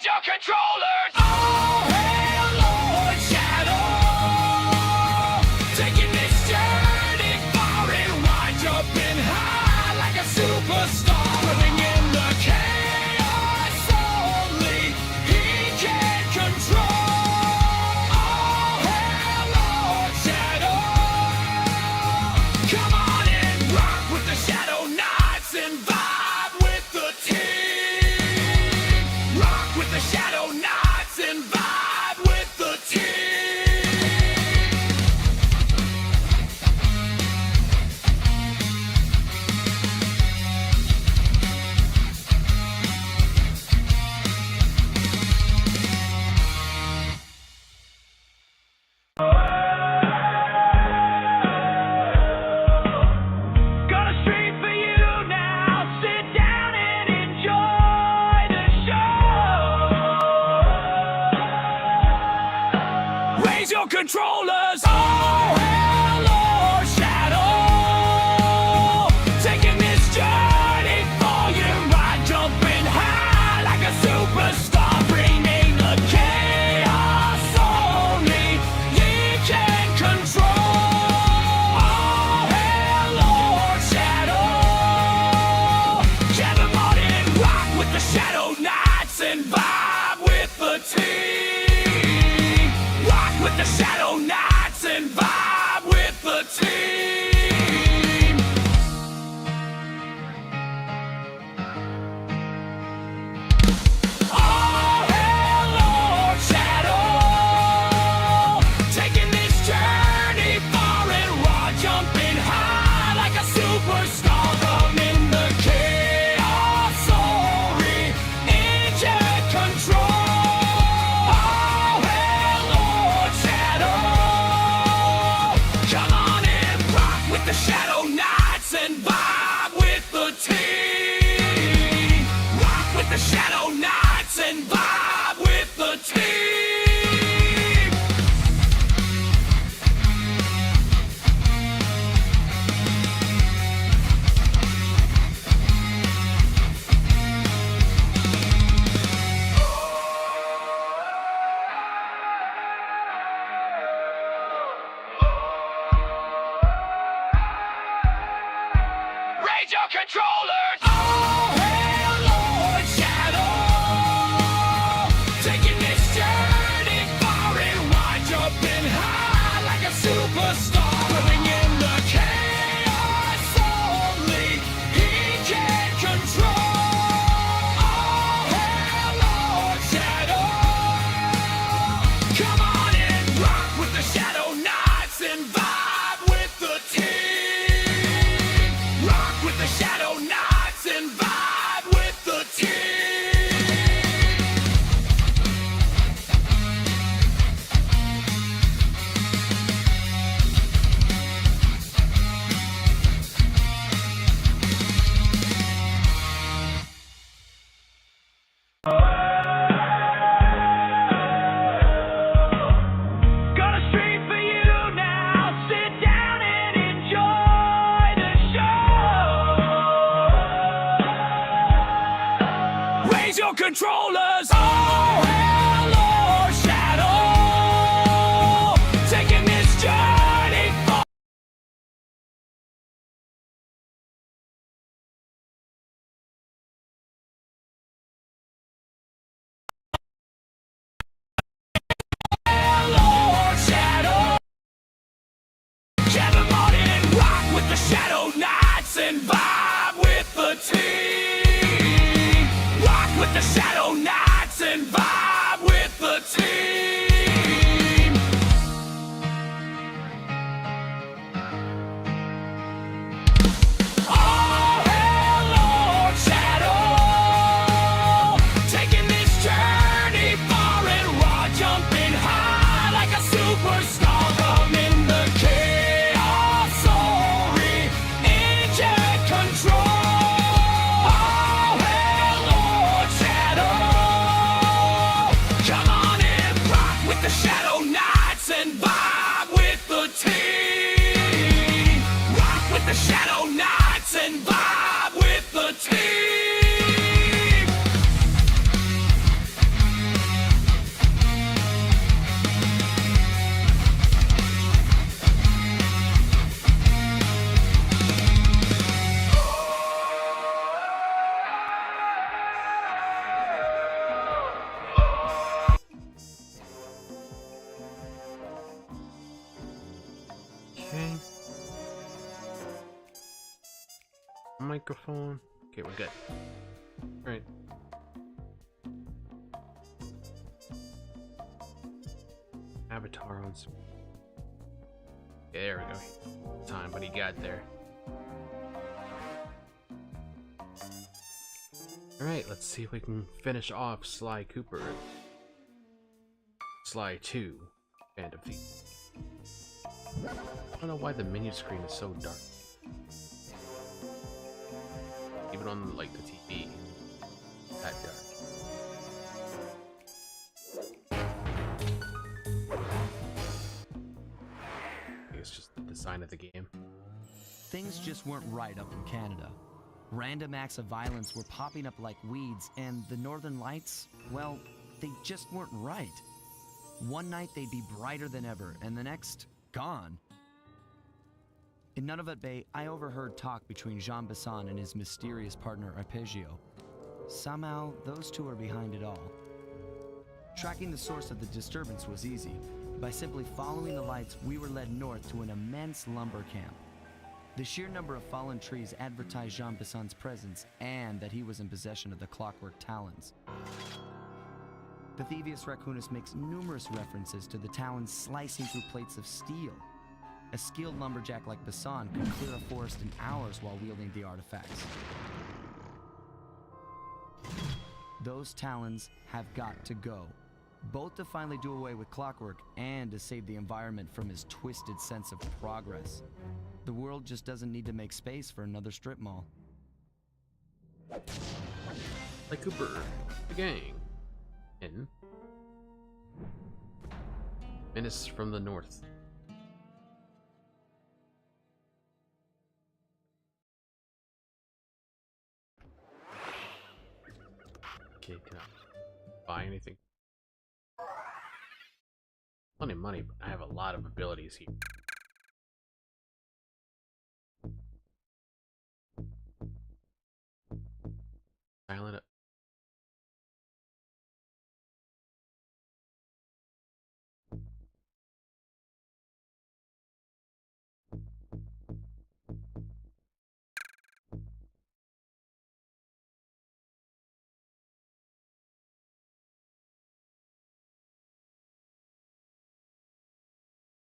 Raise your controllers! Oh, hail Lord Shadow! Taking this journey far and wide, jumping high like a superstar. Living in the chaos only he can control. Oh, hail Lord Shadow! Come on and rock with the Shadow Knights and vibe with the team. Rock with the Shadow Knights and vibe with the team. Gonna stream for you now. Sit down and enjoy the show. Raise your controllers. Oh, hail Lord Shadow. Taking this journey for you right, jumping high like a superstar, bringing the chaos only ye can control. Oh, hail Lord Shadow. Jam 'em on and rock with the Shadow Knights and vibe with the team. Rock with the Shadow Knights and vibe with the team. Oh, hail Lord Shadow. Taking this journey far and wide, jumping high like a superstar. Coming the chaos only in your control. Oh, hail Lord Shadow. Come on and rock with the Shadow Knights and vibe with the team. Rock with the Shadow Knights and vibe with the team. Raise your controllers! Oh, hail Lord Shadow. Taking this journey far and wide, jumping high like a superstar. Living in the chaos only he can control. Oh, hail Lord Shadow. Come on and rock with the Shadow Knights and vibe with the team. Rock with the Shadow Knights and vibe with the team. Gonna stream for you now. Sit down and enjoy the show. Raise your controllers. Oh, hail Lord Shadow. Taking this journey far. Hail Lord Shadow. Jam 'em on and rock with the Shadow Knights and vibe with the team. Rock with the Shadow Knights and vibe with the team. Oh, hail Lord Shadow. Taking this journey far and wide, jumping high like a superstar. Coming the chaos only in your control. Oh, hail Lord Shadow. Come on and rock with the Shadow Knights and vibe with the team. Rock with the Shadow Knights and vibe with the team. Microphone. Okay, we're good. Alright. Avatar on. There we go. Time, but he got there. Alright, let's see if we can finish off Sly Cooper. Sly 2, Band of Thieves. I don't know why the menu screen is so dark. Even on like the TV, that dark. I think it's just the design of the game. Things just weren't right up in Canada. Random acts of violence were popping up like weeds, and the Northern Lights, well, they just weren't right. One night they'd be brighter than ever, and the next, gone. In Nunavut Bay, I overheard talk between Jean Besson and his mysterious partner Arpeggio. Somehow, those two are behind it all. Tracking the source of the disturbance was easy. By simply following the lights, we were led north to an immense lumber camp. The sheer number of fallen trees advertised Jean Besson's presence and that he was in possession of the clockwork talons. The Thievius Raccoonus makes numerous references to the talons slicing through plates of steel. A skilled lumberjack like Besson could clear a forest in hours while wielding the artifacts. Those talons have got to go, both to finally do away with clockwork and to save the environment from his twisted sense of progress. The world just doesn't need to make space for another strip mall. Like Cooper, the gang. In Menace from the North. Okay, can I buy anything? Plenty of money, but I have a lot of abilities here. Silent.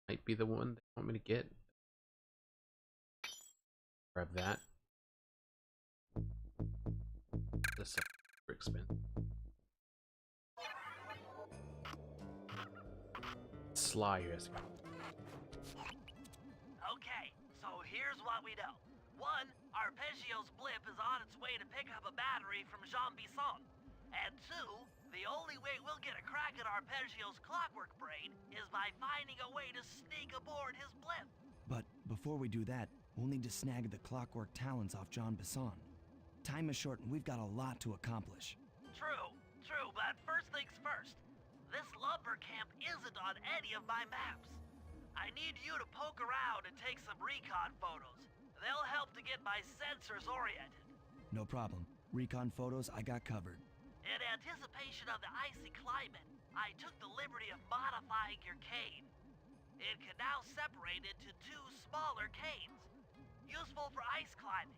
Might be the one they want me to get. Grab that. This is super expensive. Sly US. Okay, so here's what we know. One, Arpeggio's blip is on its way to pick up a battery from Jean Besson. And two, the only way we'll get a crack at Arpeggio's clockwork brain is by finding a way to sneak aboard his blip. But before we do that, we'll need to snag the clockwork talons off Jean Besson. Time is short and we've got a lot to accomplish. True, but first things first. This lumber camp isn't on any of my maps. I need you to poke around and take some recon photos. They'll help to get my sensors oriented. No problem. Recon photos I got covered. In anticipation of the icy climate, I took the liberty of modifying your cane. It can now separate into two smaller canes, useful for ice climbing.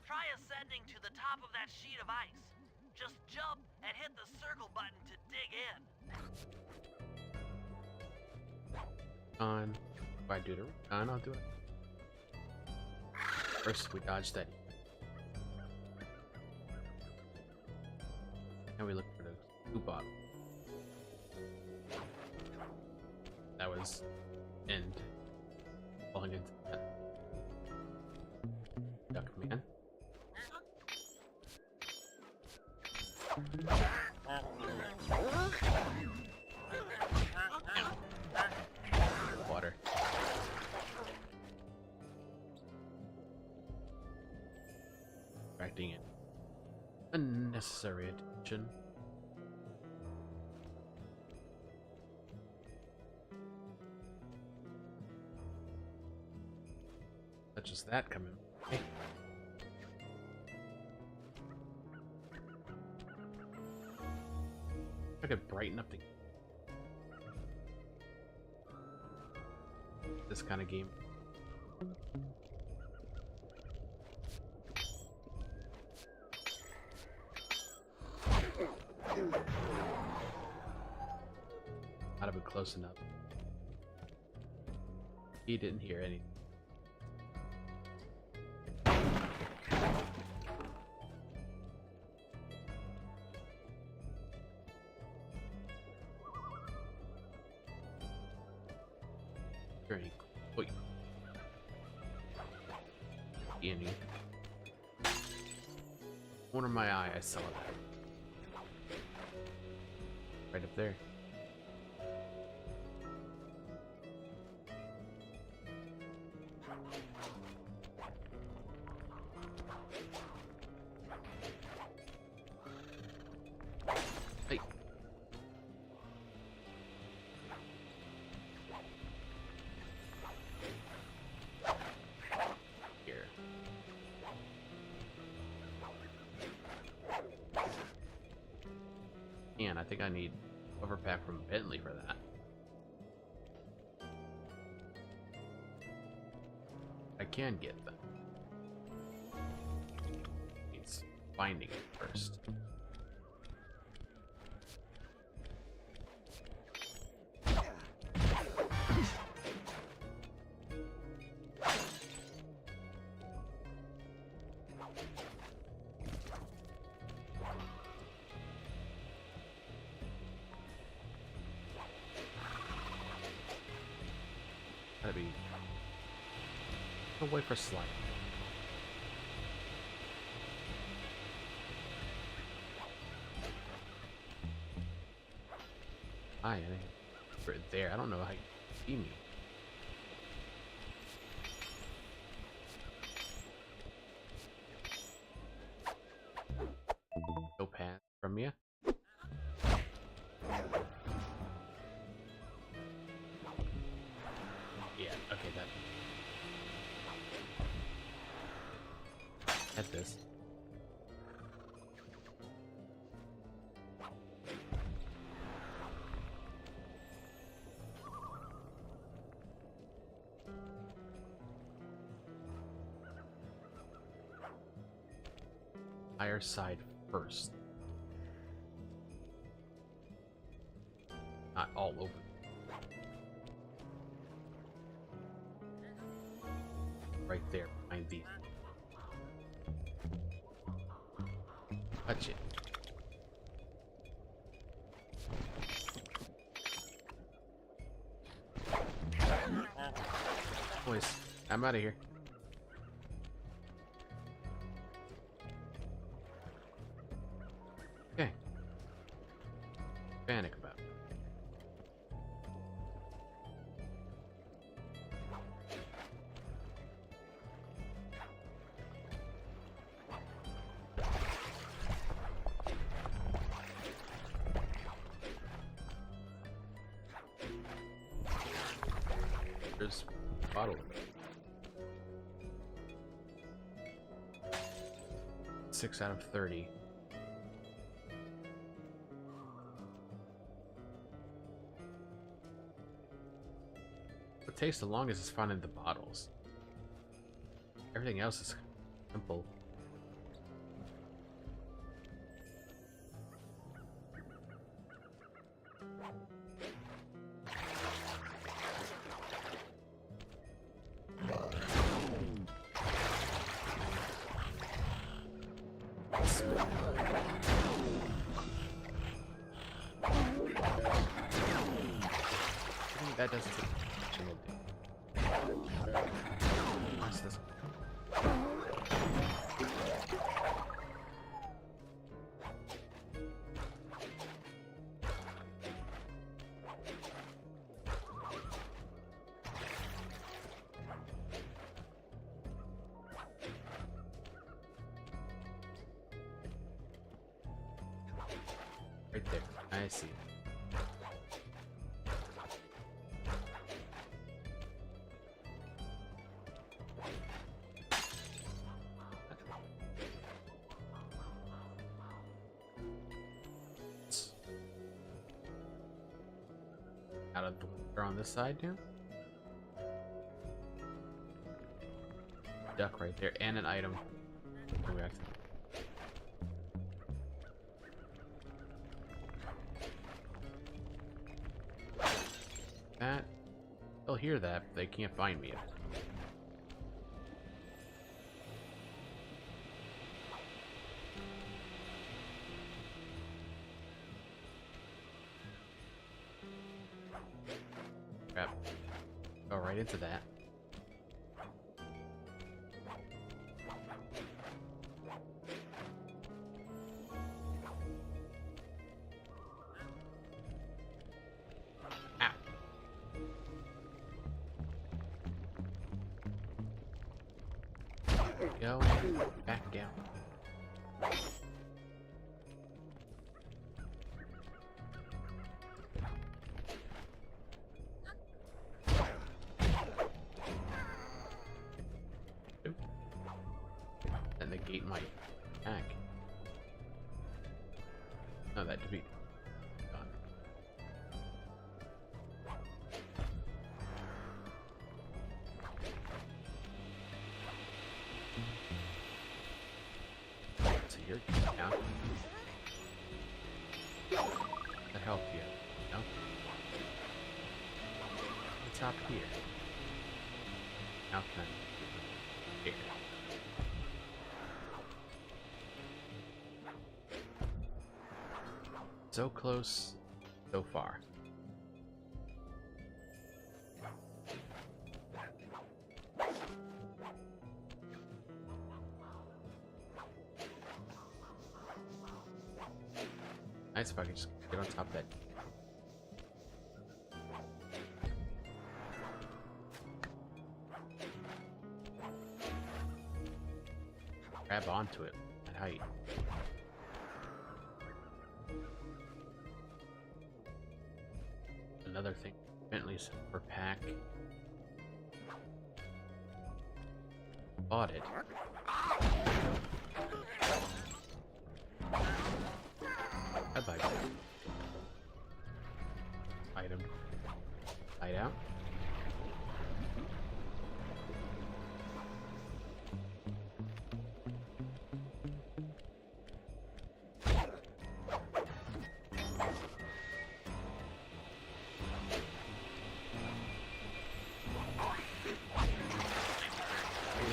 Try ascending to the top of that sheet of ice. Just jump and hit the circle button to dig in. If I do the recon, I'll do it. First, we dodge that. And we look for the scoop bottle. That was end. Falling into that. Duck man. Water. Attracting it. Unnecessary attention. Such as that coming. Hey. I could brighten up this kind of game. wasn't close enough. He didn't hear anything. Very quick. Annie. Corner of my eye, I saw that. Right up there. Hey. Here. And I think I need overpack from Bentley for that. I can get them. It's finding it first. Gotta be. I'll wait for slide. Hi, I think right there. I don't know how you see me. No pass from you. Yeah, okay, that. At this. Higher side first. Not all over. Right there, behind these. Touch it. Boys, I'm out of here. Okay. Panic about it. There's a bottle. 6 out of 30. What takes the longest is finding the bottles. Everything else is simple. That doesn't take What's this? Right there. I see. Out of the water on this side now. Duck right there, and an item. Correct. that. They'll hear that, but they can't find me. Crap. Go right into that. Ow. Go back down. Oop. And the gate might hack. No, that defeat. Gone. So you're down. That helped you, no? What's up here? Now can I here? So close, so far. Nice if I could just get on top of that. Grab onto it at height. Another thing, Bentley's per pack. Bought it. Bye-bye. Item. Hide out.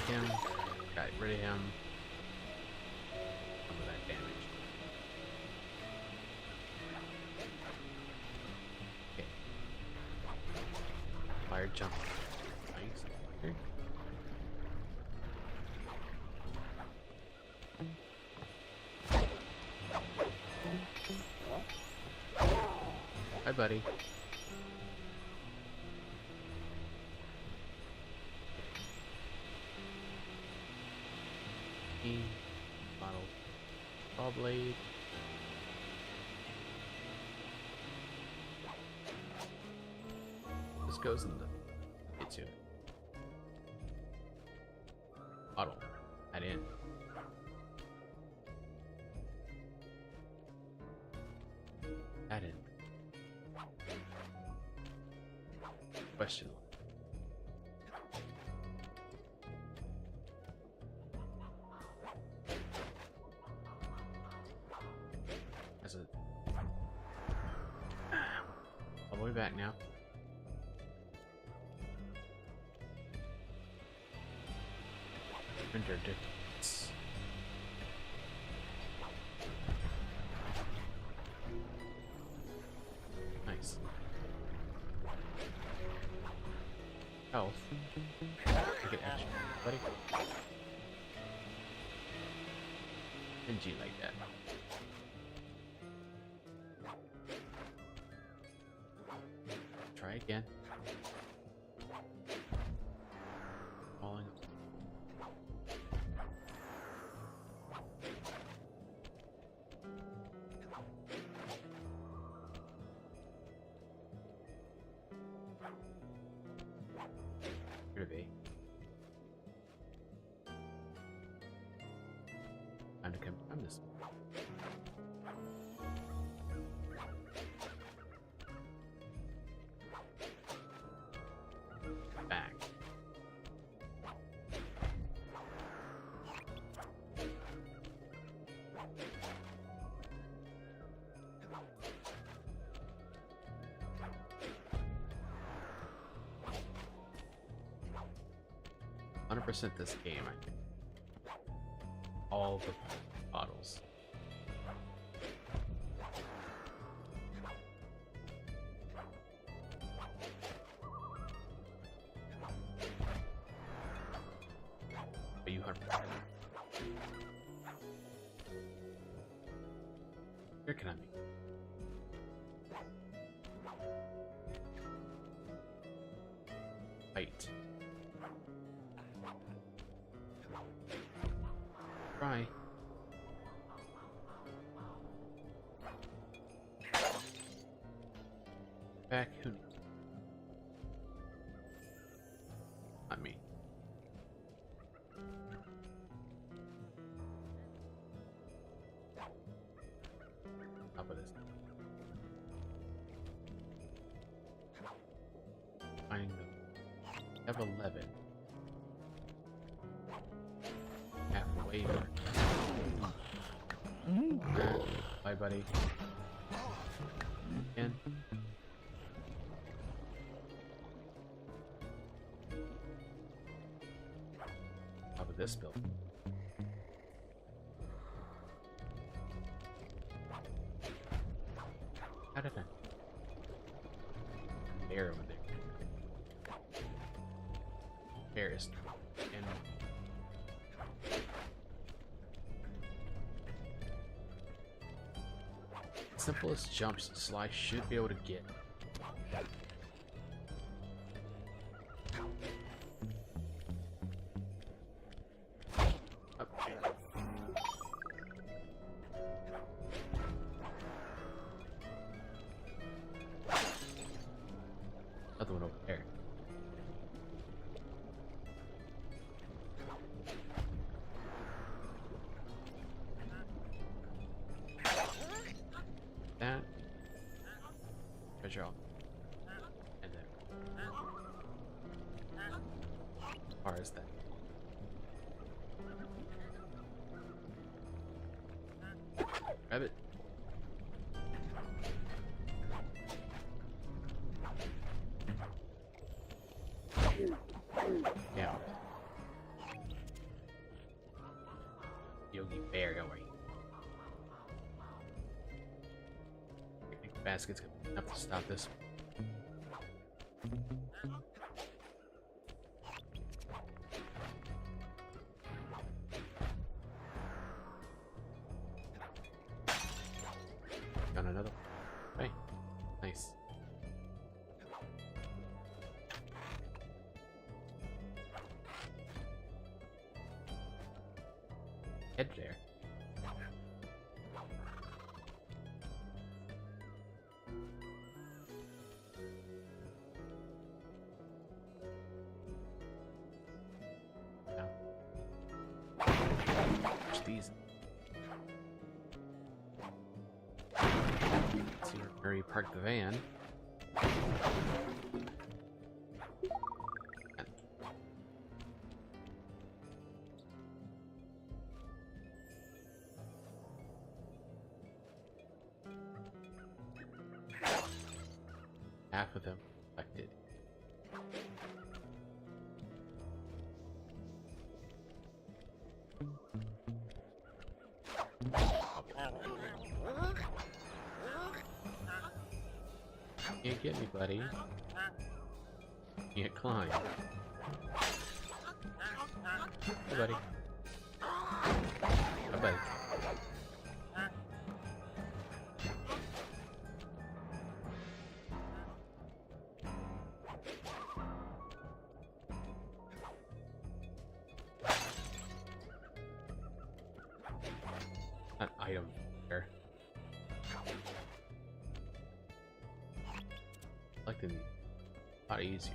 Him, got rid of him. Some of that damage. Okay. Fire jump. Nice. Okay. Hi, buddy. Bottle. Saw blade. This goes in the get to bottle. Add in. Add in. Question. All the way back now. Render difference. Nice. Health. Take it action, buddy. And G like that. Try again. Falling. Here to be. Time to confirm this. Back. 100% this game, I think. All the bottles. Are you 100%? Where can I make? Fight. Try. Back. Who? Not me. Top of this. Finding the have 11. Halfway. Bye, buddy. And top of this building. How did I? Bear over there. Bear is and simplest jumps Sly should be able to get. Up. Another one over there. That. Good job. And then. As far as that. Grab it. Down. Yogi Bear, don't worry. Picnic basket's gonna be enough to stop this. Got another. Hey, nice. Head there. Now. Push these. See where you park the van. Half of them affected. Can't get me, buddy. Can't climb. Hey, buddy. Bye, buddy. An item there. Selecting a lot easier.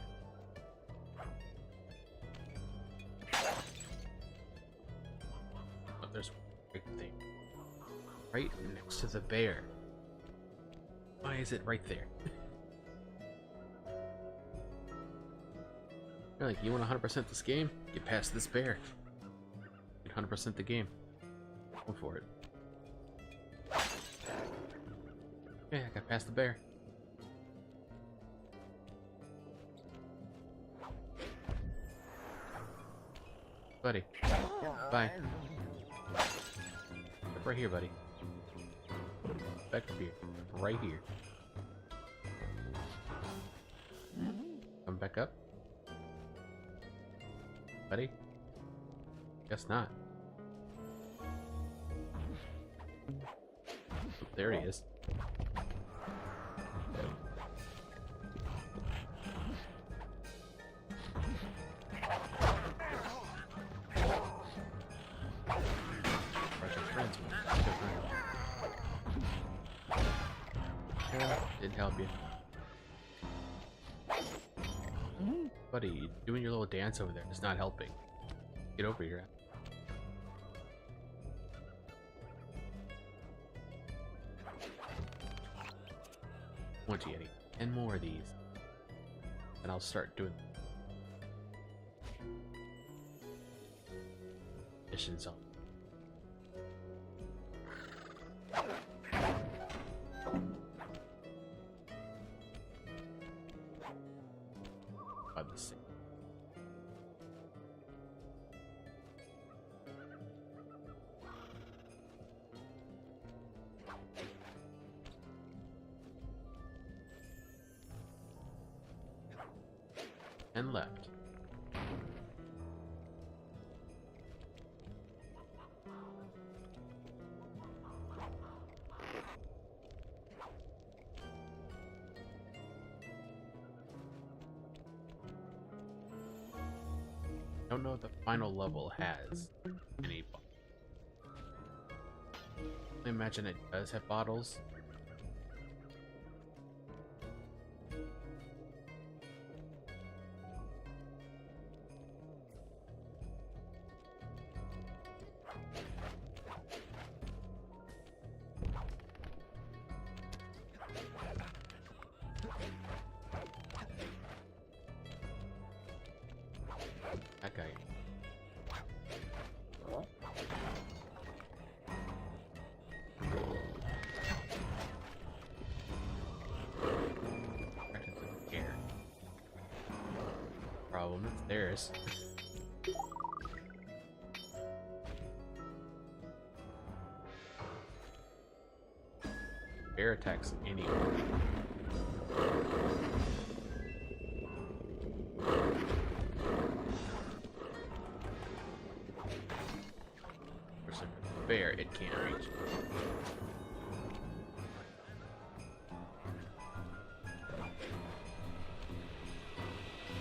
Oh, there's a big thing right next to the bear. Why is it right there? You're like, you want 100% this game? Get past this bear. Get 100% the game. Go for it. Okay, I got past the bear. Buddy. Bye. Right here, buddy. Back up here. Right here. Come back up. Buddy? Guess not. There he is. Didn't help you. Buddy, doing your little dance over there is not helping. Get over here. Want you getting 10 more of these. And I'll start doing missions on. By the same. And left. Don't know if the final level has any. I imagine it does have bottles. That guy. Care. Problem, it's theirs. Bear attacks anyone. Bear, it can't reach.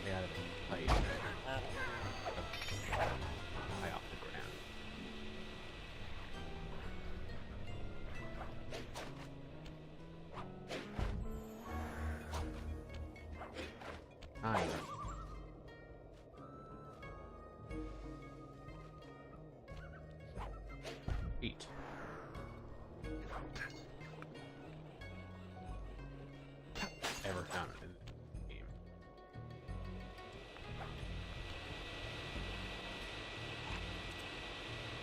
Get out of the fight. High off the ground. Nine. Eight. Ever found it in the game.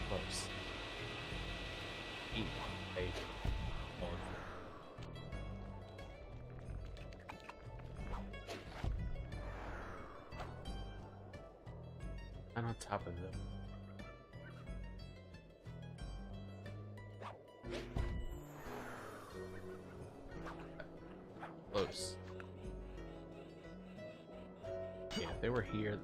Close. 8. 8. And on top of them. Close. Yeah, if they were here.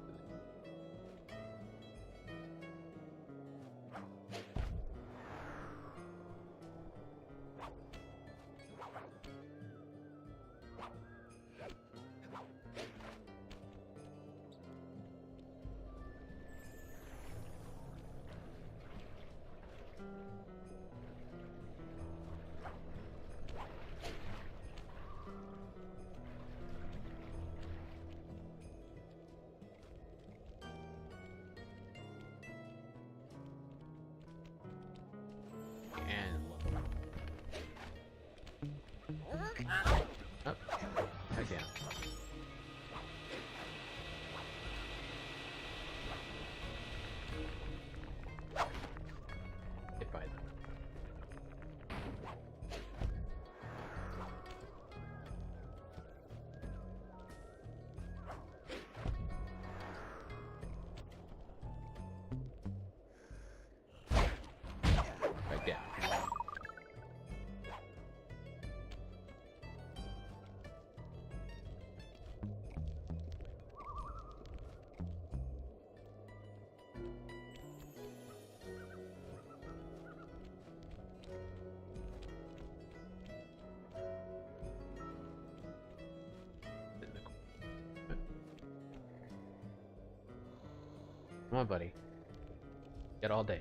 Up. Back down. Hit by them. Come on, buddy. Get all day.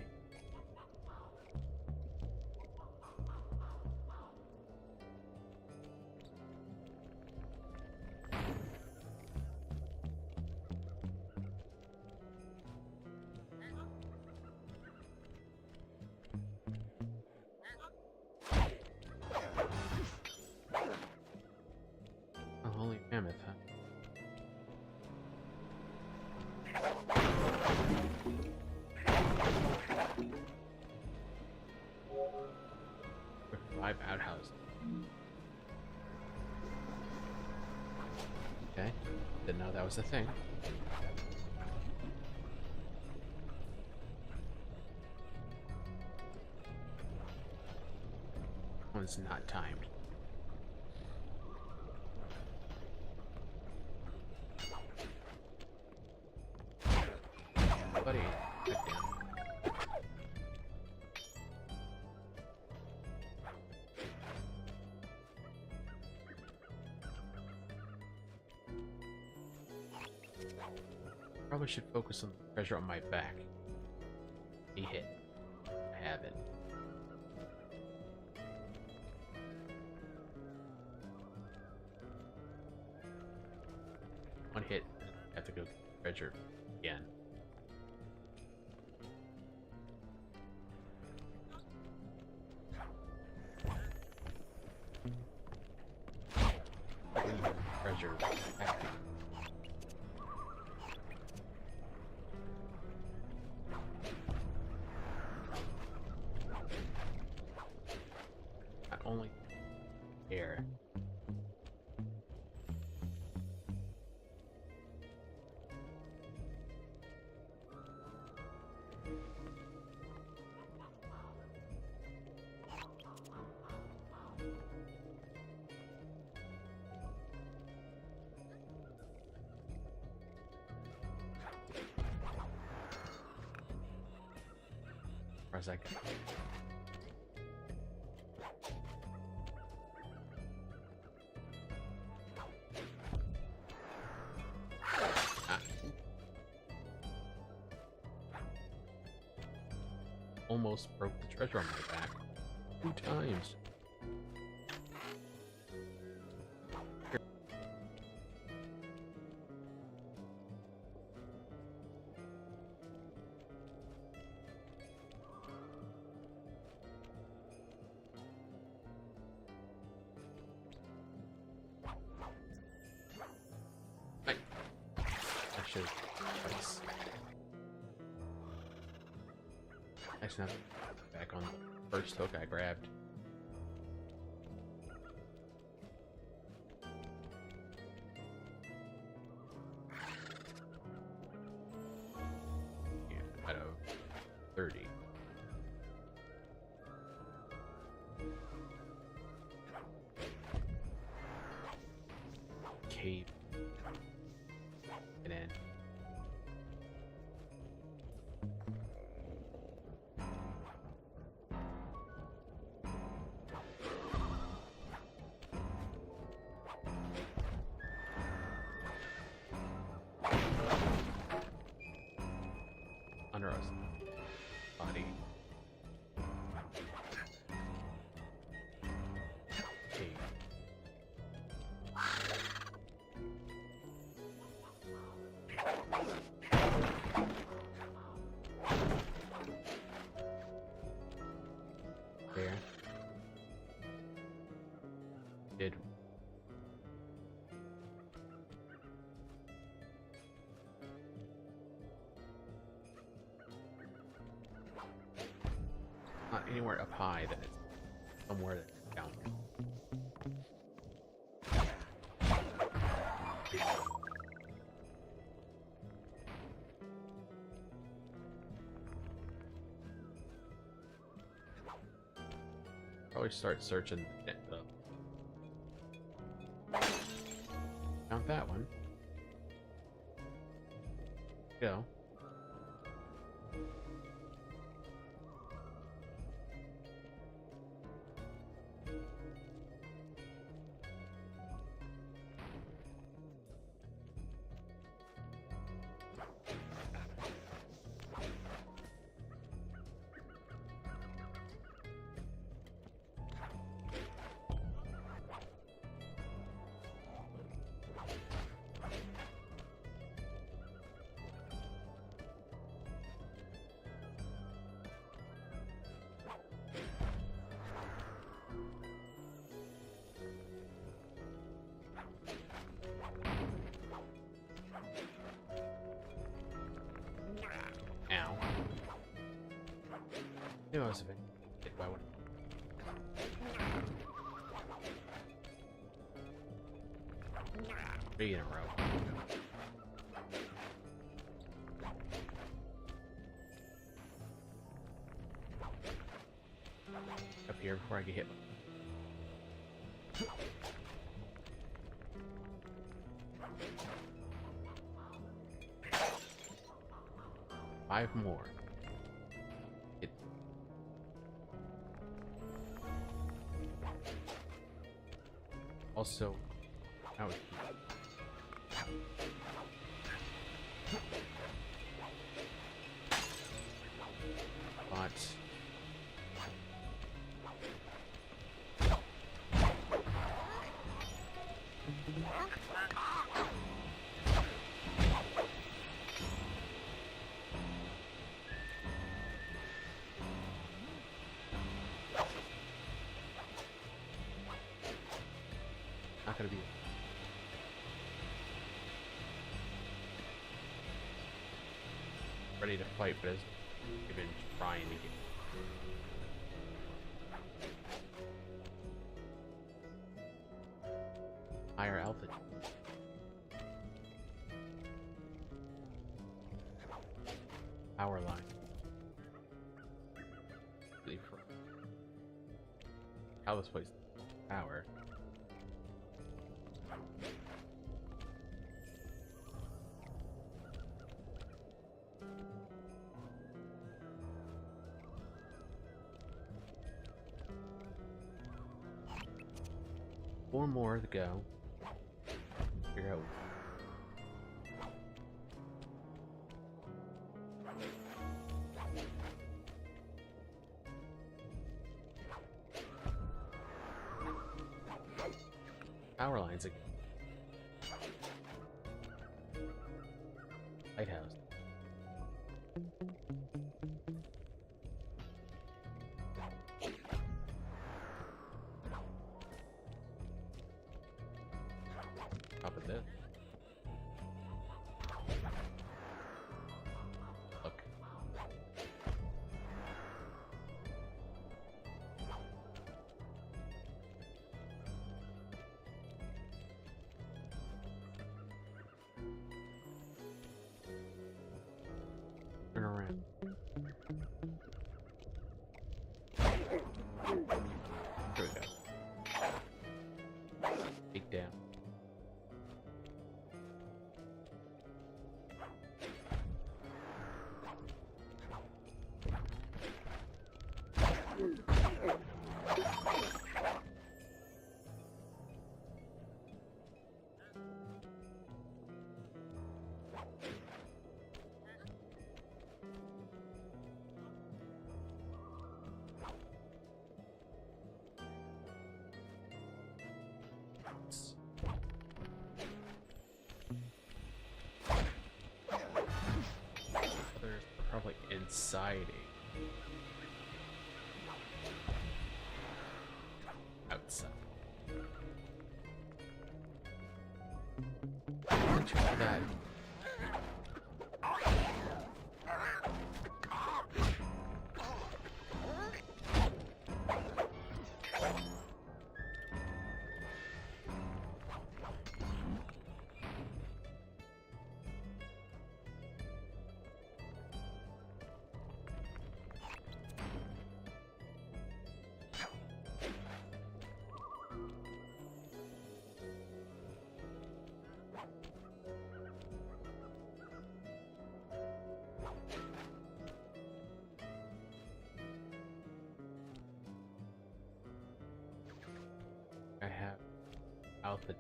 Oh, holy mammoth, huh? Five outhouses. Okay. Didn't know that was a thing. One's not timed. Buddy. Goddamn. Probably should focus on the treasure on my back. He hit. I have it. One hit, I have to go get the treasure again. Treasure back. Not only air. For a second. Ah. Almost broke the treasure on my back 2 times. I should twice. Actually, not back on the first hook I grabbed. Yeah, out of 30. Cave. Get in. Under us. Body. Cave. There. Did. Not anywhere up high, then it's somewhere that's down. Probably start searching the found that one. Go. Maybe I was hit by one. Three in a row. Up here before I get hit. Five more. It. Also, out. But not gonna be ready to fight, but has been trying to get. Higher altitude. Power line. Leave for how this place power. Four more to go. Figure out. Power lines again. Lighthouse. Top of this. Look. Turn around. Here we go. Take down. There's probably inside outside. Try that. I have altitude.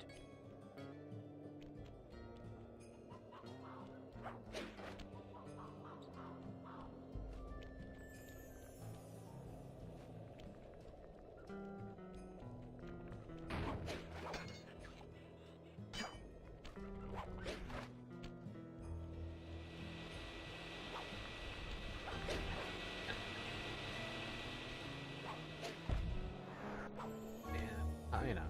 And high enough.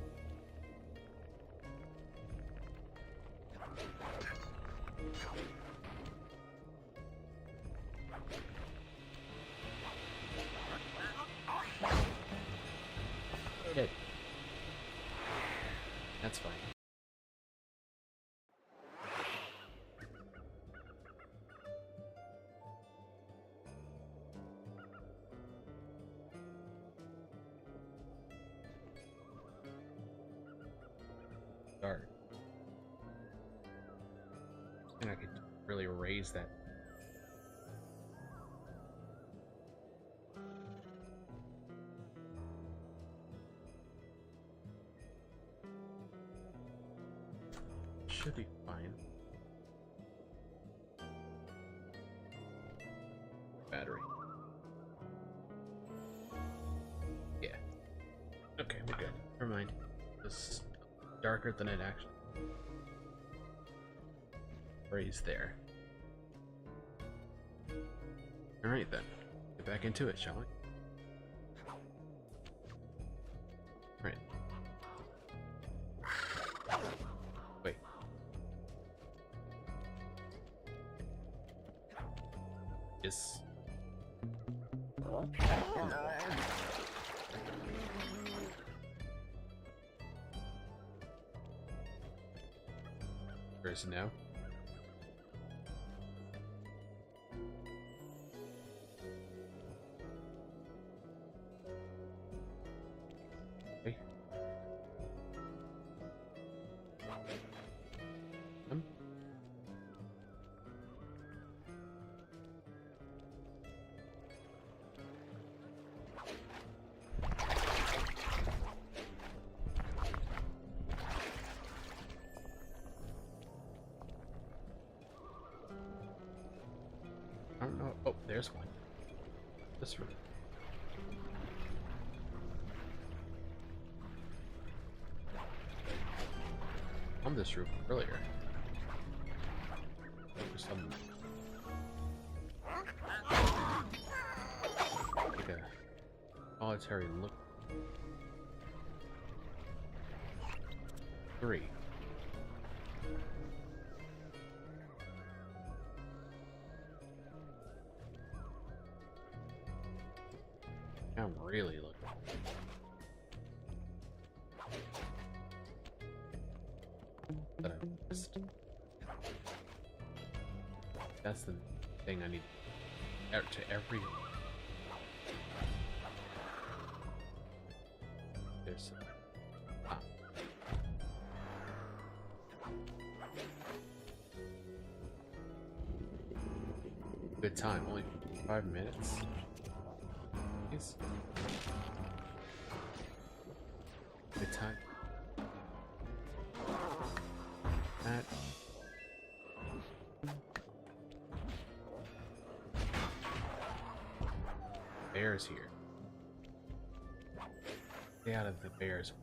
Dead. That's fine. Dark. I think I could really raise that. Should be fine. Battery. Yeah. Okay, we're good. Never mind. It's darker than it actually. Raise there. Alright then. Get back into it, shall we? Right. Wait. Yes. Where's it now? Okay. I don't know. Oh, there's one. This room. On this roof earlier. There's some like a solitary look. 3. I'm really looking. That I missed. That's the thing I need to every. There's good time. Only 5 minutes. Yes. Good time. That. Bears here. Stay out of the bears.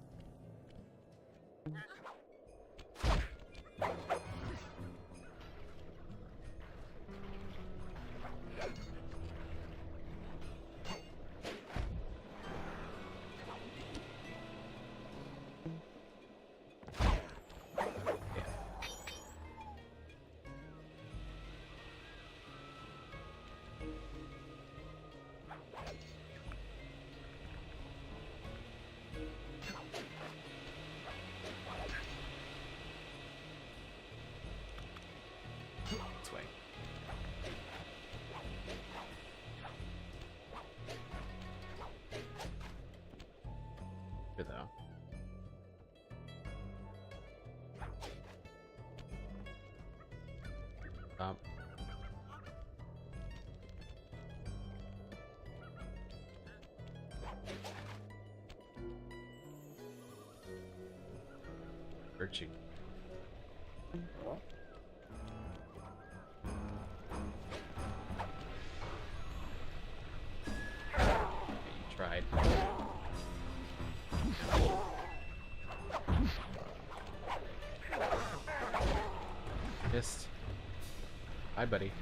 This way. Good though. Stop. Searching. You tried. Missed. Hi, buddy.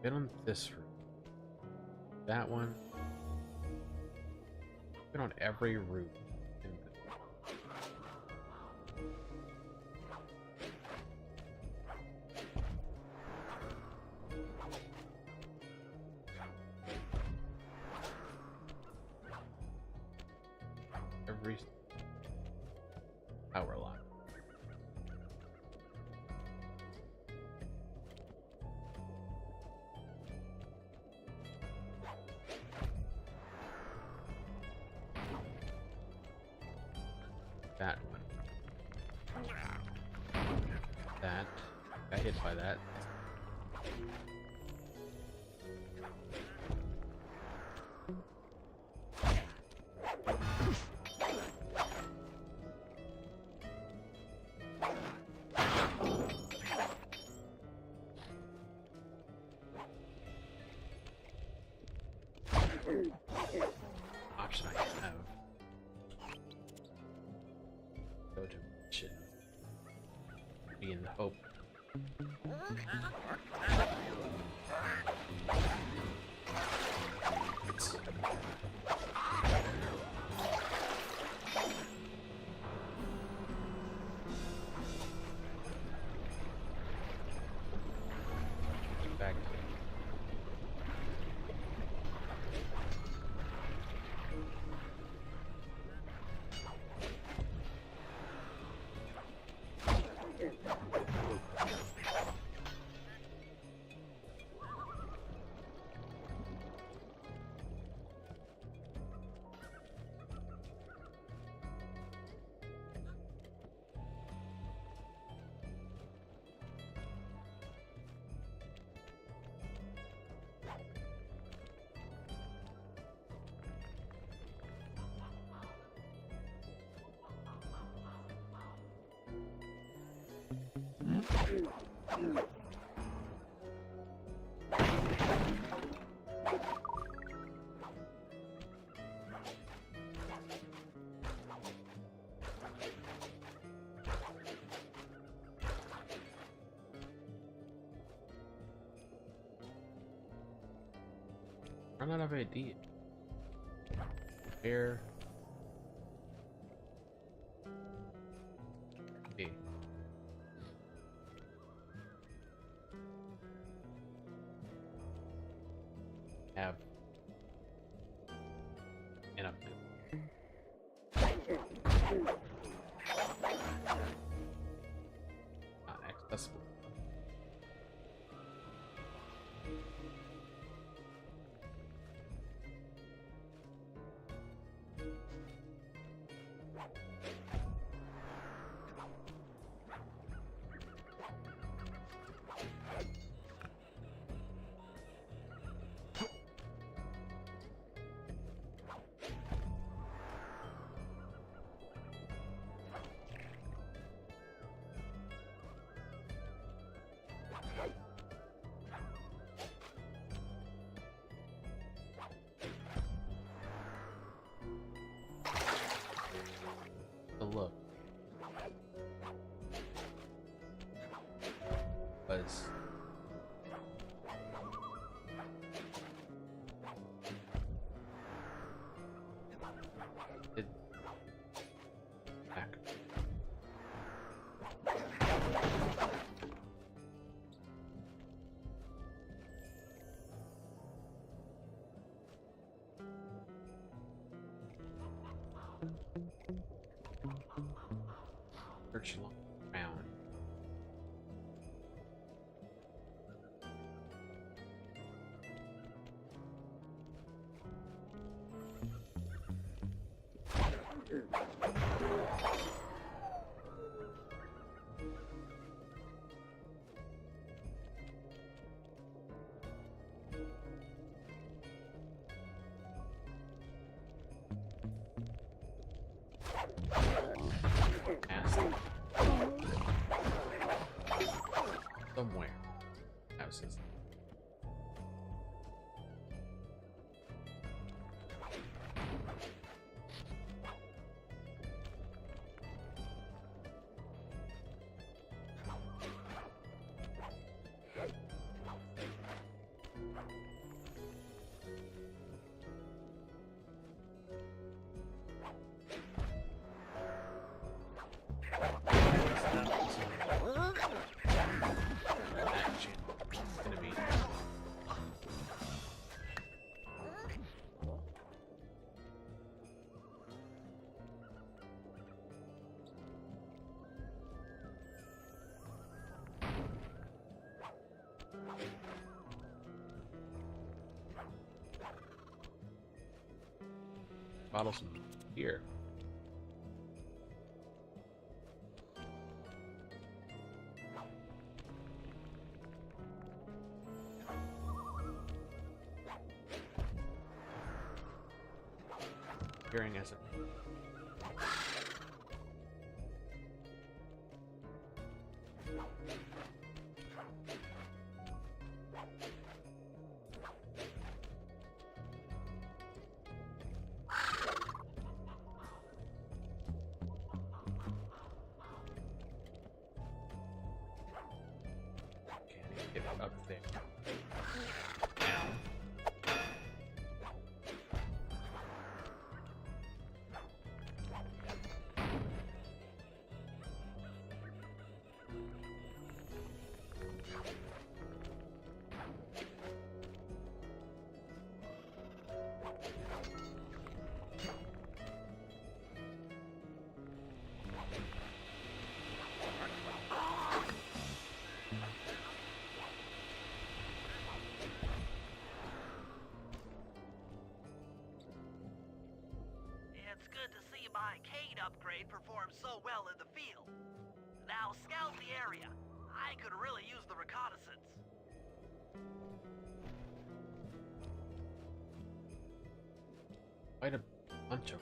Been on this room. That one. Been on every route. Every power line. That one. That. Got hit by that. Option I have. Go to mission. Be in the hope. Back. Run out of ideas. Here. Okay. Have enough. Not accessible. Look was it back. Search long around. Past somewhere. Houses. bottle some beer. Hearing as it. Get up there. It's good to see my Cade upgrade perform so well in the field. Now scout the area. I could really use the reconnaissance. Quite a bunch of.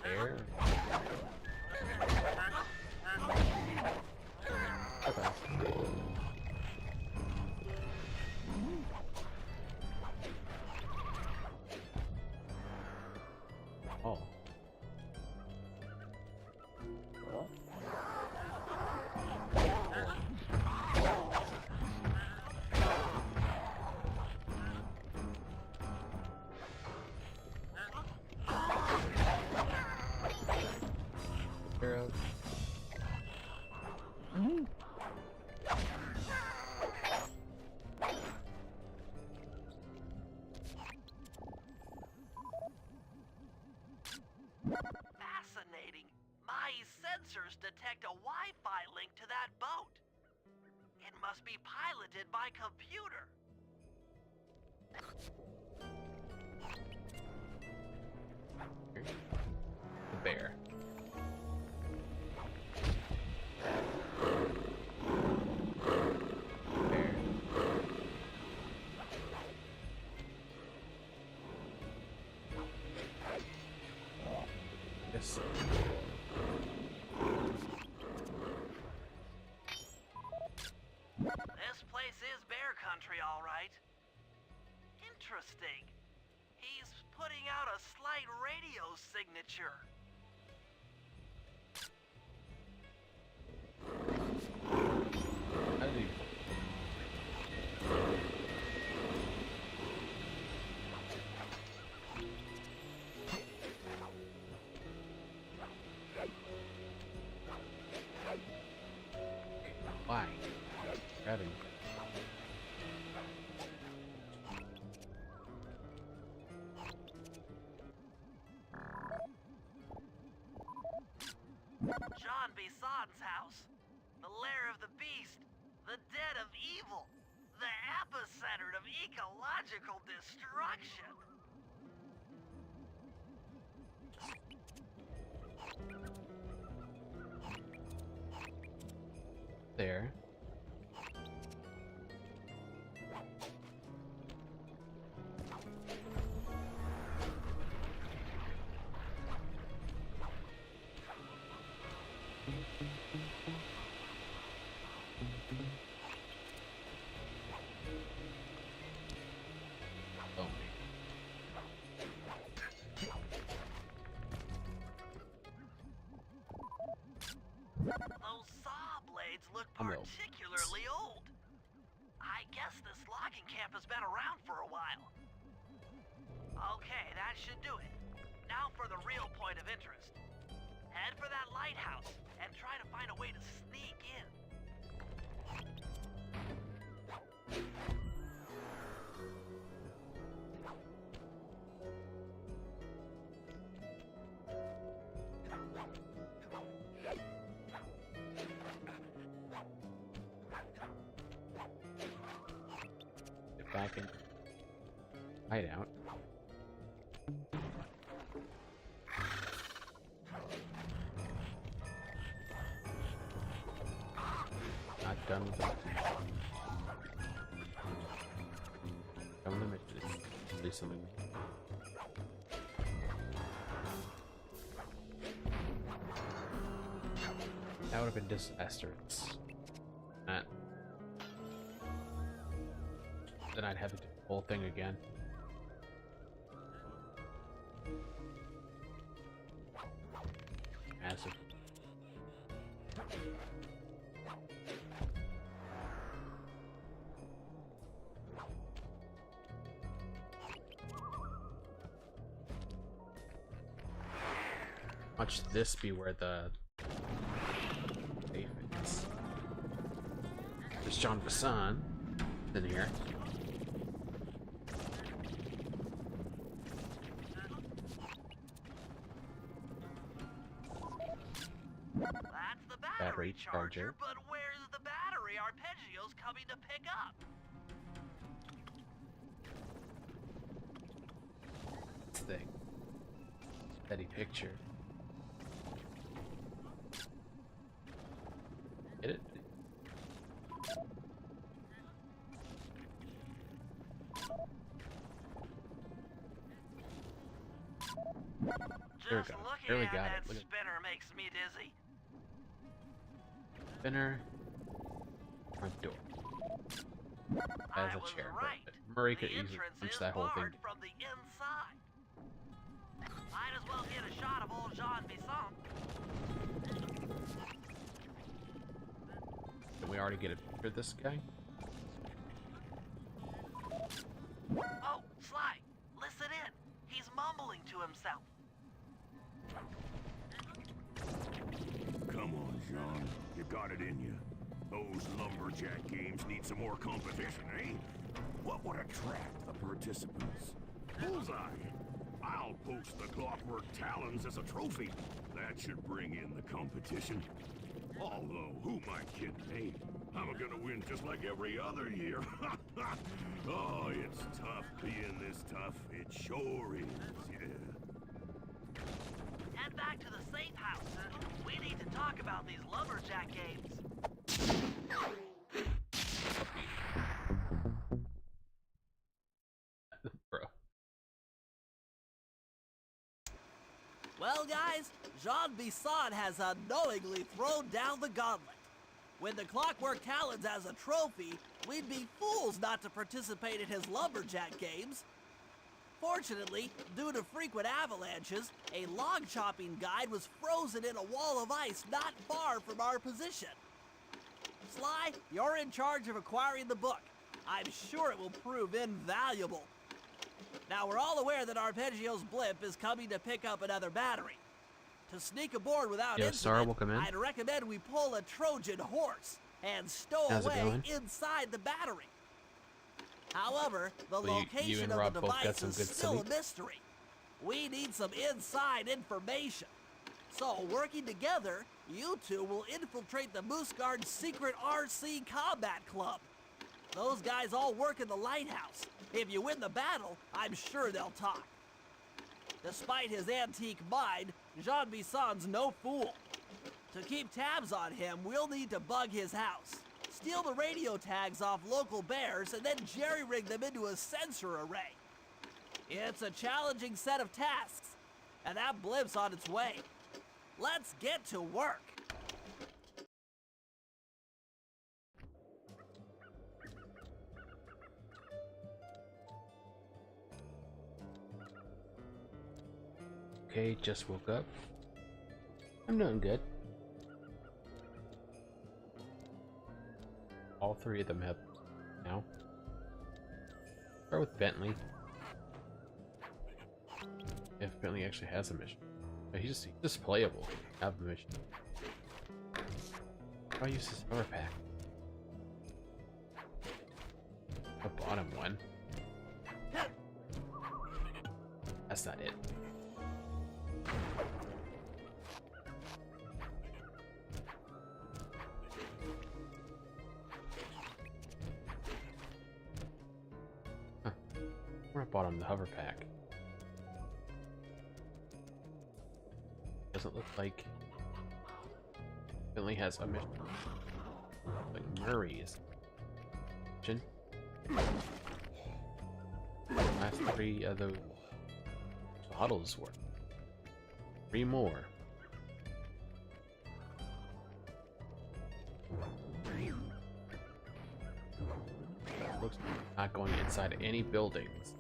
There. Okay. Oh. Arrows. Fascinating. My sensors detect a Wi-Fi link to that boat. It must be piloted by computer. The bear. Bear. Yes. This place is bear country, all right. Interesting. He's putting out a slight radio signature. How did he? Why? Grabbing. John Bison's house. The lair of the beast. The den of evil. The epicenter of ecological destruction. There. Oh, Those saw blades look I'm old. particularly old. I guess this logging camp has been around for a while. Okay, that should do it. Now for the real point of interest. Head for that lighthouse and try to find a way to sneak in. Get back in. Hide out. Not done with that. Done with the mission. Do something. That would have been disastrous. That. Then I'd have to do the whole thing again. Massive. Watch this be where the safe is. There's John Bassan in here. That's the battery charger, but where's the battery Arpeggio's coming to pick up? Thing. Steady picture. Get it? There we Just go. looking There we at got that it. Look at spinner makes me dizzy. spinner. Front door. I As was a chair. right. But Murray The could easily entrance punch is that whole thing. barred from the inside. Might as well get a shot of old Jean Bisson. Can we already get a picture of this guy? Oh, Sly, listen in. He's mumbling to himself. Come on, John. You got it in you. Those lumberjack games need some more competition, eh? What would attract the participants? Bullseye! I'll post the clockwork talons as a trophy. That should bring in the competition. Although, who am I kidding, eh? I'm gonna win just like every other year. Oh, it's tough being this tough. It sure is, yeah. Head back to the safe house. We need to talk about these lumberjack games. Bro. Well, guys, Jean Bisson has unknowingly thrown down the gauntlet. With the Clockwork Talons as a trophy, we'd be fools not to participate in his lumberjack games. Fortunately, due to frequent avalanches, a log chopping guide was frozen in a wall of ice not far from our position. Sly, you're in charge of acquiring the book. I'm sure it will prove invaluable. Now, we're all aware that Arpeggio's blimp is coming to pick up another battery. To sneak aboard without Yeah, Sarah incident, will come in. I'd recommend we pull a Trojan horse and stow How's it away going? inside the battery. However, the Well, you location and of Rob the both got device some is good still sleep. a mystery. We need some inside information. So, working together, you two will infiltrate the Moose Guard's secret RC combat club. Those guys all work in the lighthouse. If you win the battle, I'm sure they'll talk. Despite his antique mind, Jean Bisson's no fool. To keep tabs on him, we'll need to bug his house, steal the radio tags off local bears, and then jerry-rig them into a sensor array. It's a challenging set of tasks, and that blimp's on its way. Let's get to work. Okay, just woke up. I'm doing good. All three of them have now. Start with Bentley. If Bentley actually has a mission. He's just playable. Have a mission. I'll use this power pack. The bottom one. That's not it. Huh. We're at bottom, the hover pack. Doesn't look like Finley has a mission. Like Murray's mission. Last 3 of those bottles worth. 3 more. Looks like not going inside any buildings.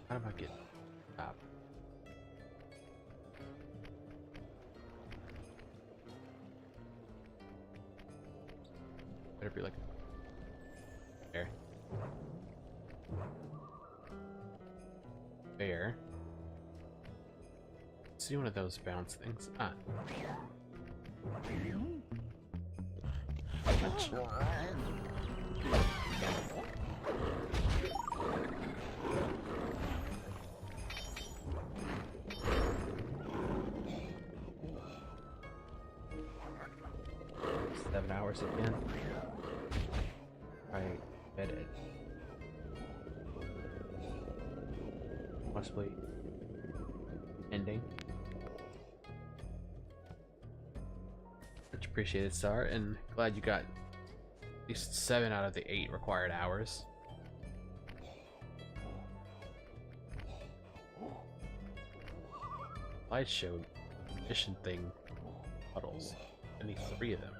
How do I get up? Better be like there. There. See one of those bounce things. Ah. Hours again. I bet it. Possibly ending. Much appreciated, Star, and glad you got at least 7 out of the 8 required hours. I showed mission thing puddles. I need 3 of them.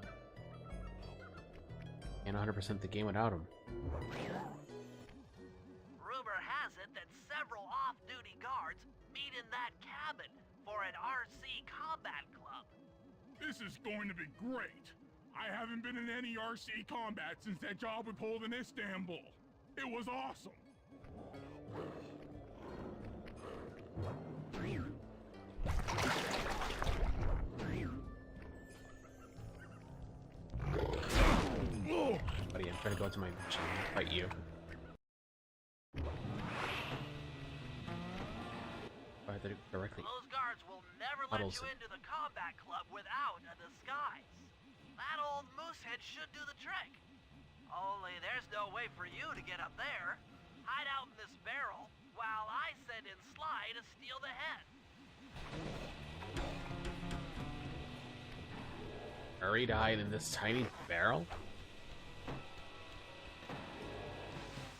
And 100% the game without them. Rumor has it that several off-duty guards meet in that cabin for an RC combat club. This is going to be great. I haven't been in any RC combat since that job we pulled in Istanbul. It was awesome. Buddy, I'm trying to go into my mission and fight you. Directly. Those guards will never let you into the combat club without a disguise. That old moosehead should do the trick. Only there's no way for you to get up there. Hide out in this barrel while I send in Sly to steal the head. Hurry to hide in this tiny barrel?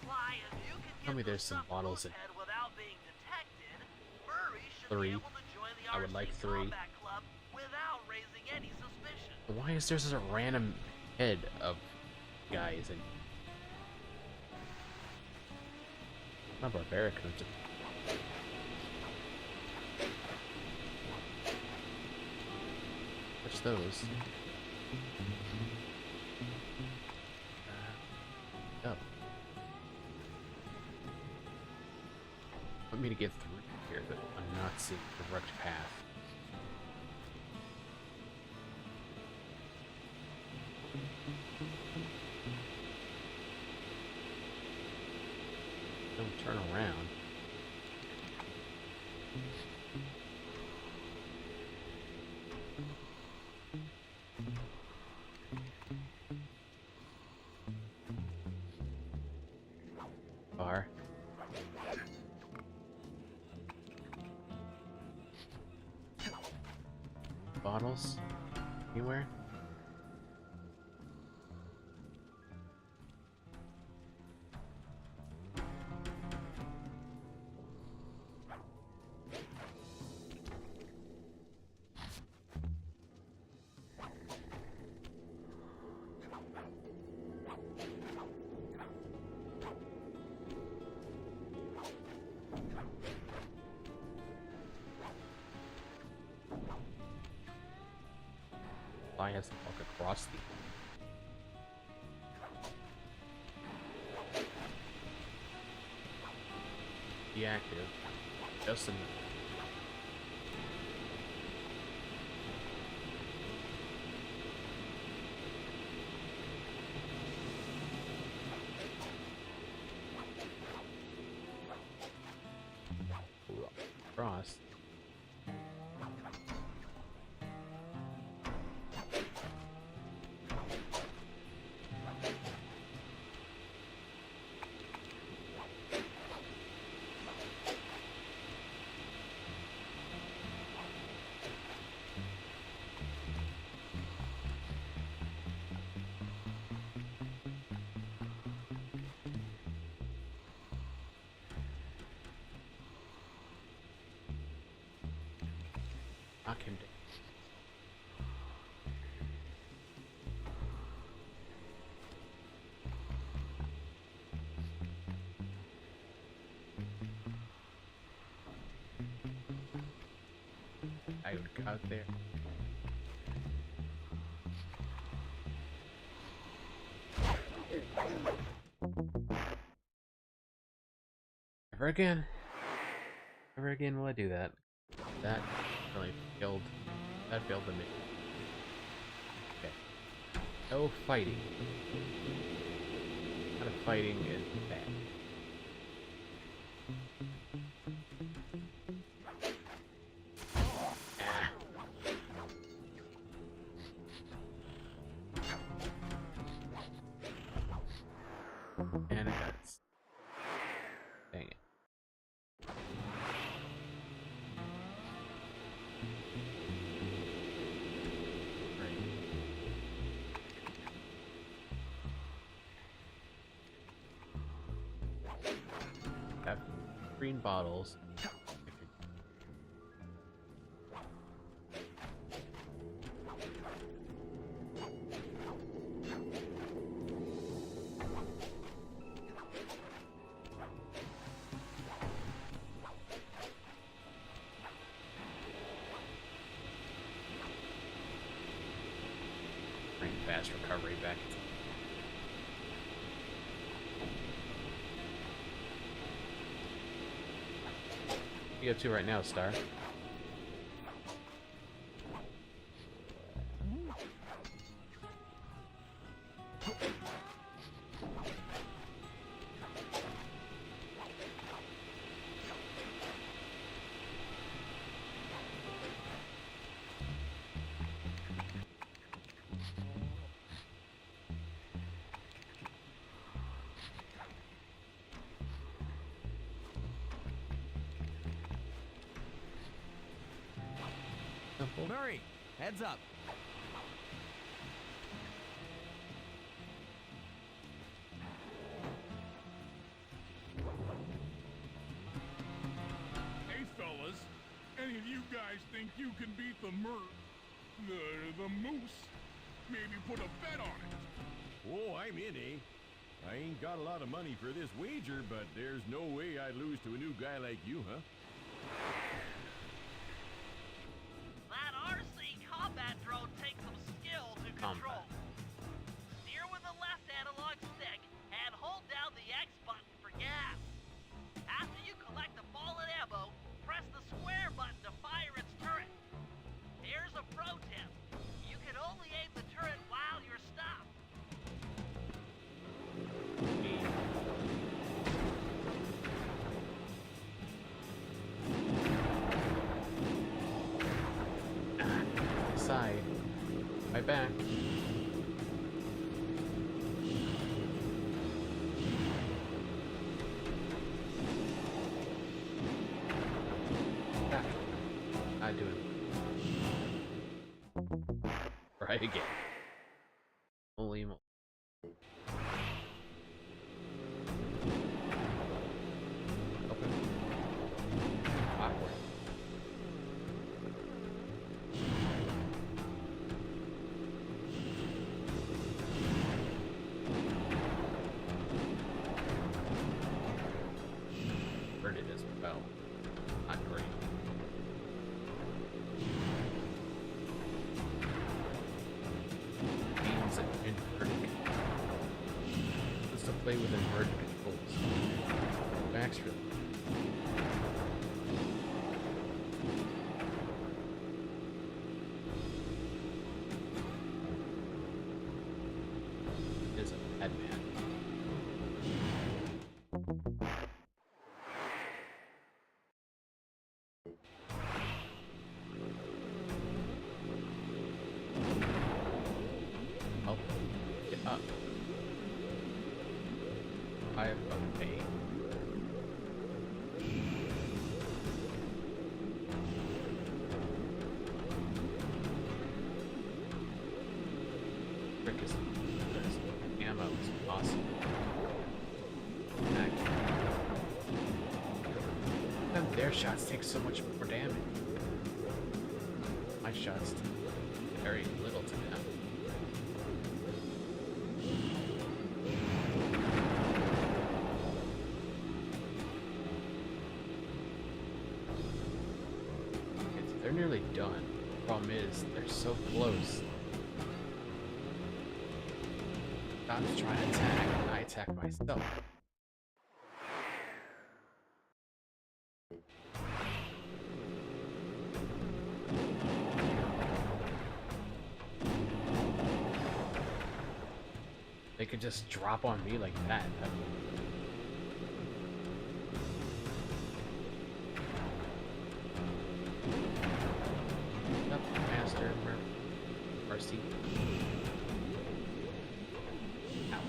Sly, if you can get Tell me there's some bottles in without being detected, Murray should 3. be able to join the I would like 3. combat club without raising any suspicion. Why is there just a random head of guys and not barbaric? What's those? Oh. Want me to get through here, but I'm not seeing the correct path. Don't turn around. Bar. Bottles? Anywhere? fly has to walk across the. Deactive. Just a minute. Cross. Knock him down. I would go out there. Never again. Never again will I do that. That really failed. That failed the mission. Okay. No fighting. Kind of fighting is bad. And it does. Dang it. Have green bottles. Bring fast recovery back. What you up to right now, Star? Murray, heads up. Hey, fellas. Any of you guys think you can beat the moose? Maybe put a bet on it. Oh, I'm in, eh? I ain't got a lot of money for this wager, but there's no way I'd lose to a new guy like you, huh? That RC combat drone takes some skill to control. Steer with the left analog stick and hold down the X button for gas. After you collect the fallen ammo, press the square button to fire its turret. Here's a pro tip. You can only aim the turret while you're stopped. Side. My back. I do it. Right again. Holy moly. Open. Awkward. It as well. Not great. Play with inverted controls. Max really. Is a bad man. Help get up. I have a pay. Frick is ammo is awesome. And their shots take so much more damage. My shots do very little to them. They're nearly done. Problem is, they're so close. I'm just trying to attack, and I attack myself. They could just drop on me like that. Master Mercy. Ow.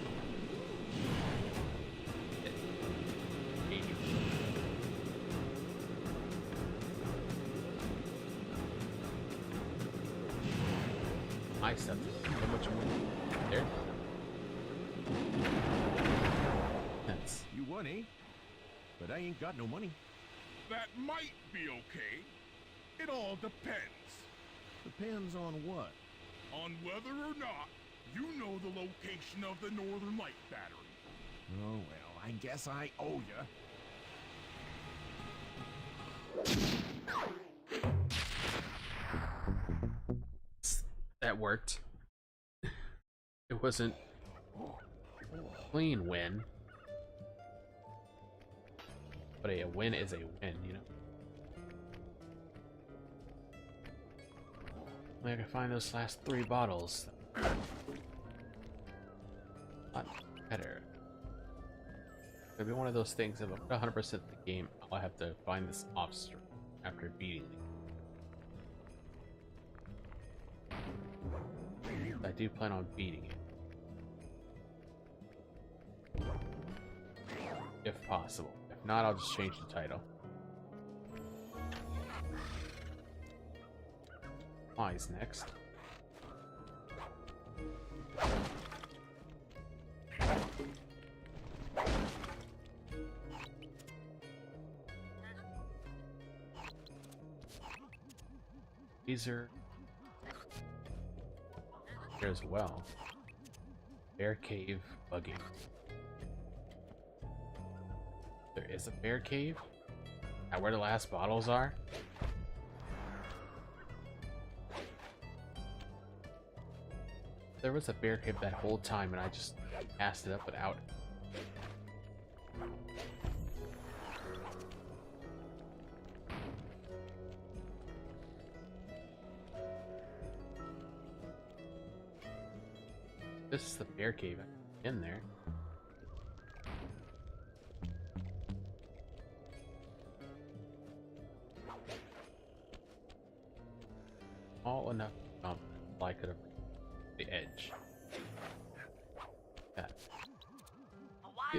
My stuff is so much more there. That's You won, eh? But I ain't got no money. That might be okay. It all depends. Depends on what? On whether or not you know the location of the Northern Light Battery. Oh, well, I guess I owe ya. that worked. It wasn't clean win, but a win is a win, you know. I can find those last 3 bottles. Not better. It'll be one of those things. If I'm 100% the game, I'll have to find this off stream after beating it. I do plan on beating it, if possible. If not, I'll just change the title. Eyes next. These are here as well. Bear cave bugging. There is a bear cave? At where the last bottles are? There was a bear cave that whole time and I just passed it up without it. This is the bear cave in there. All enough to jump. I could have the edge. Yeah. I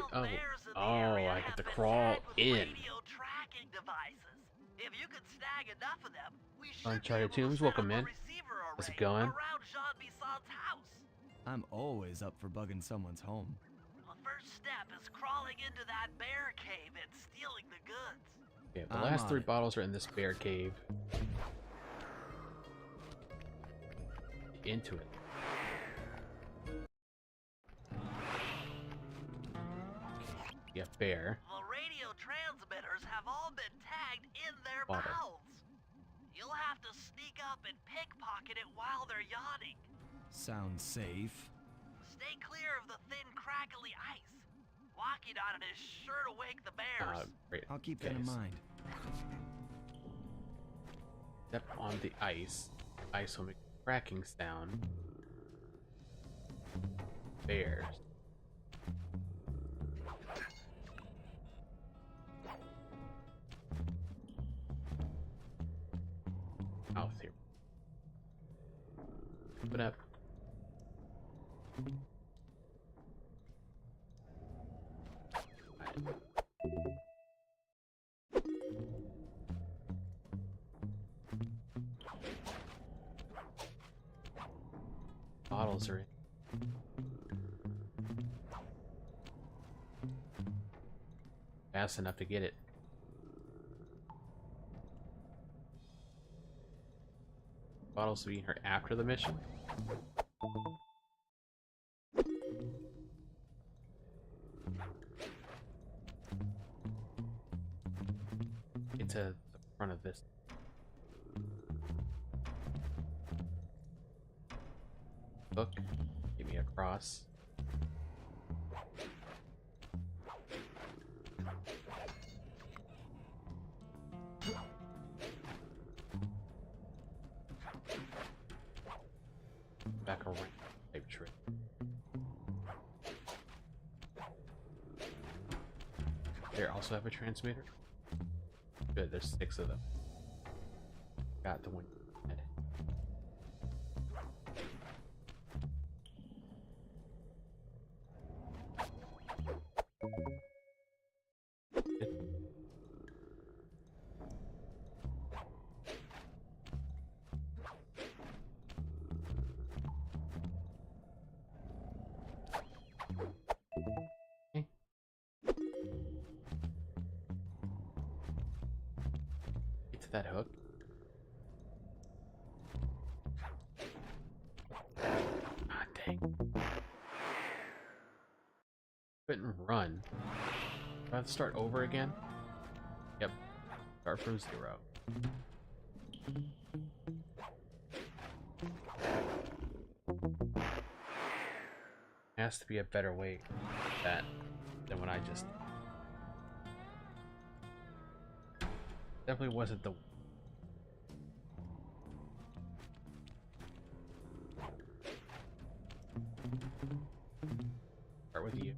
get to crawl in. Tracking devices. If you could snag enough of them, we should Uncharted be able to Tombs, set welcome up a in. receiver How's it array going? around Jean Bisson's house. I'm always up for bugging someone's home. The first step is crawling into that bear cave and stealing the goods. Yeah, the I'm last on 3 it. bottles are in this bear cave. Into it. Yeah, bear. The radio transmitters have all been tagged in their Water. mouths. You'll have to sneak up and pickpocket it while they're yawning. Sounds safe. Stay clear of the thin, crackly ice. Walking on it is sure to wake the bears. Great. I'll keep that in Okay, mind. Step on the ice. Ice will make a cracking sound. Bears. Mouth here. Open up. Bottles are in. Fast enough to get it. Bottles will be here after the mission. Get to the front of this. Hook. Give me a cross. Back around type trick. There also have a transmitter. Good, there's 6 of them. Got the one. That hook. Ah, dang. Couldn't run. Do I have to start over again? Yep. Start from 0. Has to be a better way that than what I just. Definitely wasn't the. Start with you.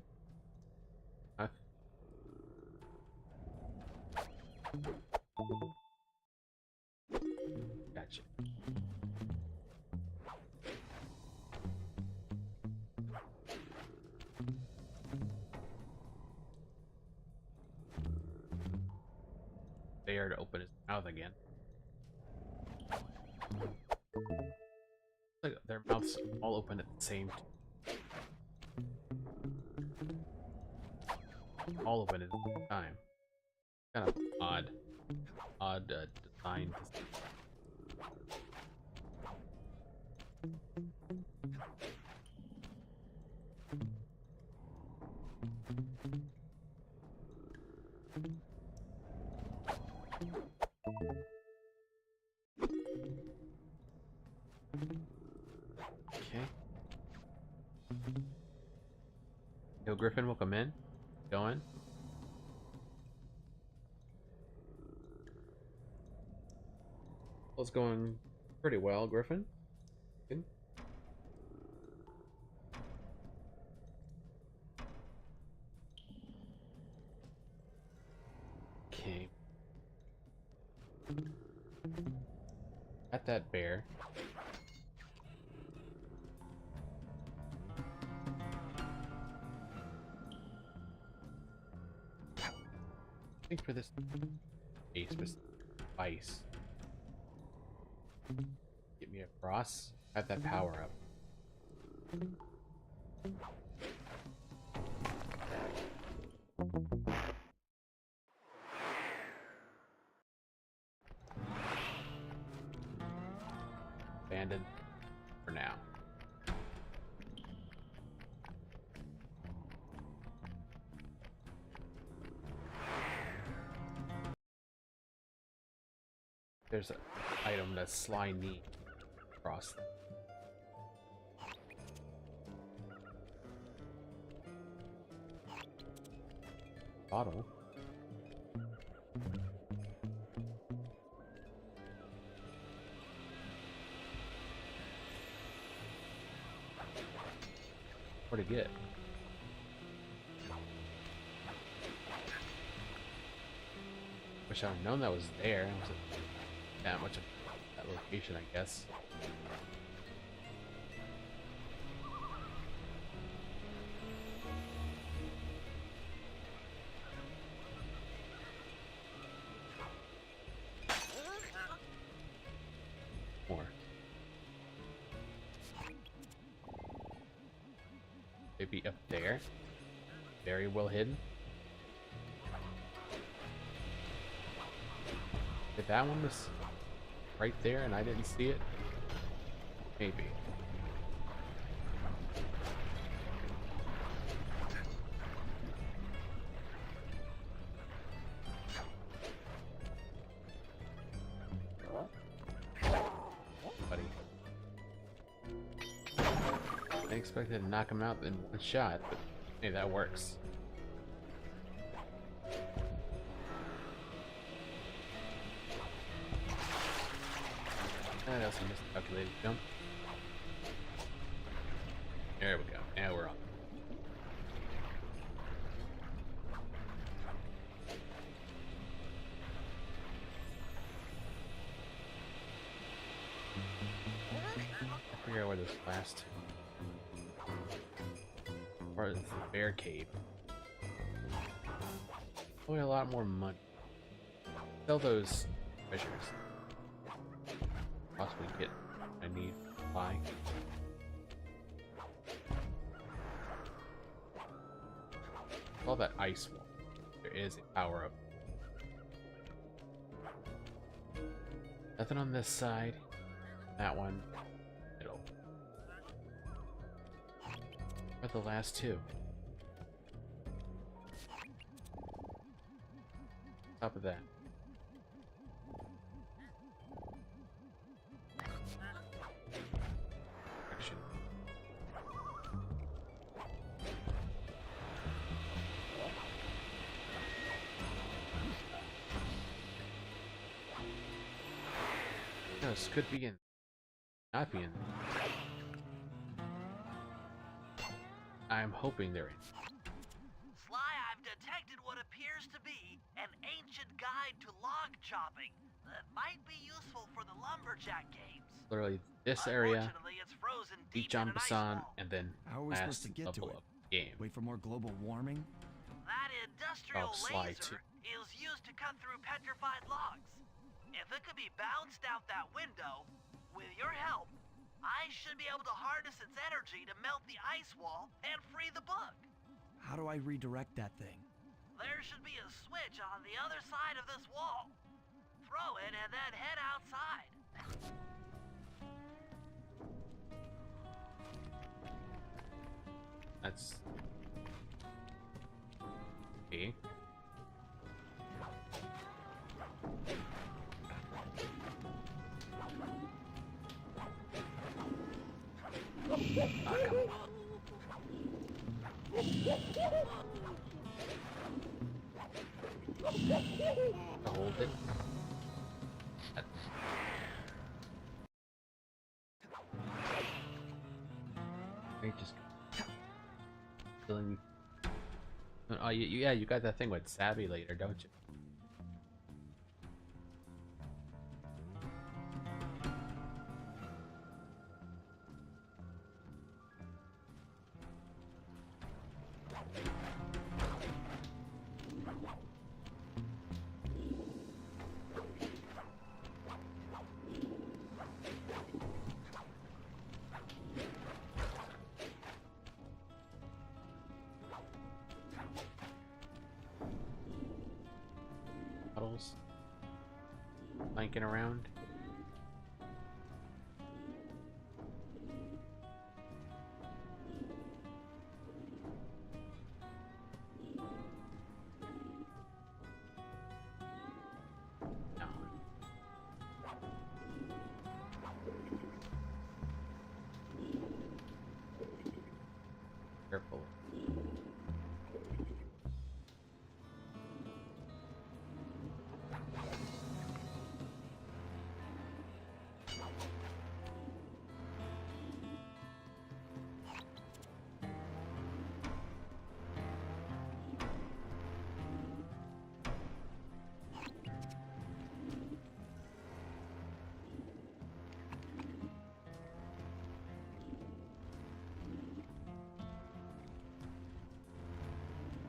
Huh? Gotcha. There to open his mouth again. Like their mouths all open at the same time. All open at the same time. Kind of odd design. Okay. Yo, Griffin, welcome in. Going. Well, it's going pretty well, Griffin. Good. Okay. Got that bear. I think for this ice. Get me across. Have that power up. Abandoned for now. There's an item that's Sly Knee across. bottle. Where'd it get? Wish I'd have known that was there. It wasn't that much of that location, I guess. More. Maybe up there. Very well hidden. If that one was right there and I didn't see it, maybe. Buddy. I expected to knock him out in one shot, but hey, that works. That also miscalculated jump. There we go. Now we're on. I figure out where this last or it's the bear cave. Probably a lot more money. Sell those treasures. Possibly get what I need to buy. All that ice wall. There is a power up. Nothing on this side. That one. Middle. What are the last two? Top of that. Action. No, this could be in. Not be in. I'm hoping they're in. Sly, I've detected what appears to be an ancient guide to log chopping that might be useful for the lumberjack games. Literally this area, Unfortunately, it's frozen beat deep in John an ice Basan, wall. and then How are we supposed last to get to level it? of game. Wait for more global warming? That industrial Oh, Sly, laser too. is used to cut through petrified logs. If it could be bounced out that window, with your help, I should be able to harness its energy to melt the ice wall and free the book. How do I redirect that thing? There should be a switch on the other side of this wall. Throw it and then head outside. That's okay. Ah, come on. Hold it. That- They just killing me. Oh, yeah, you got that thing with Savvy later, don't you? Puddles. Flanking around. No. Careful.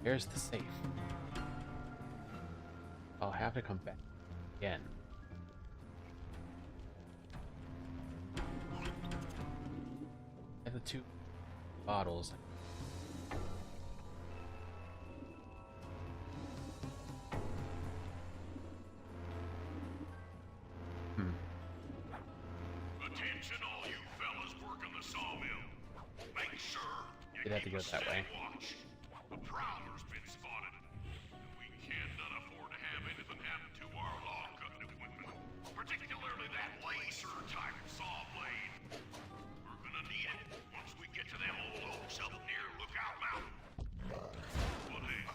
There's the safe. I'll have to come back again. And the 2 bottles. Attention, all you fellas working the sawmill. Make sure you You'd have to keep go a that steady way. watch. A prowler's been spotted. We cannot afford to have anything happen to our log cutting equipment, particularly that laser-type saw blade. We're gonna need it once we get to them old oaks up near Lookout Mountain. But hey,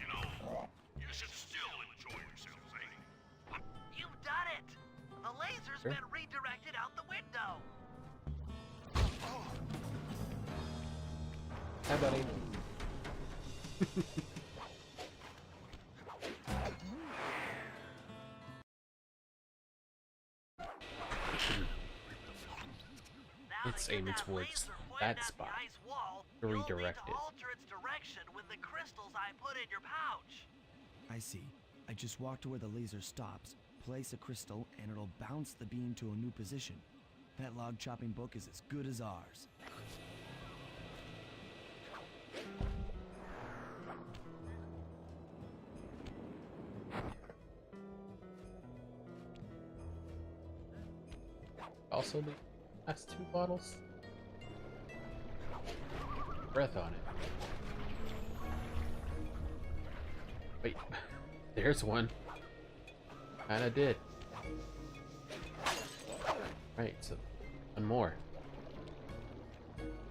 you know, you should still enjoy yourselves, eh? You've done it! The laser's Sure. been redirected out the window. Hi, buddy. Now It's to get aiming that towards laser pointed that at spot. The ice wall, To you'll need redirect to it. alter its direction with the crystals I put in your pouch. I see. I just walk to where the laser stops, place a crystal, and it'll bounce the beam to a new position. That log chopping book is as good as ours. Also, the last 2 bottles. Breath on it. Wait, there's one. Kinda did. Right, so one more.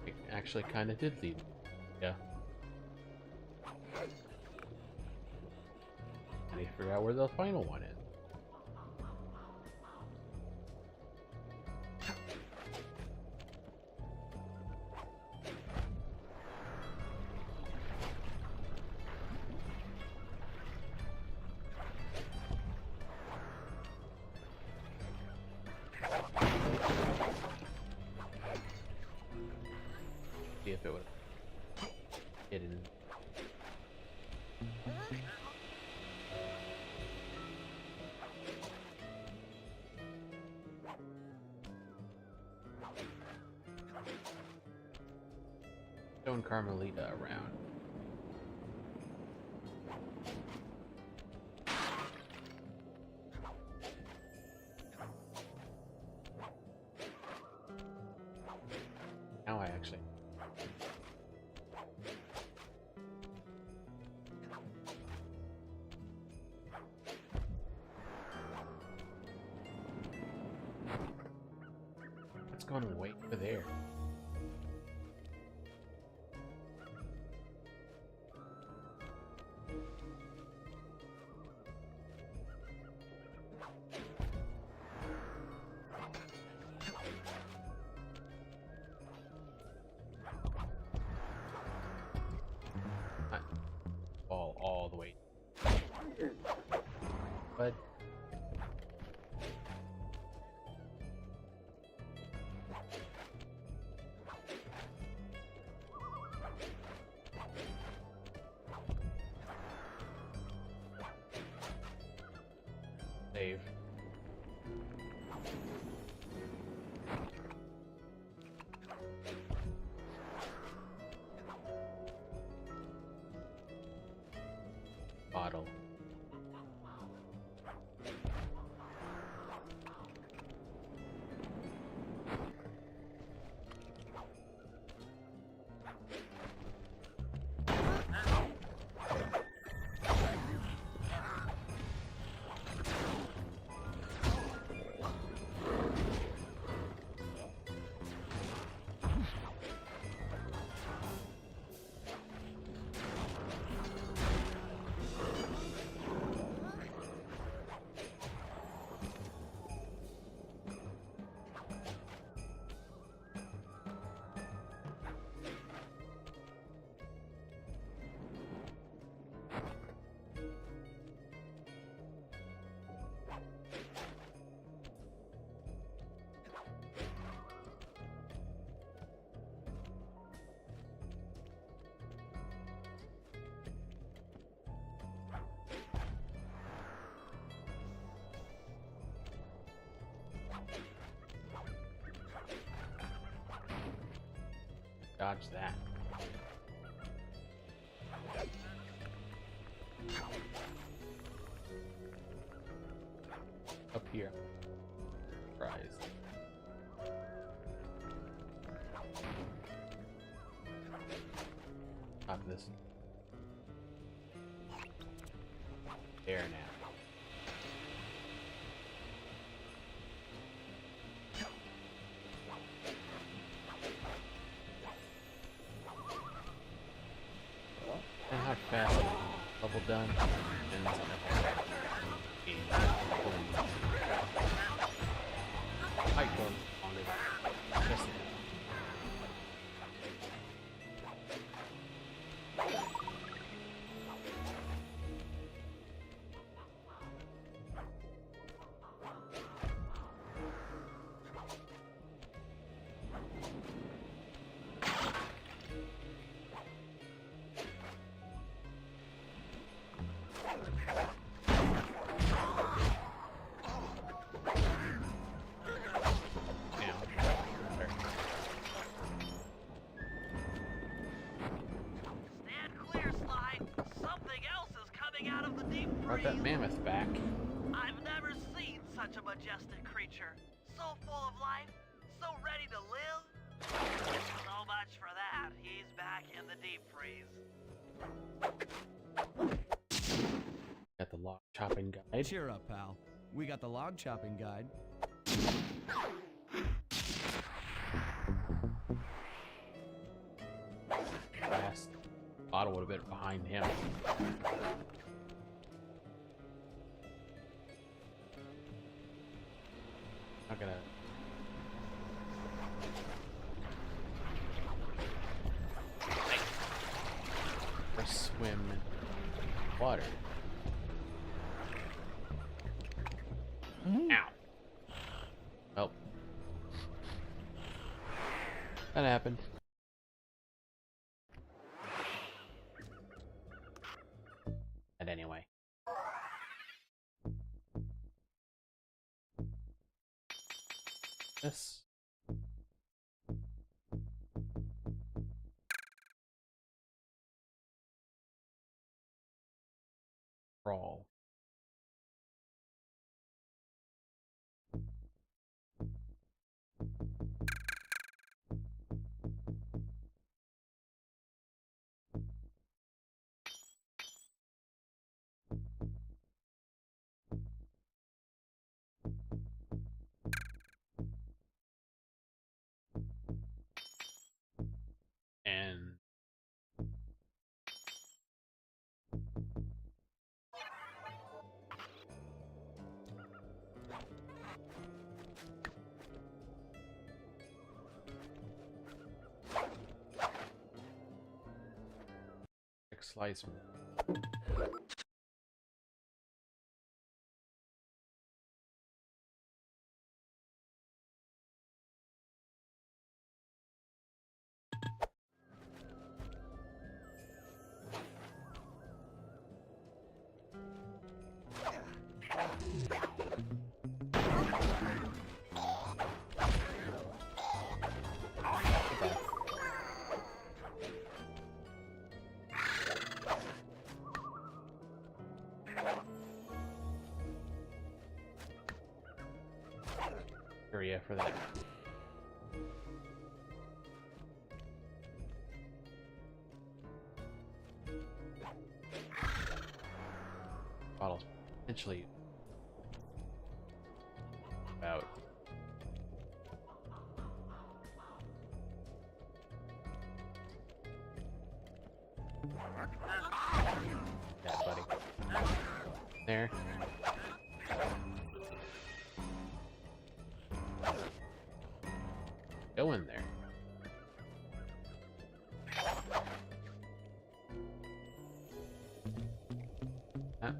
It actually kinda did lead. Yeah. I need to figure out where the final one is. See if it would hidden. Stone Carmelita around. Now I actually. Let's go and wait for there. Not fall all the way. But save. Bottle. Dodge that. Up here. Surprise. Top this. There now. And how fast level done? And I don't on it. Just Stand clear, Sly. Something else is coming out of the deep brought freeze. that mammoth back. I've never seen such a majestic creature. So full of life, so ready to live. So much for that. He's back in the deep freeze. Got the log chopping guide. Cheer up, pal. We got the log chopping guide. Fast. Otto would have been behind him. Not gonna. Or swim in water. Ow. Well. That happened. And anyway. This. Crawl. And slice. Area for that. Bottles potentially about yeah, buddy. There. Go in there. Huh?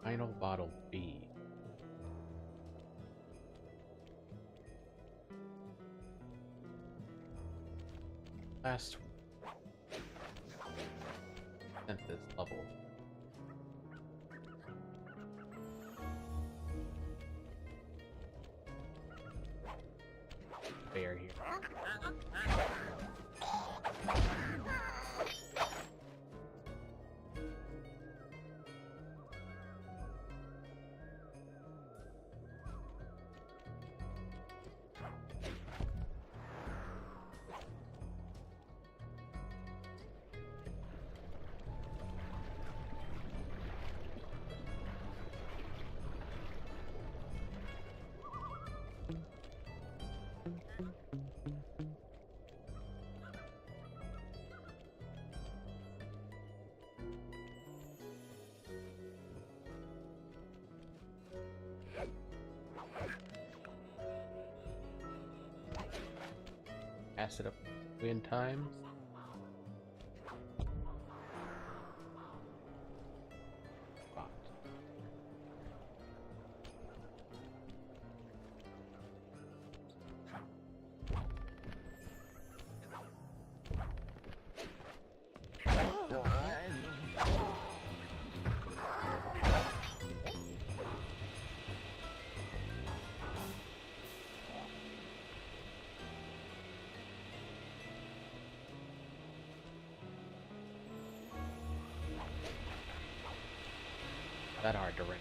Final bottle B. Last sent this level. Bear here. Pass it up win times. Spot. That hard to ring.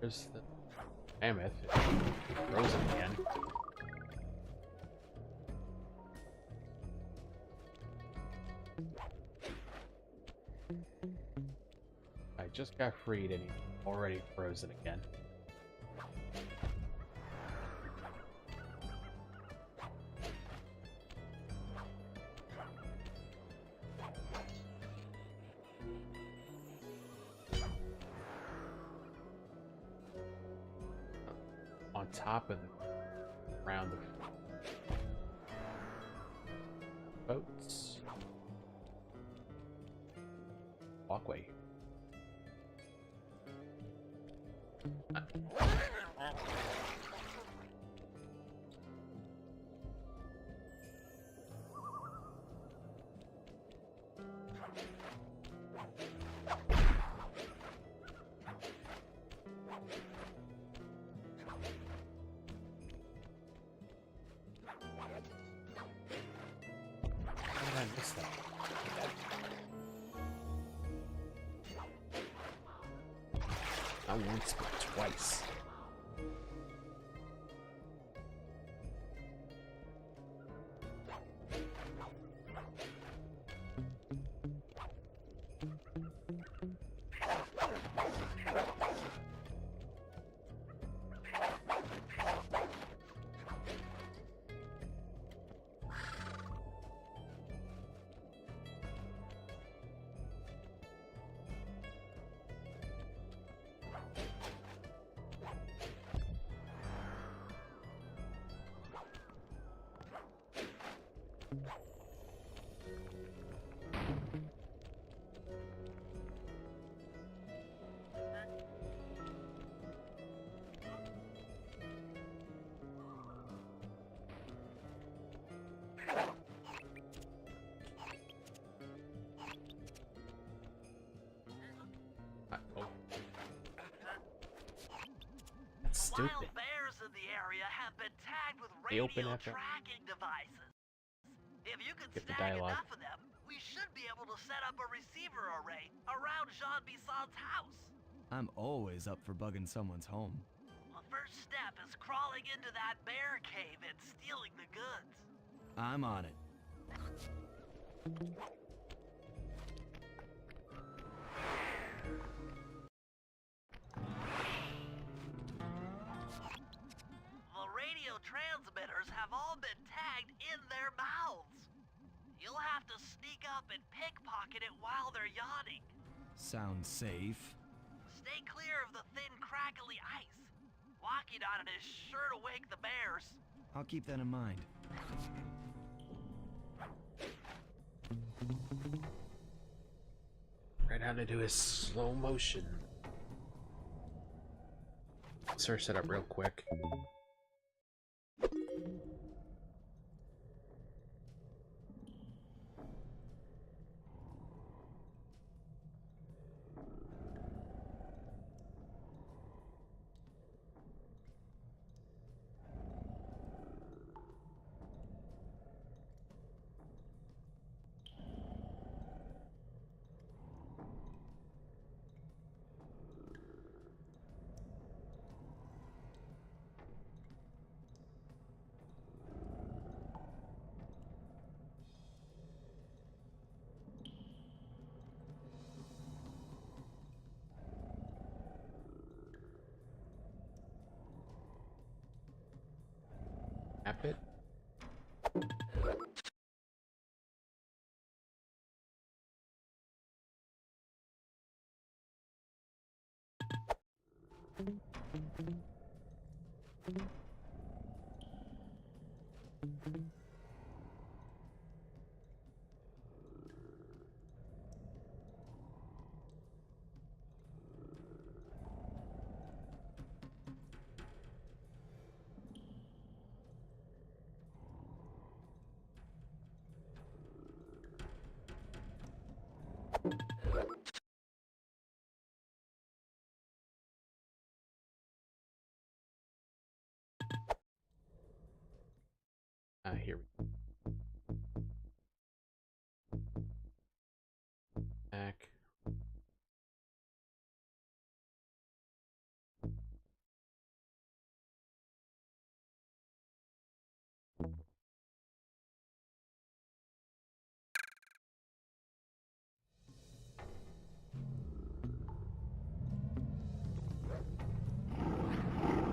There's the mammoth. Frozen again. I just got freed and he's already frozen again. On top of the round of boats. Walkway. How did I miss that? Not once, but twice. Oh. That's stupid. Wild bears in the area have been tagged with They open radio after- tracking devices. If you can Skip the snag dialogue. enough of them, we should be able to set up a receiver array around Jean Bisson's house. I'm always up for bugging someone's home. The first step is crawling into that bear cave and stealing the goods. I'm on it. The radio transmitters have all been tagged in their mouths. You'll have to sneak up and pickpocket it while they're yawning. Sounds safe. Stay clear of the thin, crackly ice. Walk working on it is sure to wake the bears. I'll keep that in mind. Right how to do his slow motion. Sir, set up real quick. Tap it. Here we go. Back.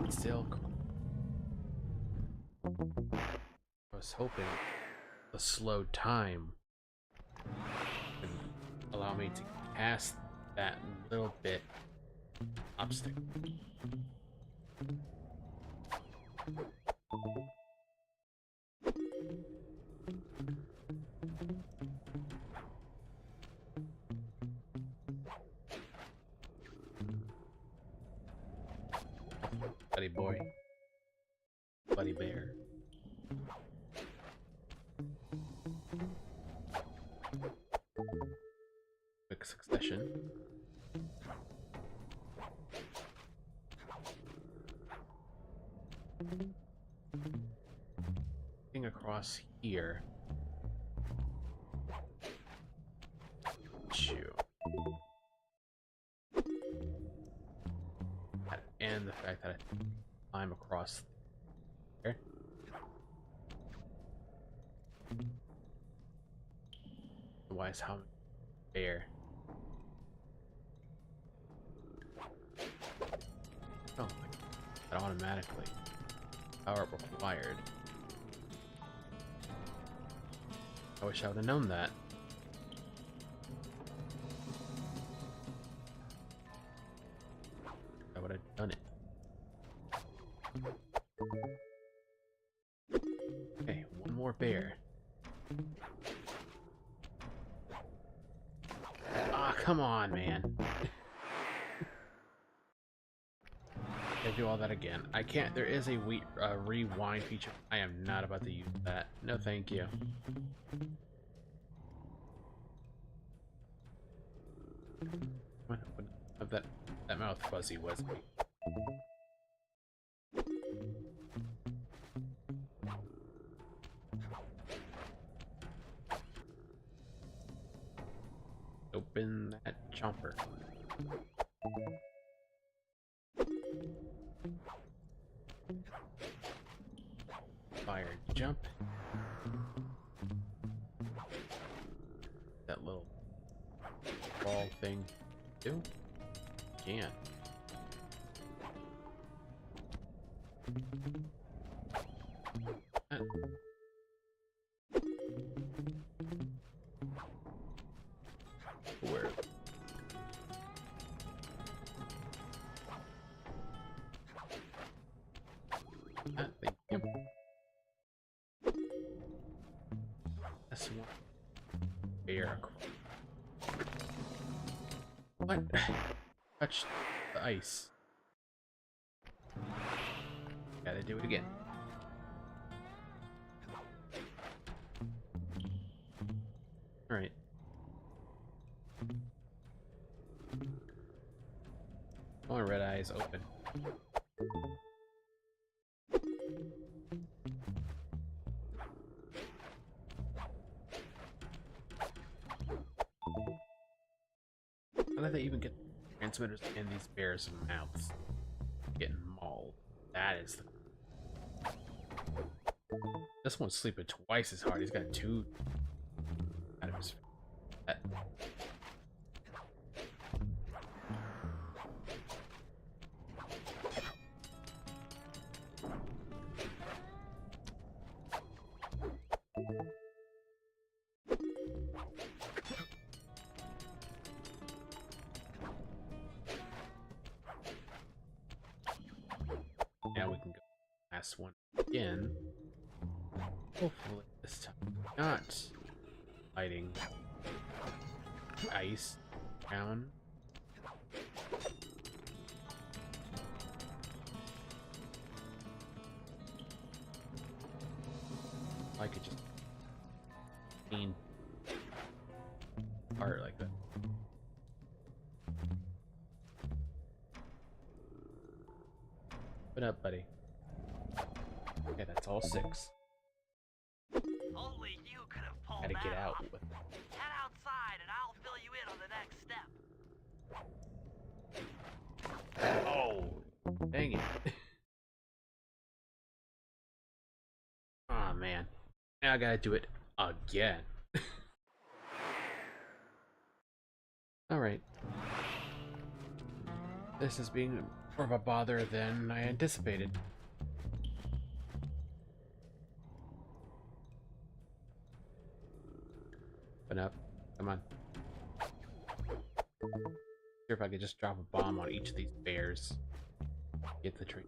Still. I was hoping the slow time would allow me to cast that little bit obstacle. Buddy boy. Buddy bear. Quick succession. Thing across here. Chew. And the fact that I'm across there. Otherwise, how fair? Oh, that automatically. Power required. I wish I would have known that. I would have done it. Okay, one more bear. Ah, come on, man. I do all that again. I can't. There is a rewind feature. I am not about to use that. No, thank you. Of that mouth fuzzy was me. Open that chomper. Fire jump. That little ball thing. Do? Can't. Where? That's one bear. What? Touch the ice. Gotta do it again. Alright. Come on, red eyes, open. How did they even get transmitters in these bears' mouths? Getting mauled. That is the... This one's sleeping twice as hard. He's got two out of his... Now we can go last one again. Hopefully this time not fighting ice down. I could just clean part like that. Open up, buddy. Okay, that's all 6. Only you could have pulled Gotta that get out off. with Head outside and I'll fill you in on the next step. Oh, dang it. Oh man. Now I gotta do it again. Alright. This is being more of a bother than I anticipated. Open up. Come on. See if I could just drop a bomb on each of these bears. Get the tree.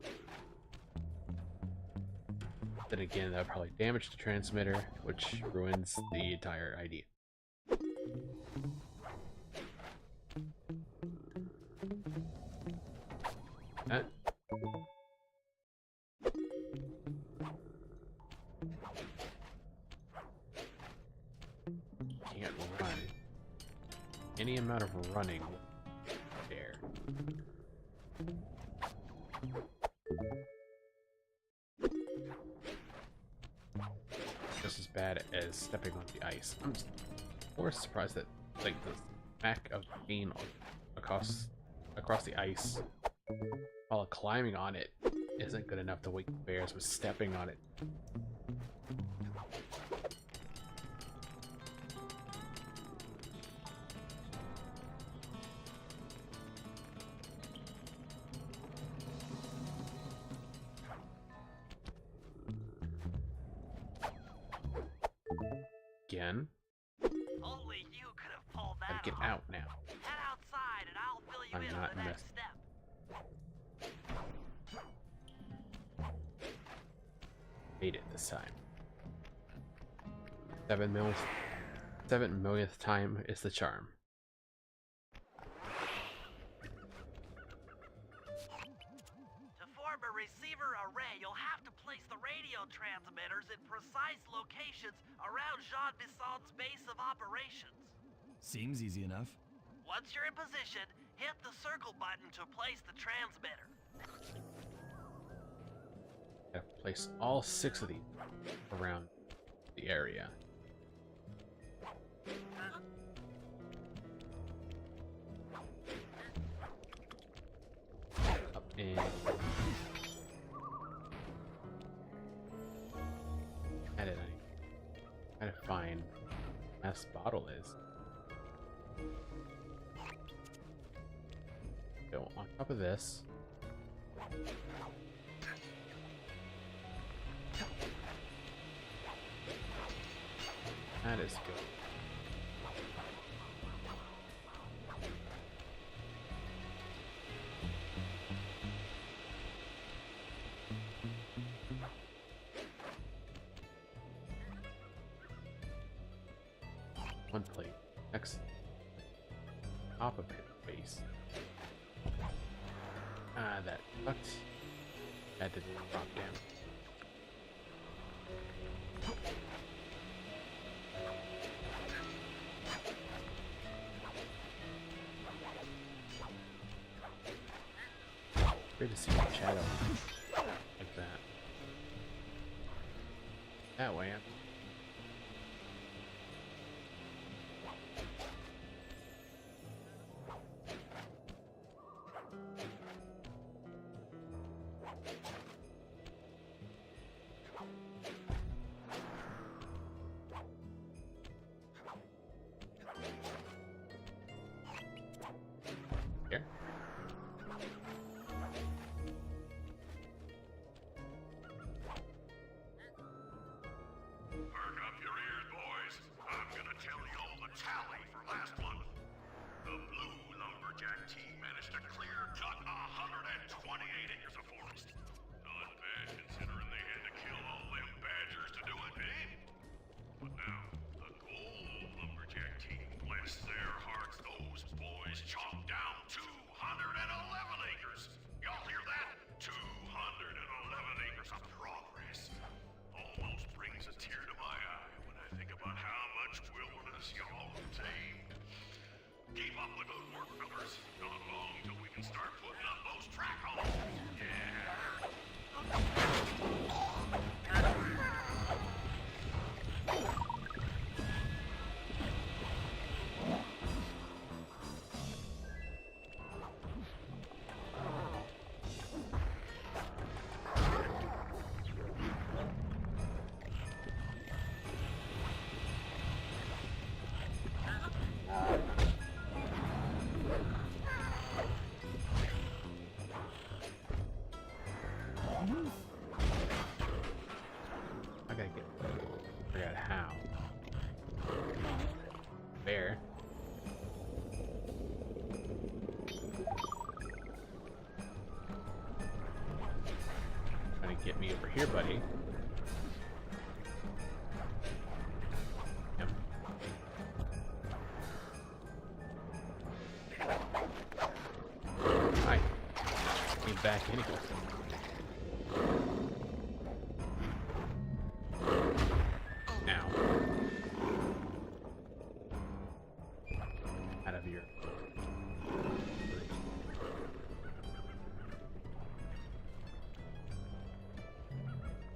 Then again, that'll probably damage the transmitter, which ruins the entire idea. That. Can't run. Any amount of running there. Just as bad as stepping on the ice. I'm more surprised that like the smack of being across the ice while climbing on it isn't good enough to wake the bears with stepping on it. Again. Only you could have pulled that Gotta get off. out now. Head outside and I'll fill you I'm in on not the next step. Made it this time. 7 millionth time is the charm. To form a receiver array, you'll have to place the radio transmitters in precise locations around Jean Bisson's base of operations. Seems easy enough. Once you're in position, hit the circle button to place the transmitter. I have to place all 6 of these around the area. Up and how did I gotta find where this bottle is. Go on top of this. That is good. one plate. Next, top of his face. Ah, that sucked. That didn't drop down. Great to see the shadow like that. That way, here. Perk up your ears, boys. I'm gonna tell you all the tally for last month. The Blue Lumberjack team managed to clear cut 128 acres of forest. Not bad considering they had to kill all them badgers to do it, eh? But now, the Gold Lumberjack team, bless their hearts, those boys chopped down 211 acres. Y'all hear that? 211 acres of progress. Almost brings a tear to my eye when I think about how much wilderness y'all tamed. Keep up the good work, fellas. Not long till we can start putting up those track holes. Yeah. I gotta get. Forgot how. There. Trying to get me over here, buddy. Yep. Hi. Get back anyway. Now. Out of your.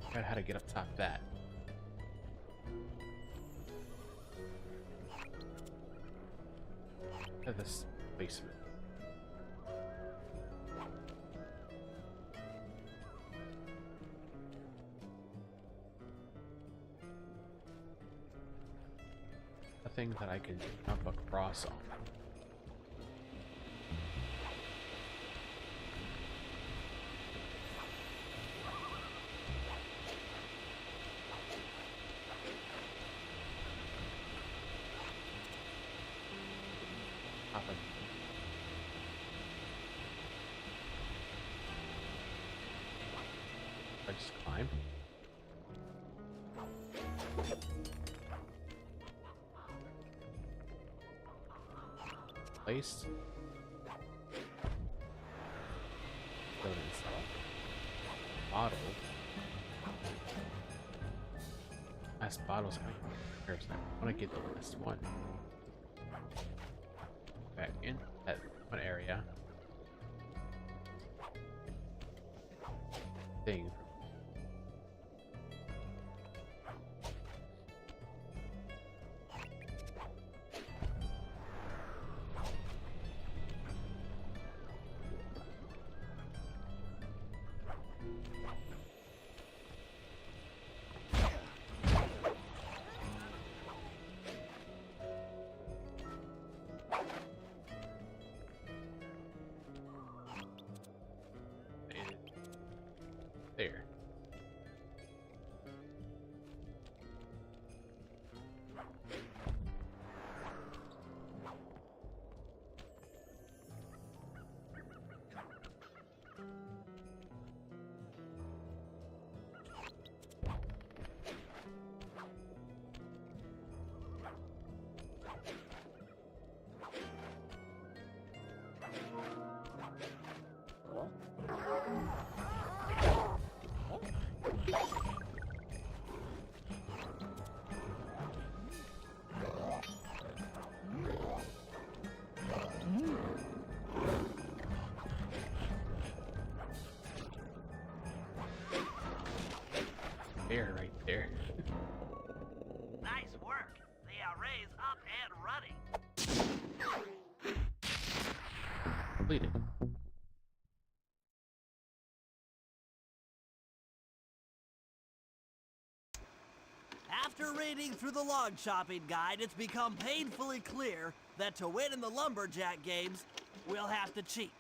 Figure out how to get up top of that. At this basement. A thing that I can jump across on. Top of I just climb. Placed. Go to install. Bottle. Last bottle's coming. Where's that? I want to get the last one. Back in that one area. Thing. There. there, right there. Nice work. The array's up and running. Completed. After reading through the log shopping guide, it's become painfully clear that to win in the lumberjack games, we'll have to cheat.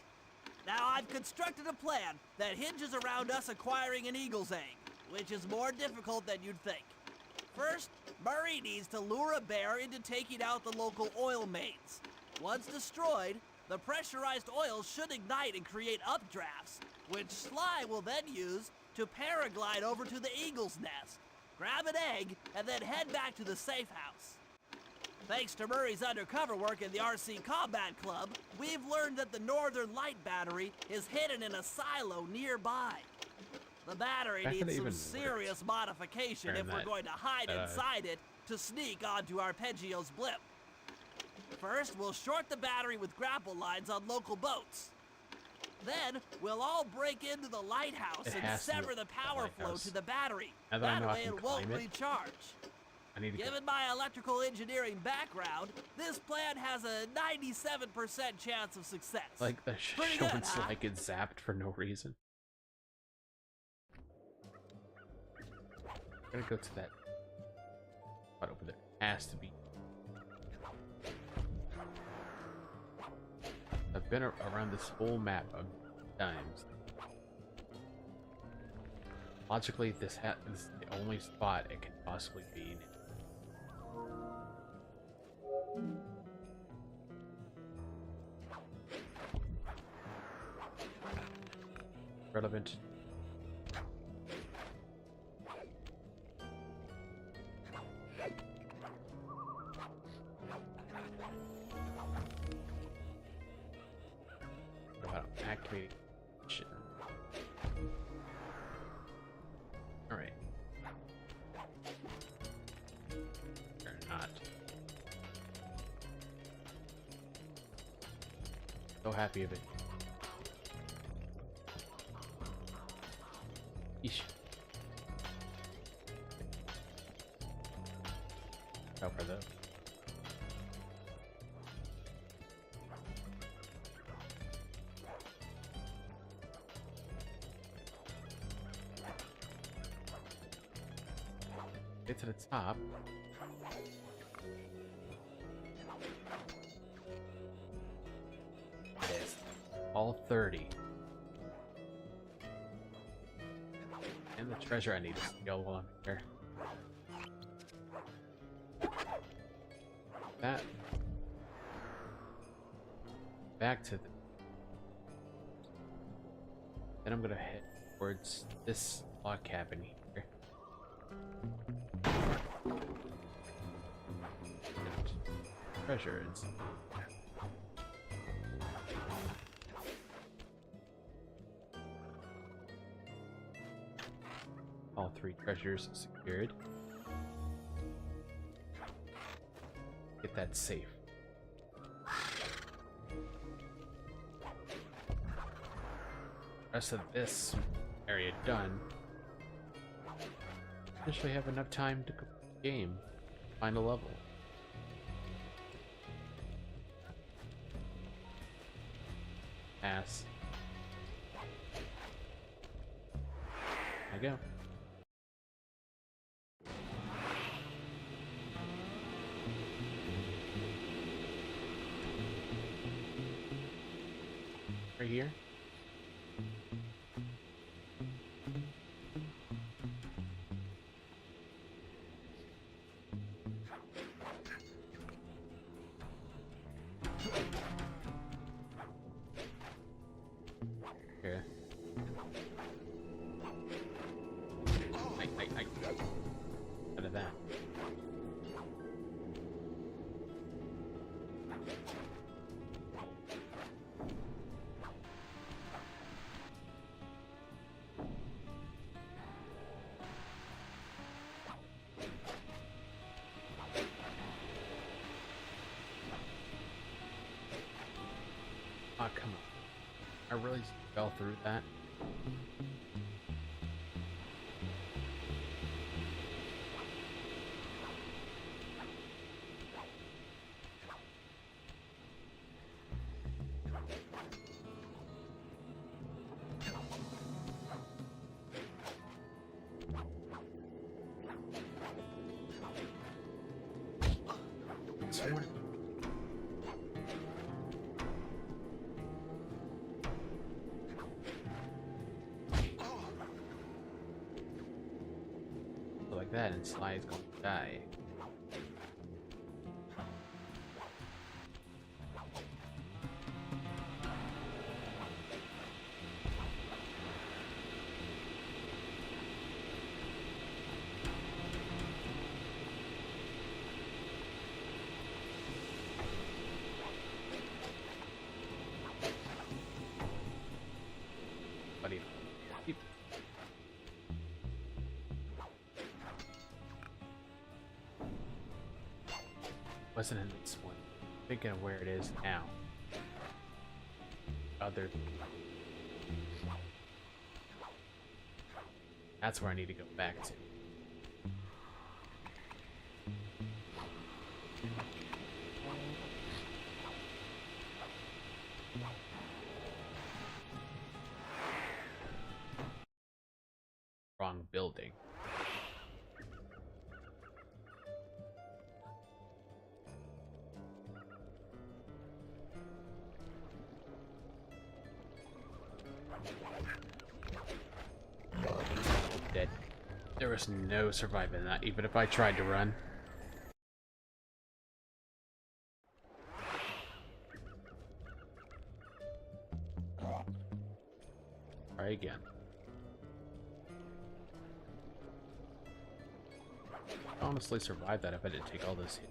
Now, I've constructed a plan that hinges around us acquiring an eagle's egg, which is more difficult than you'd think. First, Murray needs to lure a bear into taking out the local oil mains. Once destroyed, the pressurized oil should ignite and create updrafts, which Sly will then use to paraglide over to the eagle's nest, grab an egg, and then head back to the safe house. Thanks to Murray's undercover work in the RC Combat Club, we've learned that the Northern Light Battery is hidden in a silo nearby. The battery Back when needs it some even serious modification Or if we're that, going to hide inside it to sneak onto Arpeggio's blimp. First, we'll short the battery with grapple lines on local boats. Then, we'll all break into the lighthouse It and has to be sever the power flow lighthouse. to the battery. Now that I know I way can it won't climb it. recharge. I need to get Given my electrical engineering background, this plan has a 97% chance of success. like the Pretty showing good, huh? Sly get zapped for no reason. I'm gonna go to that spot over there. Has to be. I've been around this whole map of times. Logically, this is the only spot it can possibly be in. Relevant. What about activating shit? Alright. Or not. So happy of it. Eesh. Go for those. Get to the top. It is. All 30. And the treasure I need to steal while I'm here. That. Back to the. Then I'm gonna head towards this log cabin here. Treasure is. All 3 treasures secured. Get that safe. Rest of this area done. Especially have enough time to complete the game. Find a level. Pass. There you go. Right here. Here. Out of that. Oh, come on. I really fell through that. corner. Like that, and Sly's going to die. Buddy. Keep. Wasn't in this one. Thinking of where it is now. Other. That's where I need to go back to. Wrong building. Dead. There was no surviving that, even if I tried to run. Try again. I honestly survived that if I didn't take all this hit.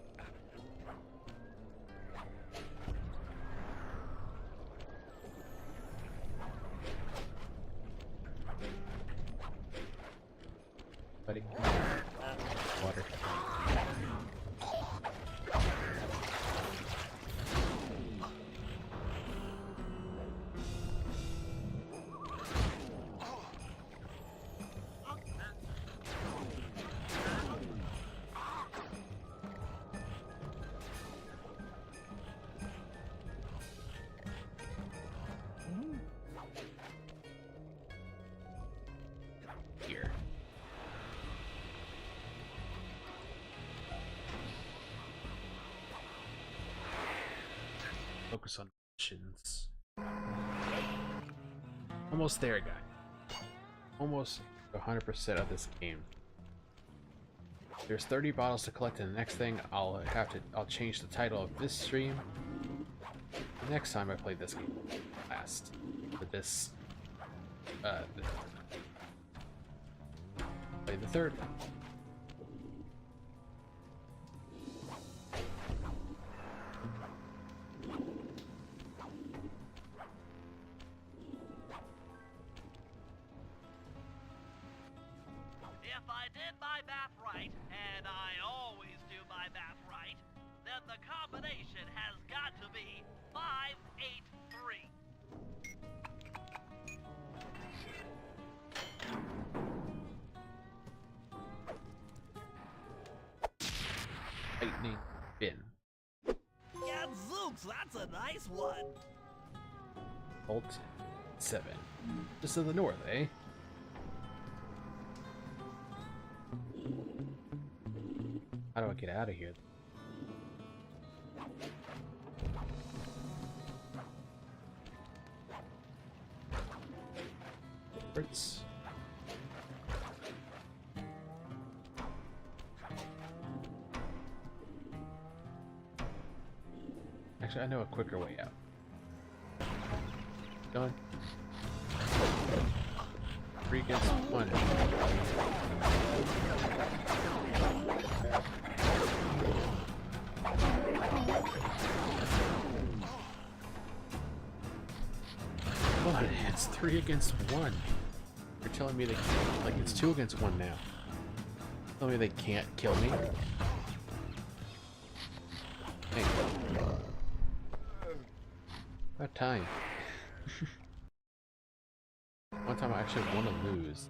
Buddy. Water. Here. Focus on missions. Almost there, guy. Almost 100% of this game. There's 30 bottles to collect, and the next thing I'll change the title of this stream. The next time I play this game, last for this, play the third one. If I did my math right, and I always do my math right, then the combination has got to be 583. Lightning bin. Gadzooks, that's a nice one. Alt 7. Just to the north, eh? How do I get out of here? Fritz. Actually, I know a quicker way out. Done. 3 against 1. Come on, it's 3 against 1. You're telling me they can't, like, it's 2 against 1 now. Tell me they can't kill me. Hey. About time. One time I actually want to lose.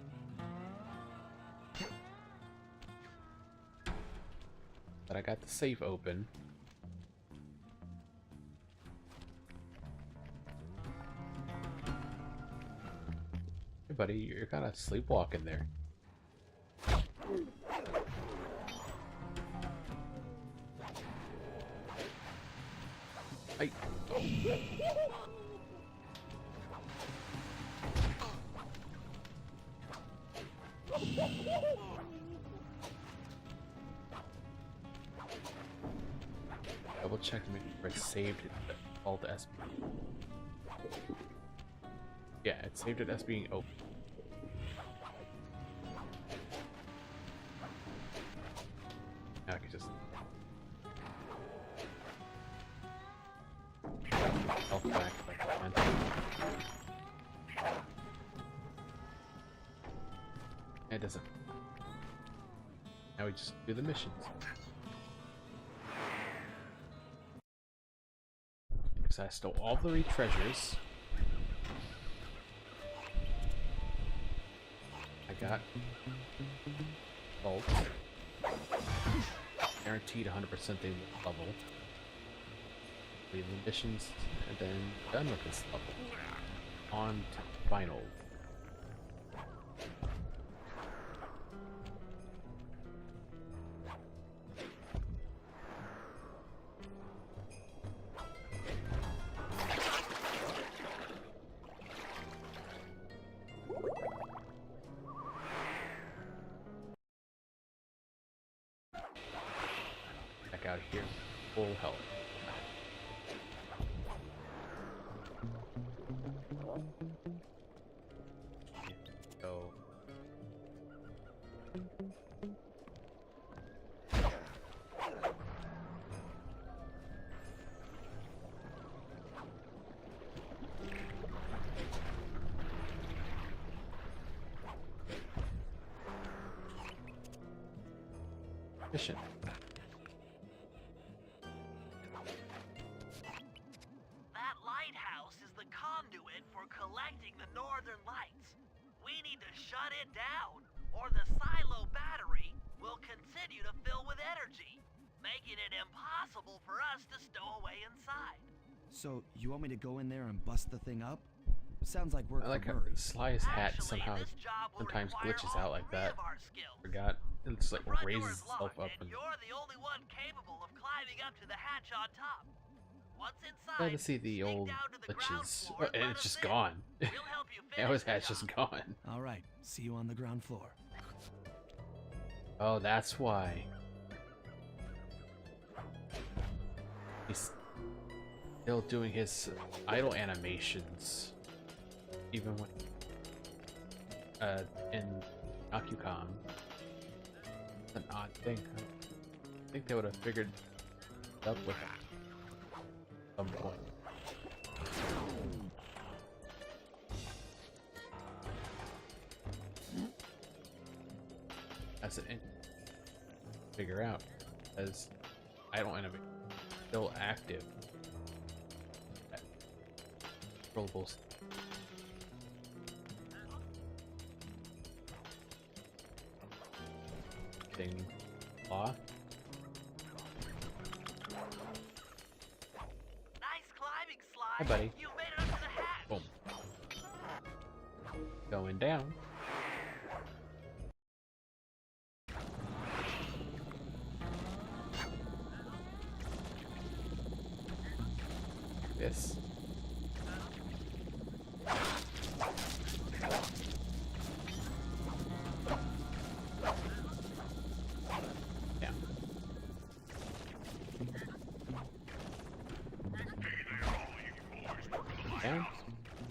But I got the safe open. Hey buddy, you're kind of sleepwalking there. I. Double check to make sure I saved it all to S. Yeah, it saved it as being open. Now I can just health back like that. It doesn't. Now we just do the missions. Because I stole all the treasures. I got bolts. Guaranteed 100% they will level. Leave the missions and then done with this level. On to final. Back out here, full health. So mission. That lighthouse is the conduit for collecting the northern lights. We need to shut it down, or the silo battery will continue to fill with energy, making it impossible for us to stow away inside. So, you want me to go in there and bust the thing up? Sounds like work I like for how Murray. Sly's hat Actually, somehow this job will sometimes require glitches all out like three that. of our skills. Forgot. It just like The front door raises is itself locked, up and and you're the only one capable of climbing up to the hatch on top. Once inside, glad to see the sneak old down to the ground glitches. floor And let it's us just in. gone. We'll help you Now his finish the hat's just job. gone. All right, see you on the ground floor. Oh, that's why. He's still doing his idle animations. Even when in Akukon. An odd thing. I think they would have figured it up with him at some point. That's an figure out, as idle animation still active. Controllables. Thing law. Nice climbing, Sly. Hi, buddy. You made it up to the hatch. Boom. Going down. This. Yeah. Down.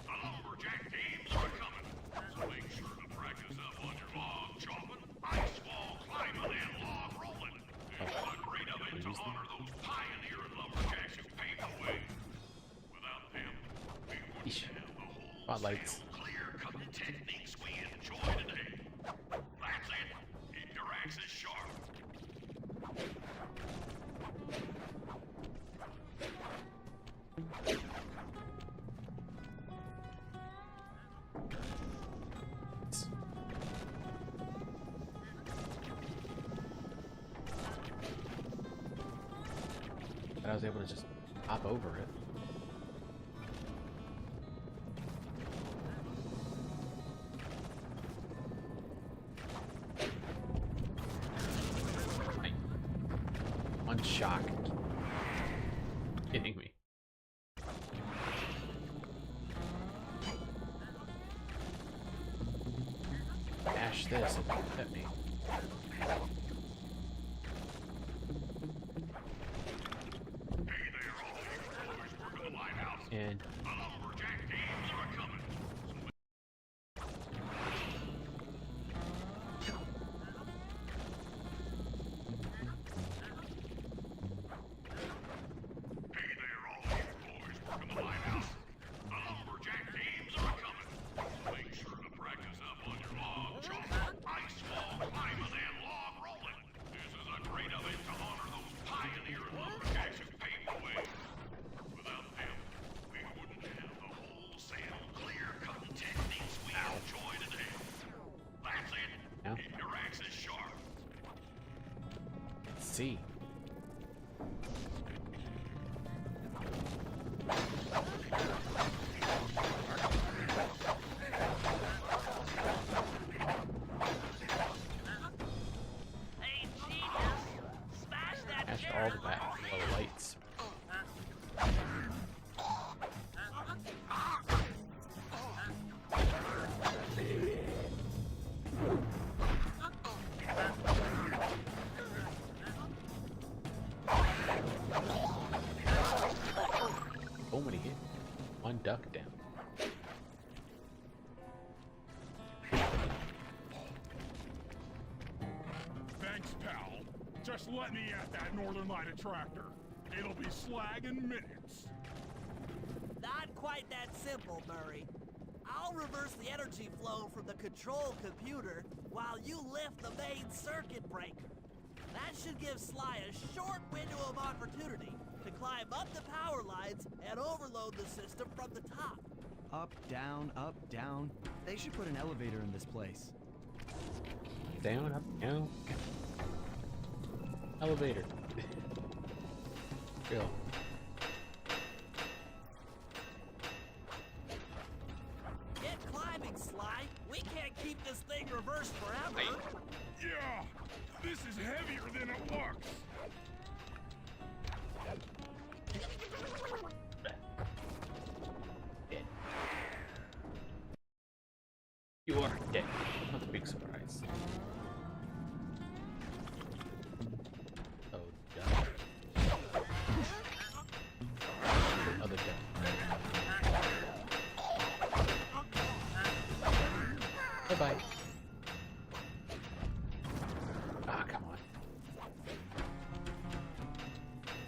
Lumberjack games are coming, so make sure to practice up on your log chopping, ice wall climbing, and log rolling. And what a great event to honor those pioneer lumberjacks who paved the way. Without them, we wouldn't Eesh. have the whole Spotlights. clear-cutting techniques we enjoy today. That's it. Keep your axes sharp. And I was able to just hop over it. Right. One shock. Kidding me. touch this, it won't hit me. And now, let's see. Hey, genius! Smash that Smashed chair all to the back all the lights. So many hit. One duck down. Thanks, pal. Just let me at that Northern Light attractor. It'll be slag in minutes. Not quite that simple, Murray. I'll reverse the energy flow from the control computer while you lift the main circuit breaker. That should give Sly a short window of opportunity to climb up the power lines and overload the system from the top. Up, down, up, down. They should put an elevator in this place. Down, up, down. Elevator. Go. Get climbing, Sly. We can't keep this thing reversed forever. Yeah, this is heavier than it looks. Dead. You are dead. Not a big surprise. Oh, duck. Other duck. Bye-bye. Ah, come on.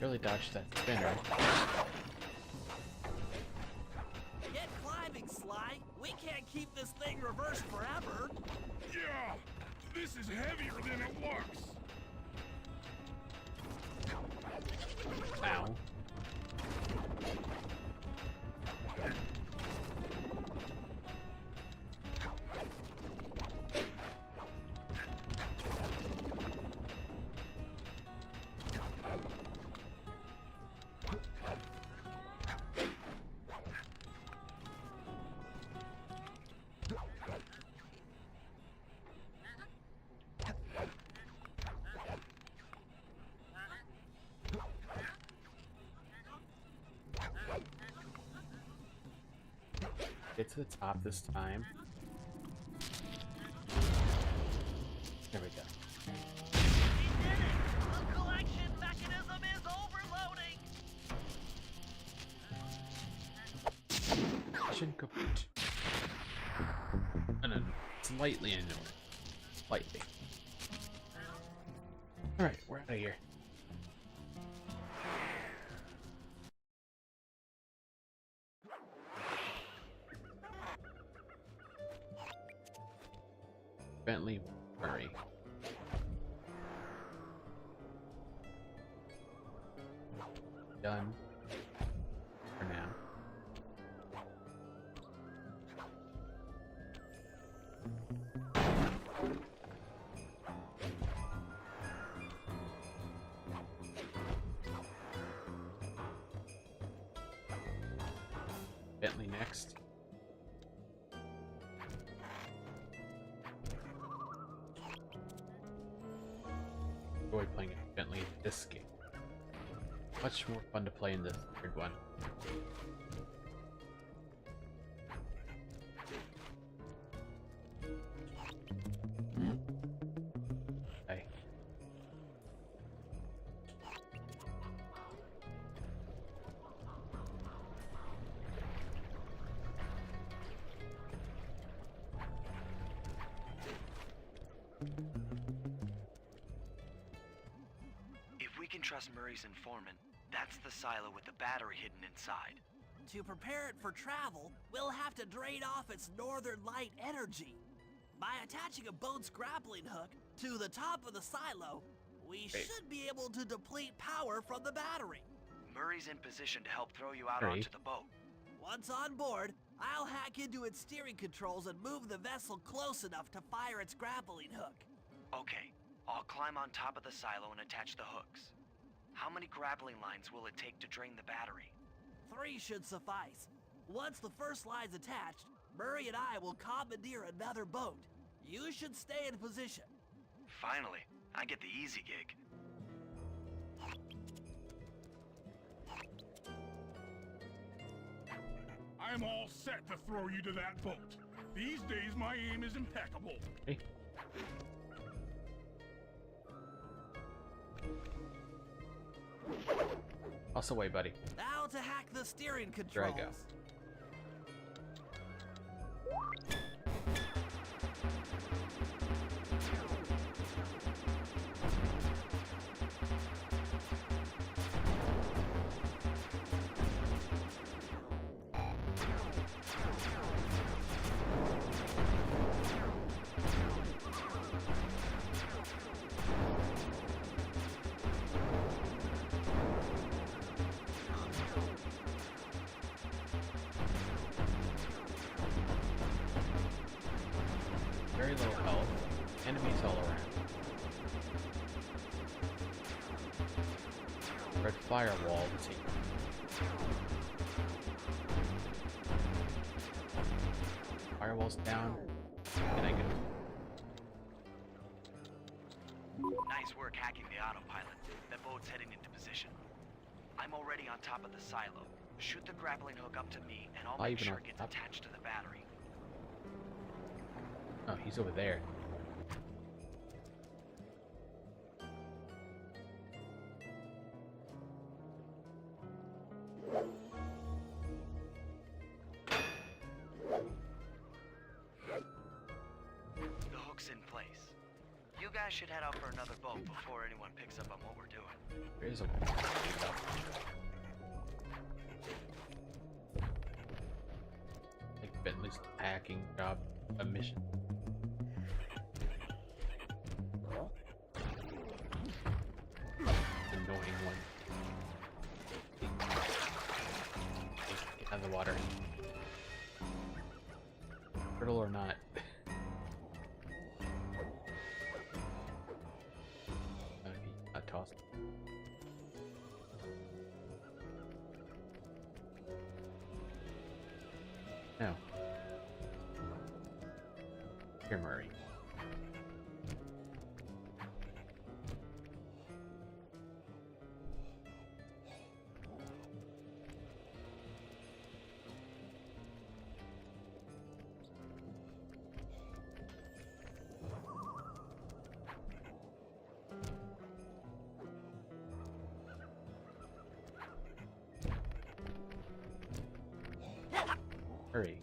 Really dodged that spinner. Get climbing, Sly. We can't keep this thing reversed forever. Yeah, this is heavier than it looks. Ow. Get to the top this time. There we go. We did it! The collection mechanism is overloading! Mission complete. And then slightly annoying. Slightly. Alright, we're out of here. Bentley Murray. Done for now. Bentley next. Enjoy playing Bentley in this game. Much more fun to play in the third one. If we can trust Murray's informant, that's the silo with the battery hidden inside. To prepare it for travel, we'll have to drain off its northern light energy. By attaching a boat's grappling hook to the top of the silo, we should be able to deplete power from the battery. Murray's in position to help throw you out Great. onto the boat. Once on board, I'll hack into its steering controls and move the vessel close enough to fire its grappling hook. Okay, I'll climb on top of the silo and attach the hooks. How many grappling lines will it take to drain the battery? 3 should suffice. Once the first line's attached, Murray and I will commandeer another boat. You should stay in position. Finally, I get the easy gig. I'm all set to throw you to that boat. These days, my aim is impeccable. Hey. Toss away, buddy. Now to hack the steering There I controls. go. Very little health. Enemies all around. Red firewall to take. Firewall's down. And I go. Nice work hacking the autopilot. That boat's heading into position. I'm already on top of the silo. Shoot the grappling hook up to me, and I'll make even sure on it gets top? attached to the battery. Oh, he's over there. The hook's in place. You guys should head out for another boat before anyone picks up on what we're doing. There's a like Bentley's hacking job, a mission. Annoying one. Get out of the water. Turtle or not. A toss. No. Here, Murray. Hurry.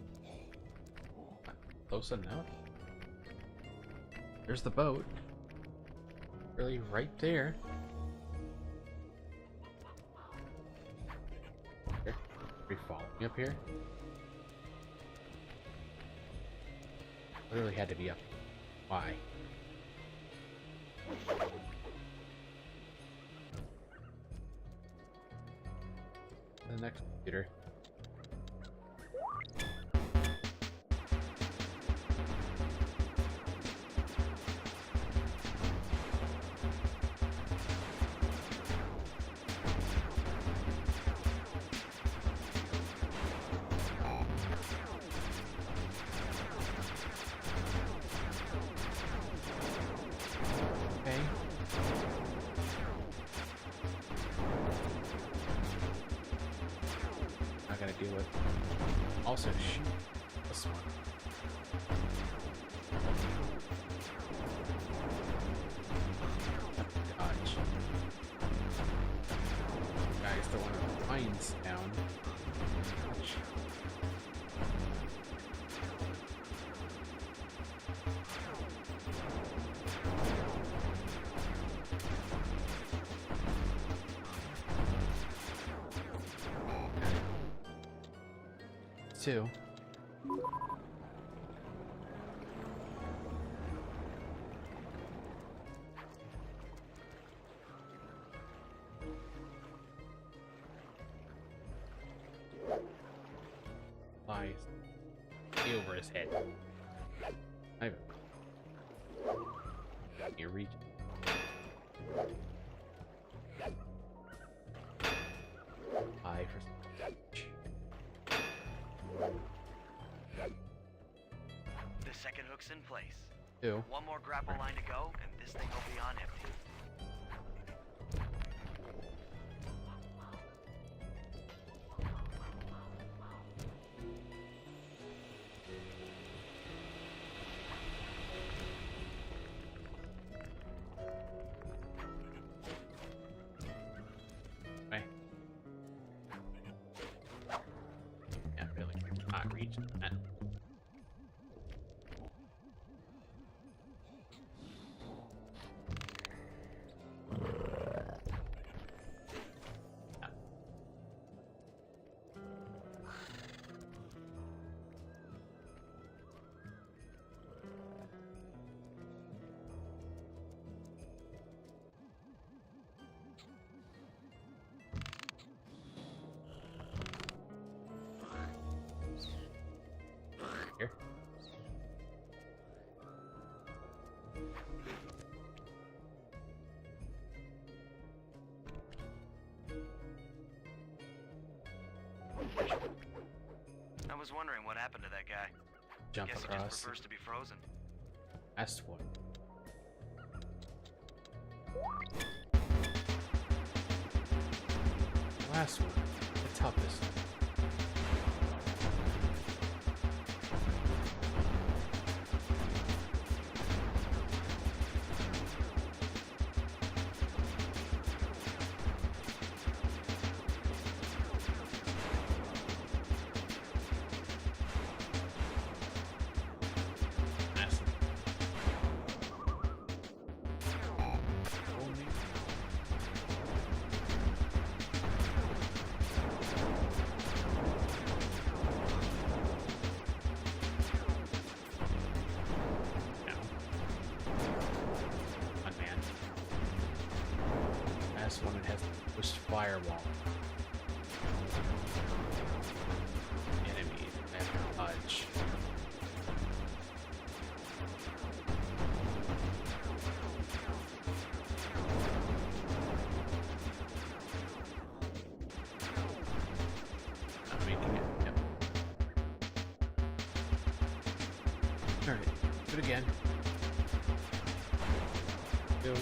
Close enough. There's the boat. Really right there. Here. Are you following me up here? Literally had to be up. Why? The next computer. Okay. I gotta deal with. Also, shoot this one. Dodge. Guys, the one with the mines down. Ouch. too. Flies over his head. You reach. I for The second hook's in place. two. One more grapple line to go, and this thing will be on empty. Right. Yeah, really. Not reach that. Here. I was wondering what happened to that guy. Jump Guess he across. just prefers to be frozen. Last one. Last one. The toughest. Last one. Only. No. Unmanned. Last one, it has push firewall. Enemy at touch. Not making it. Yep. Alright, do it again. Go.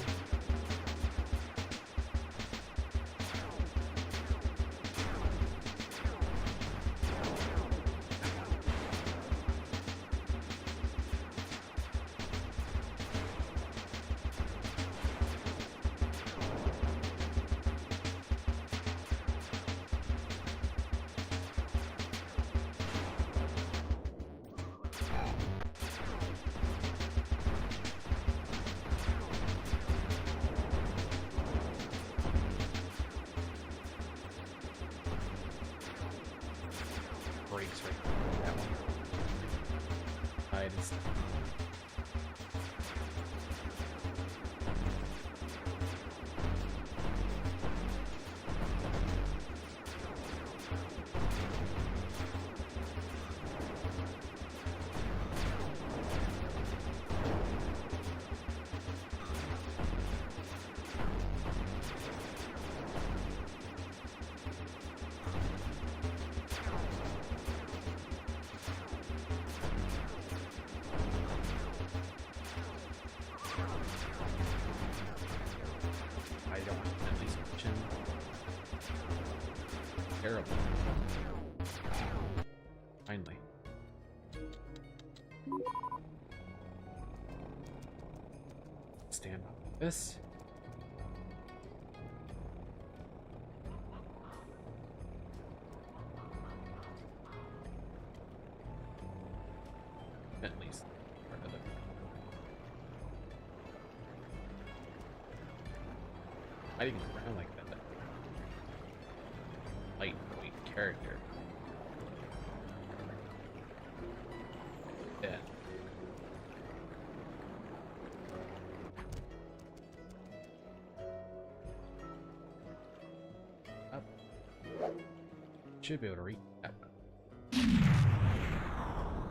Breaks right there. That one. Hides. I don't at least mention. Terrible. Finally. Stand up. This. At least. Or other. I didn't even run like that. Lightweight character. Should be able to reach that.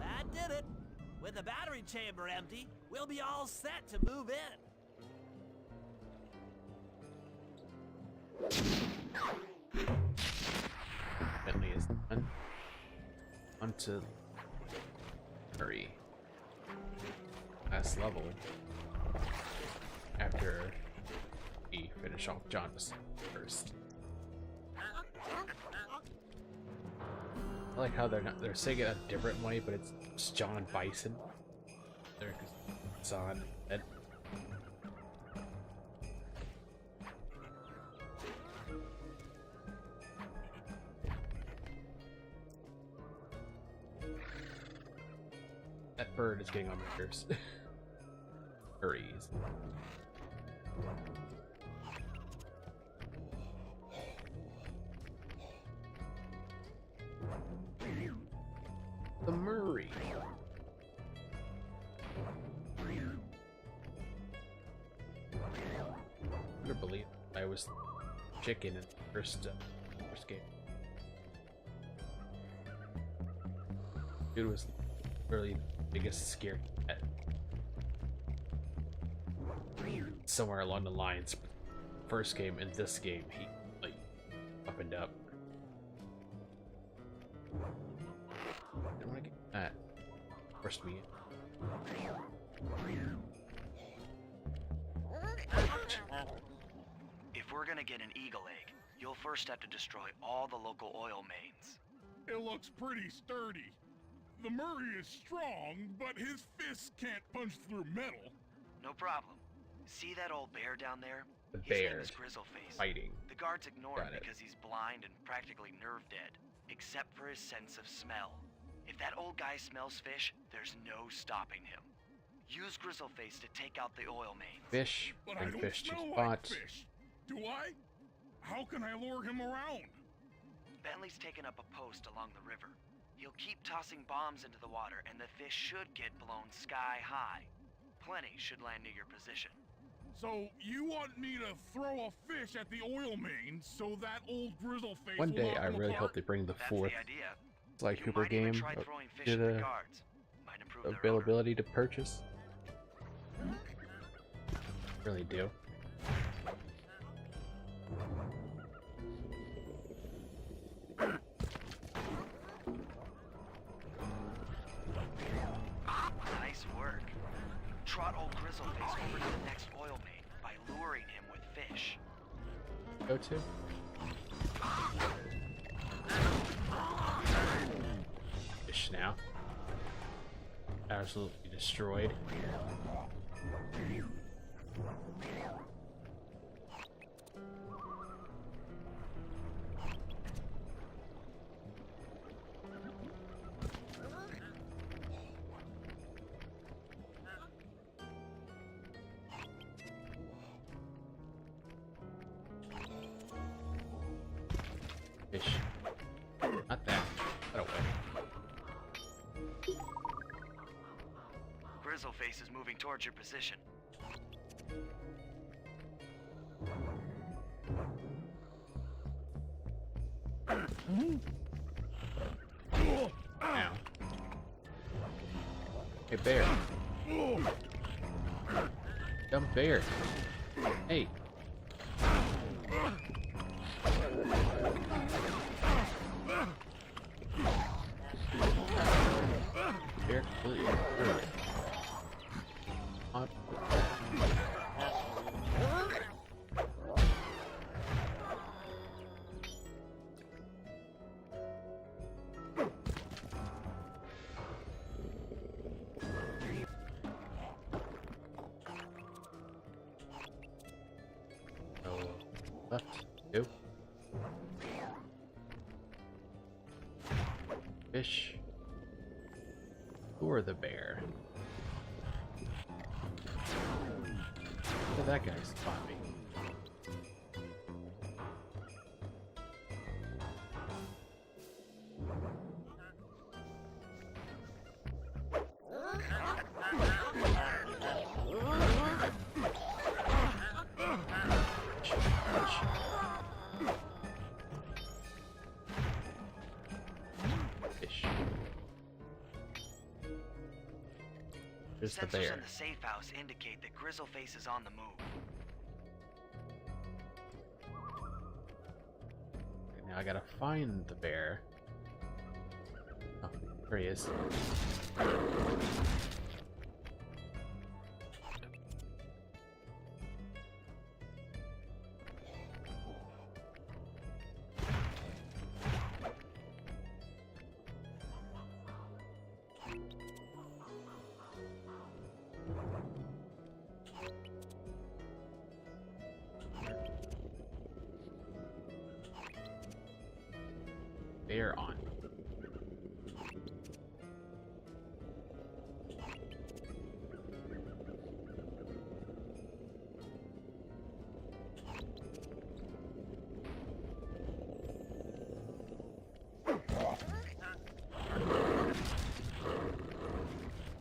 That did it. With the battery chamber empty, we'll be all set to move in. Bentley is done. On to hurry. Last level. After we finish off John's first. I like how they're saying it a different way, but it's John Bison. There, it's on Ed. That bird is getting on my nerves. Furries. The Murray. I couldn't believe I was chicken in the first game. Dude was really the biggest scary cat. Somewhere along the lines, first game and this game, he like opened up. Didn't want to get that. Forced me in. If we're gonna get an eagle egg, you'll first have to destroy all the local oil mains. It looks pretty sturdy. The Murray is strong, but his fists can't punch through metal. No problem. See that old bear down there? The His name bear is Grizzleface. fighting. The guards ignore him Got it. because he's blind and practically nerve dead, except for his sense of smell. If that old guy smells fish, there's no stopping him. Use Grizzleface to take out the oil mains. Fish, But I bring don't fish to smell like spot. fish. Do I? How can I lure him around? Bentley's taken up a post along the river. He'll keep tossing bombs into the water, and the fish should get blown sky high. Plenty should land near your position. So you want me to throw a fish at the oil main so that old Grizzleface One day, will knock I him really apart? hope they bring the That's fourth the idea. Sly You Cooper might even game try up throwing fish to at the the guards. Might improve their odor. availability to purchase. Really do. Nice work. Trot old Grizzleface over to the next oil main by luring him with fish. Go to. Fish now. Absolutely destroyed. Fish. Not that. That away. Grizzleface is moving towards your position. Now. Hey, bear. Dumb bear. Hey. Bear completely destroyed. Left. Two. Fish. Or the bear. Look at that guy spot me. There's the Sensors bear. in the safe house indicate that Grizzleface is on the move. Okay, now I gotta find the bear. Oh, there he is. Bear on.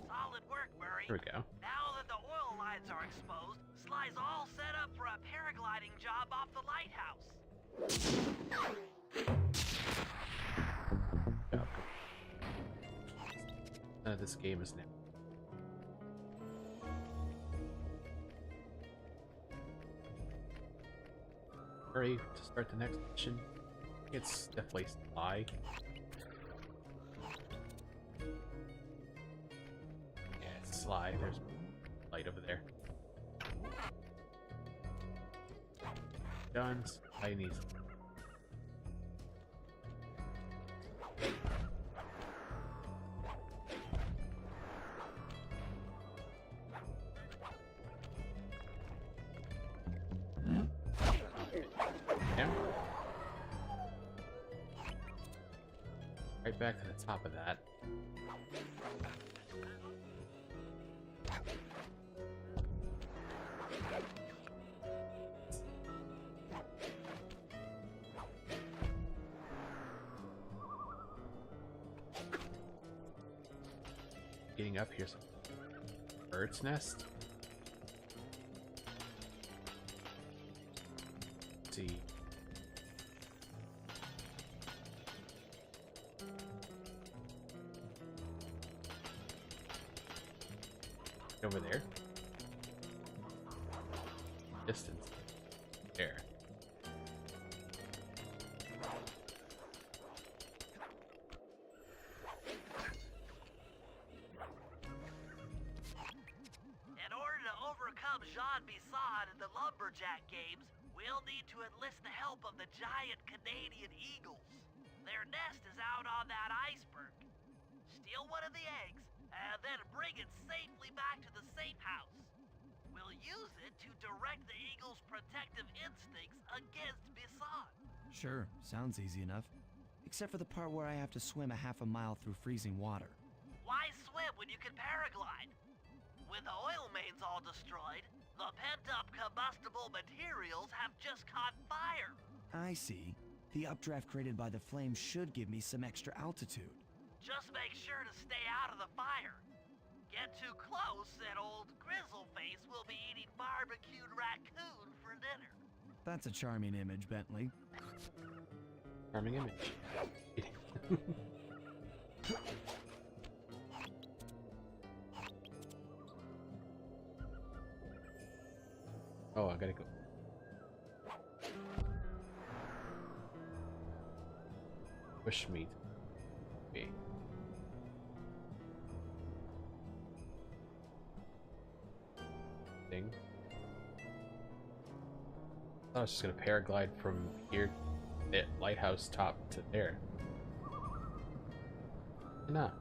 Solid work, Murray. Here we go. Now that the oil lines are exposed, Sly's all set up for a paragliding job off the lighthouse. Go. None of this game is now. Hurry to start the next mission. It's definitely Sly. Yeah, it's Sly. There's light over there. Guns. I need. Yeah. Right back to the top of that. Getting up here's a bird's nest. Let's see. Over there. Distance. There. In order to overcome Jean Bisson in the lumberjack games, we'll need to enlist the help of the giant Canadian eagles. Their nest is out on that iceberg. Steal one of the eggs, and then bring it safely back to the safe house. We'll use it to direct the eagle's protective instincts against Bisson. Sure, sounds easy enough. Except for the part where I have to swim a half a mile through freezing water. Why swim when you can paraglide? With the oil mains all destroyed, the pent-up combustible materials have just caught fire. I see. The updraft created by the flames should give me some extra altitude. Just make sure to stay out of the fire. Get too close and old Grizzleface will be eating barbecued raccoon for dinner. That's a charming image, Bentley. Charming image. Oh, I gotta go. Bushmeat. Okay. Thing. I was just gonna paraglide from here, the lighthouse top to there. Nah.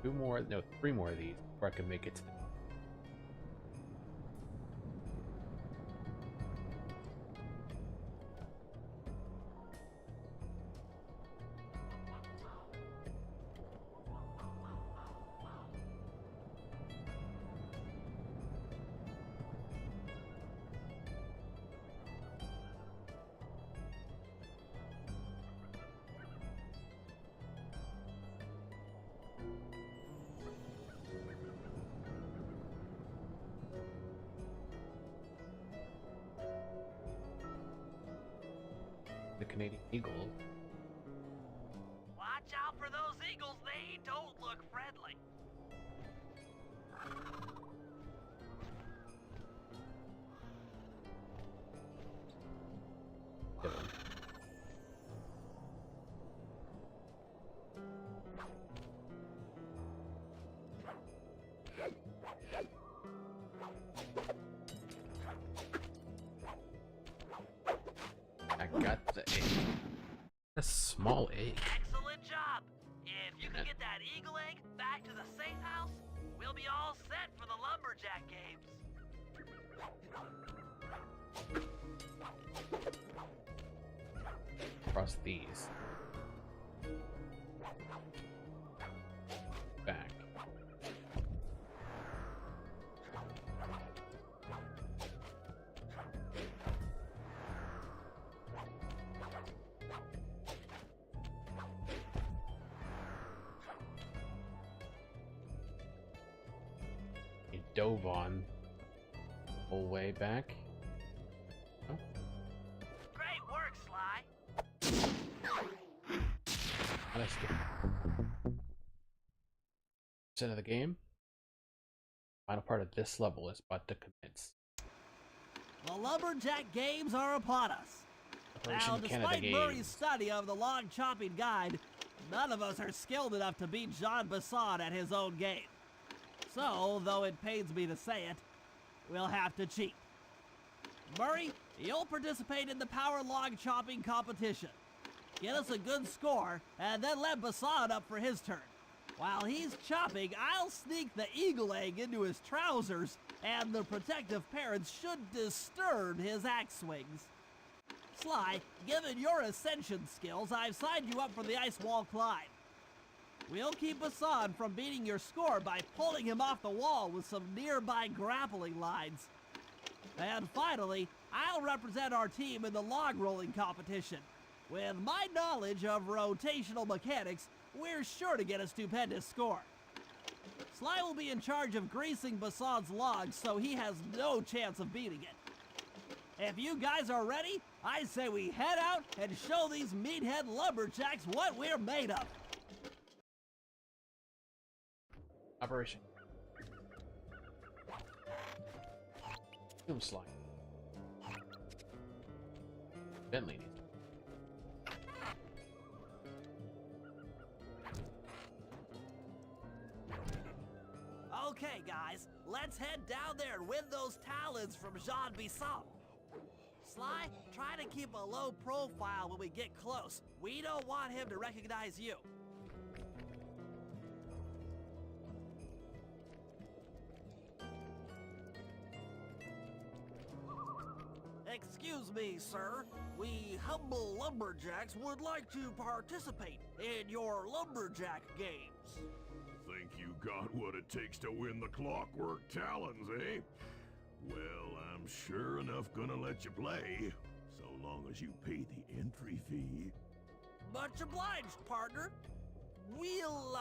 Three more of these before I can make it to the Canadian Eagle. small egg. Excellent job. If you can get that eagle egg back to the safe house, we'll be all set for the lumberjack games. Across these. Back. He dove on whole way back. Oh. Great work, Sly. Let's get percent of the game. Final part of this level is about to commence. The lumberjack games are upon us. Operation Now, Canada despite Murray's Games. study of the log chopping guide, none of us are skilled enough to beat Jean Basson at his own game. So, though it pains me to say it, we'll have to cheat. Murray, you'll participate in the power log chopping competition. Get us a good score, and then let Basson up for his turn. While he's chopping, I'll sneak the eagle egg into his trousers, and the protective parents should disturb his axe swings. Sly, given your ascension skills, I've signed you up for the ice wall climb. We'll keep Basson from beating your score by pulling him off the wall with some nearby grappling lines. And finally, I'll represent our team in the log rolling competition. With my knowledge of rotational mechanics, we're sure to get a stupendous score. Sly will be in charge of greasing Basson's logs, so he has no chance of beating it. If you guys are ready, I say we head out and show these meathead lumberjacks what we're made of. Operation. Film slide. Bentley needs. Okay, guys, let's head down there and win those talons from Jean Bisson. Sly, try to keep a low profile when we get close. We don't want him to recognize you. Excuse me, sir. We humble lumberjacks would like to participate in your lumberjack games. Think you got what it takes to win the clockwork talons, eh? Well, I'm sure enough gonna let you play, so long as you pay the entry fee. Much obliged, partner. We'll,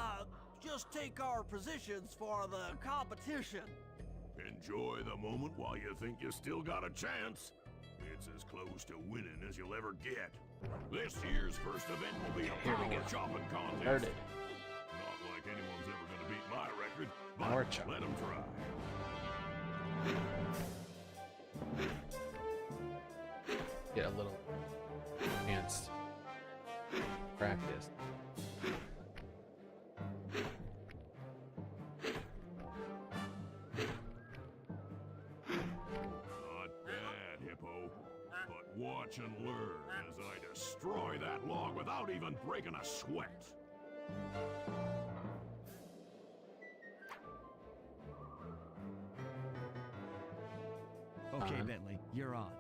just take our positions for the competition. Enjoy the moment while you think you still got a chance. It's as close to winning as you'll ever get. This year's first event will be a Here we power go. chopping contest. Started. Not like anyone's ever gonna beat my record, Power but chop. let them try. Get a little chance to practice. Not bad, Hippo. But watch and learn as I destroy that log without even breaking a sweat. Okay, On. Bentley, you're on.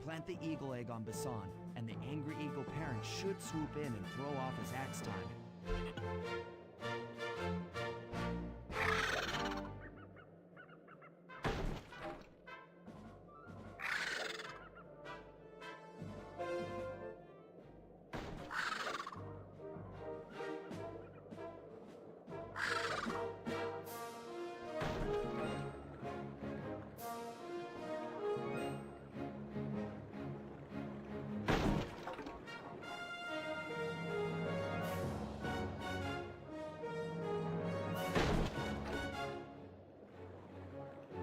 Plant the eagle egg on Basson, and the angry eagle parent should swoop in and throw off his axe timing.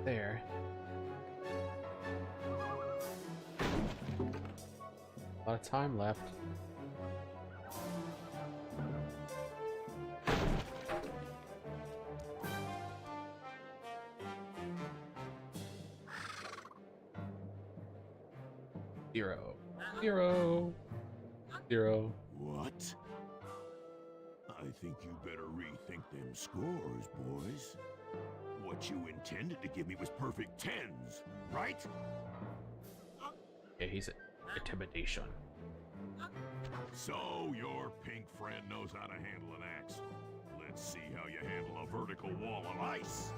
There. A lot of time left. Zero. Zero. Zero. What? think you better rethink them scores, boys. What you intended to give me was perfect tens, right? Yeah, he's intimidation. So your pink friend knows how to handle an axe. Let's see how you handle a vertical wall of ice.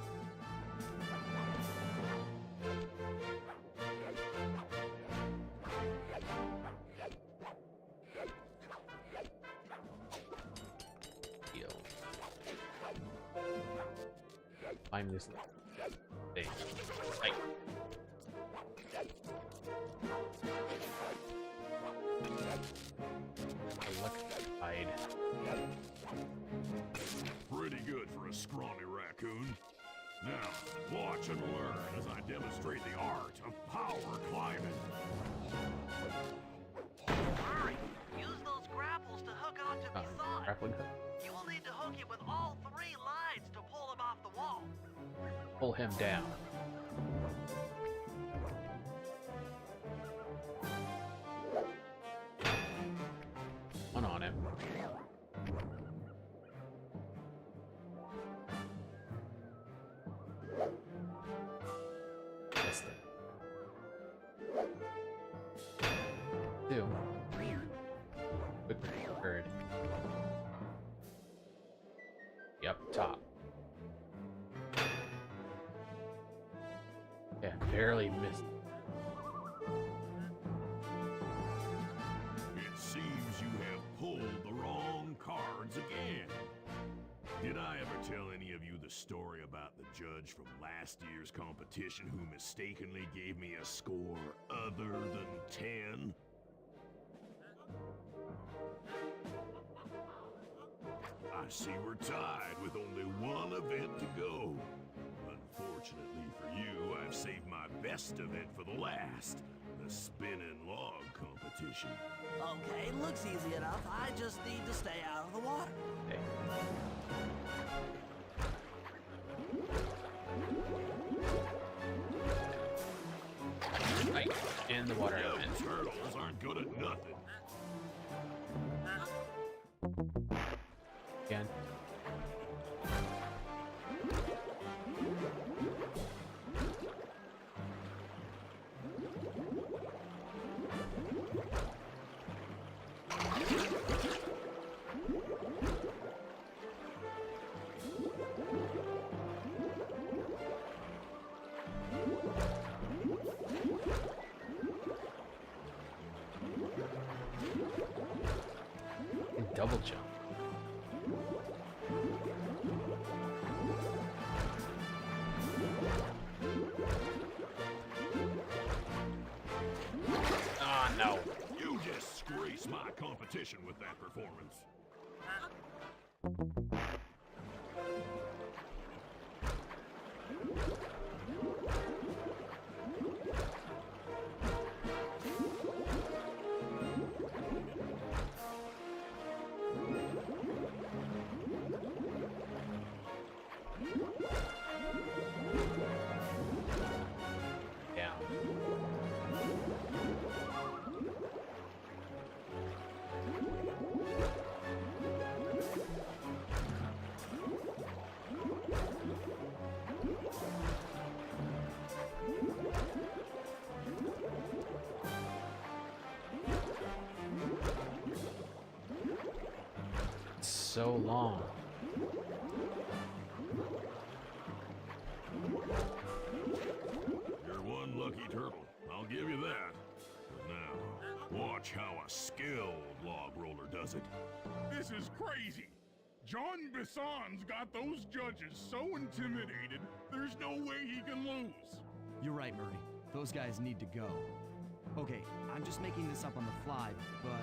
Heal. Climb this thing. Like. Hide. Pretty good for a scrawny raccoon. Now, watch and learn as I demonstrate the art of power climbing. Hurry! Use those grapples to hook onto the side. Grappling hook. You will need to hook it with all 3 lines to pull him off the wall. Pull him down. One on him. That's it. Two. Quick bird. Yep, top. Yeah, barely missed. It seems you have pulled the wrong cards again. Did I ever tell any of you the story about the judge from last year's competition who mistakenly gave me a score other than 10? I see we're tied with only one event to go. Unfortunately for you, I've saved my best event for the last, the spinning log competition. Okay, looks easy enough. I just need to stay out of the water. Okay. Right, in the water You element. turtles aren't good at nothing. Again. And double jump. Ah, no. You disgrace my competition with that performance. Down. It's so long. You're one lucky turtle, I'll give you that. But now, watch how a skilled log roller does it. This is crazy. John Bisson's got those judges so intimidated, there's no way he can lose. You're right, Murray. Those guys need to go. Okay, I'm just making this up on the fly, but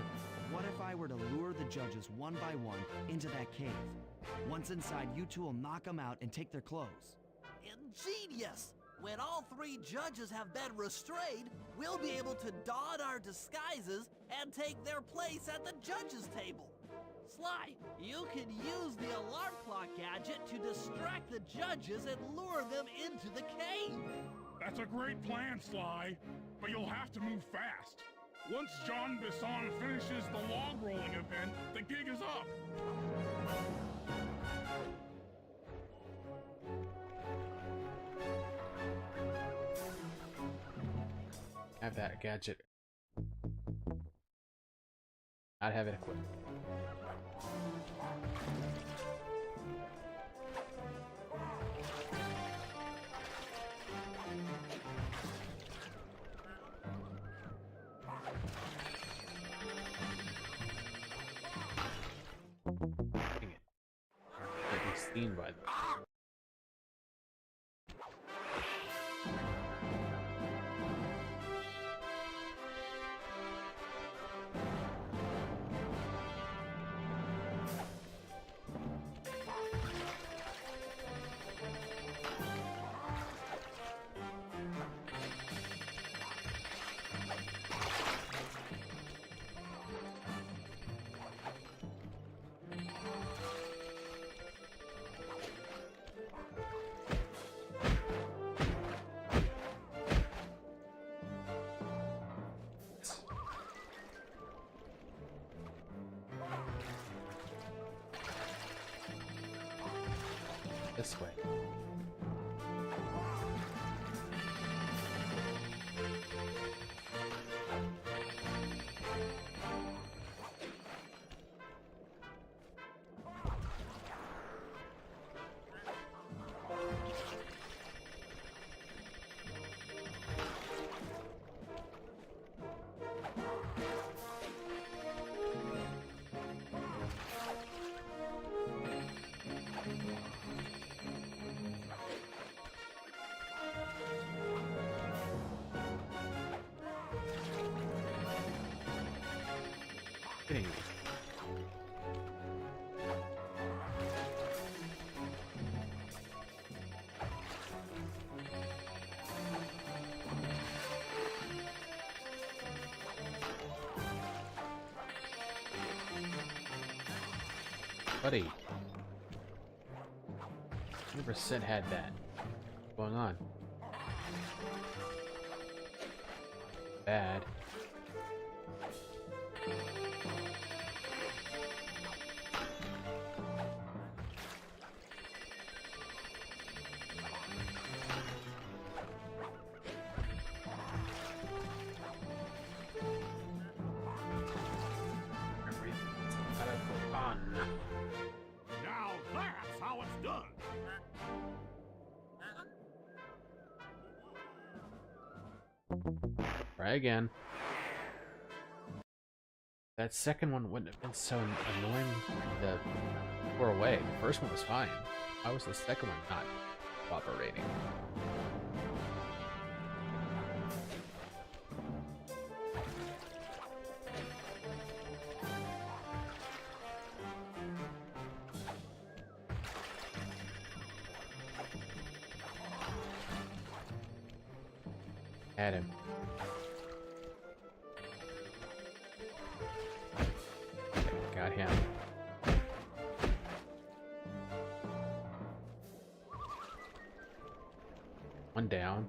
what if I were to lure the judges one by one into that cave? Once inside, you two will knock them out and take their clothes. Ingenious! When all 3 judges have been restrained, we'll be able to don our disguises and take their place at the judges' table. Sly, you can use the alarm clock gadget to distract the judges and lure them into the cave. That's a great plan, Sly, but you'll have to move fast. Once John Bisson finishes the log rolling event, the gig is up. Have that gadget. I'd have it equipped. Dang it. I'd be seen by them. This way. Kidding me. Buddy. 100% had that. What's going on? Bad. Now that's how it's done. Try again. That second one wouldn't have been so annoying to pour away. The first one was fine. Why was the second one not cooperating? Had him. Got him. One down.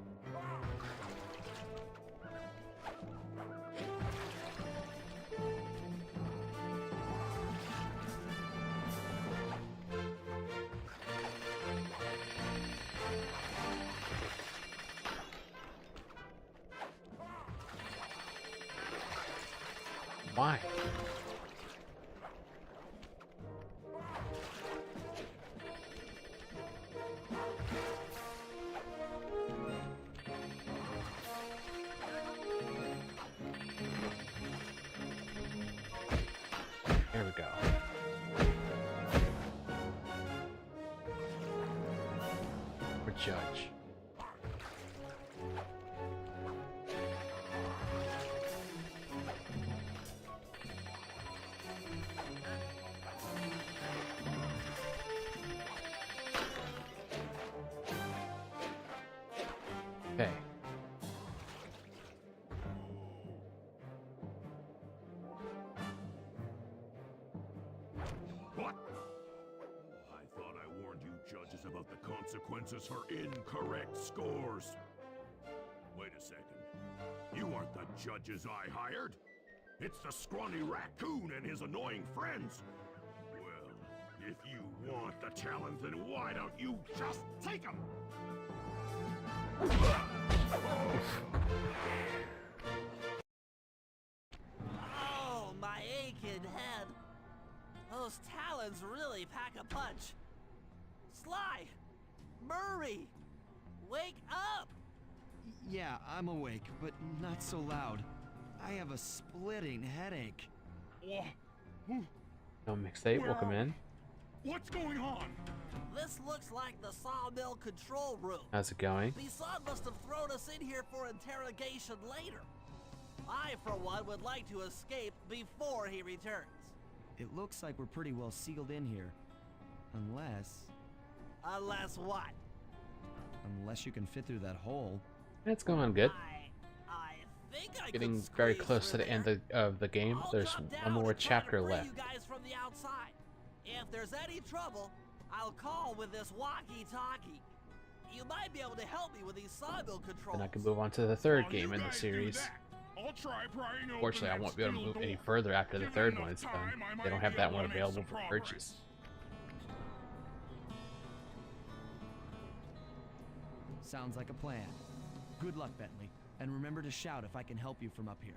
Why? There we go. Or judge. Okay. What? I thought I warned you judges about the consequences for incorrect scores. Wait a second. You aren't the judges I hired. It's the scrawny raccoon and his annoying friends. Well, if you want the talons, then why don't you just take them? Oh, my aching head. Those talons really pack a punch. Sly! Murray! Wake up! Yeah, I'm awake, but not so loud. I have a splitting headache. Oh, No mixtape, welcome in. what's going on? This looks like the sawmill control room. How's it going? Bisson must have thrown us in here for interrogation later. I, for one, would like to escape before he returns. It looks like we're pretty well sealed in here. Unless Unless what? you can fit through that hole. It's going good. I think I Getting could very squeeze close to through the end there. of the game. I'll There's drop down one more and try to chapter free left. You guys from the outside. If there's any trouble, I'll call with this walkie-talkie. You might be able to help me with these sawmill controls. Then I can move on to the third While game you in the guys do series. that, I'll try prying open Unfortunately, I that won't be able to steel move any door. further after the Given third enough one is done. time, I They don't might have be that able one to make available some for progress. purchase. Sounds like a plan. Good luck, Bentley. And remember to shout if I can help you from up here.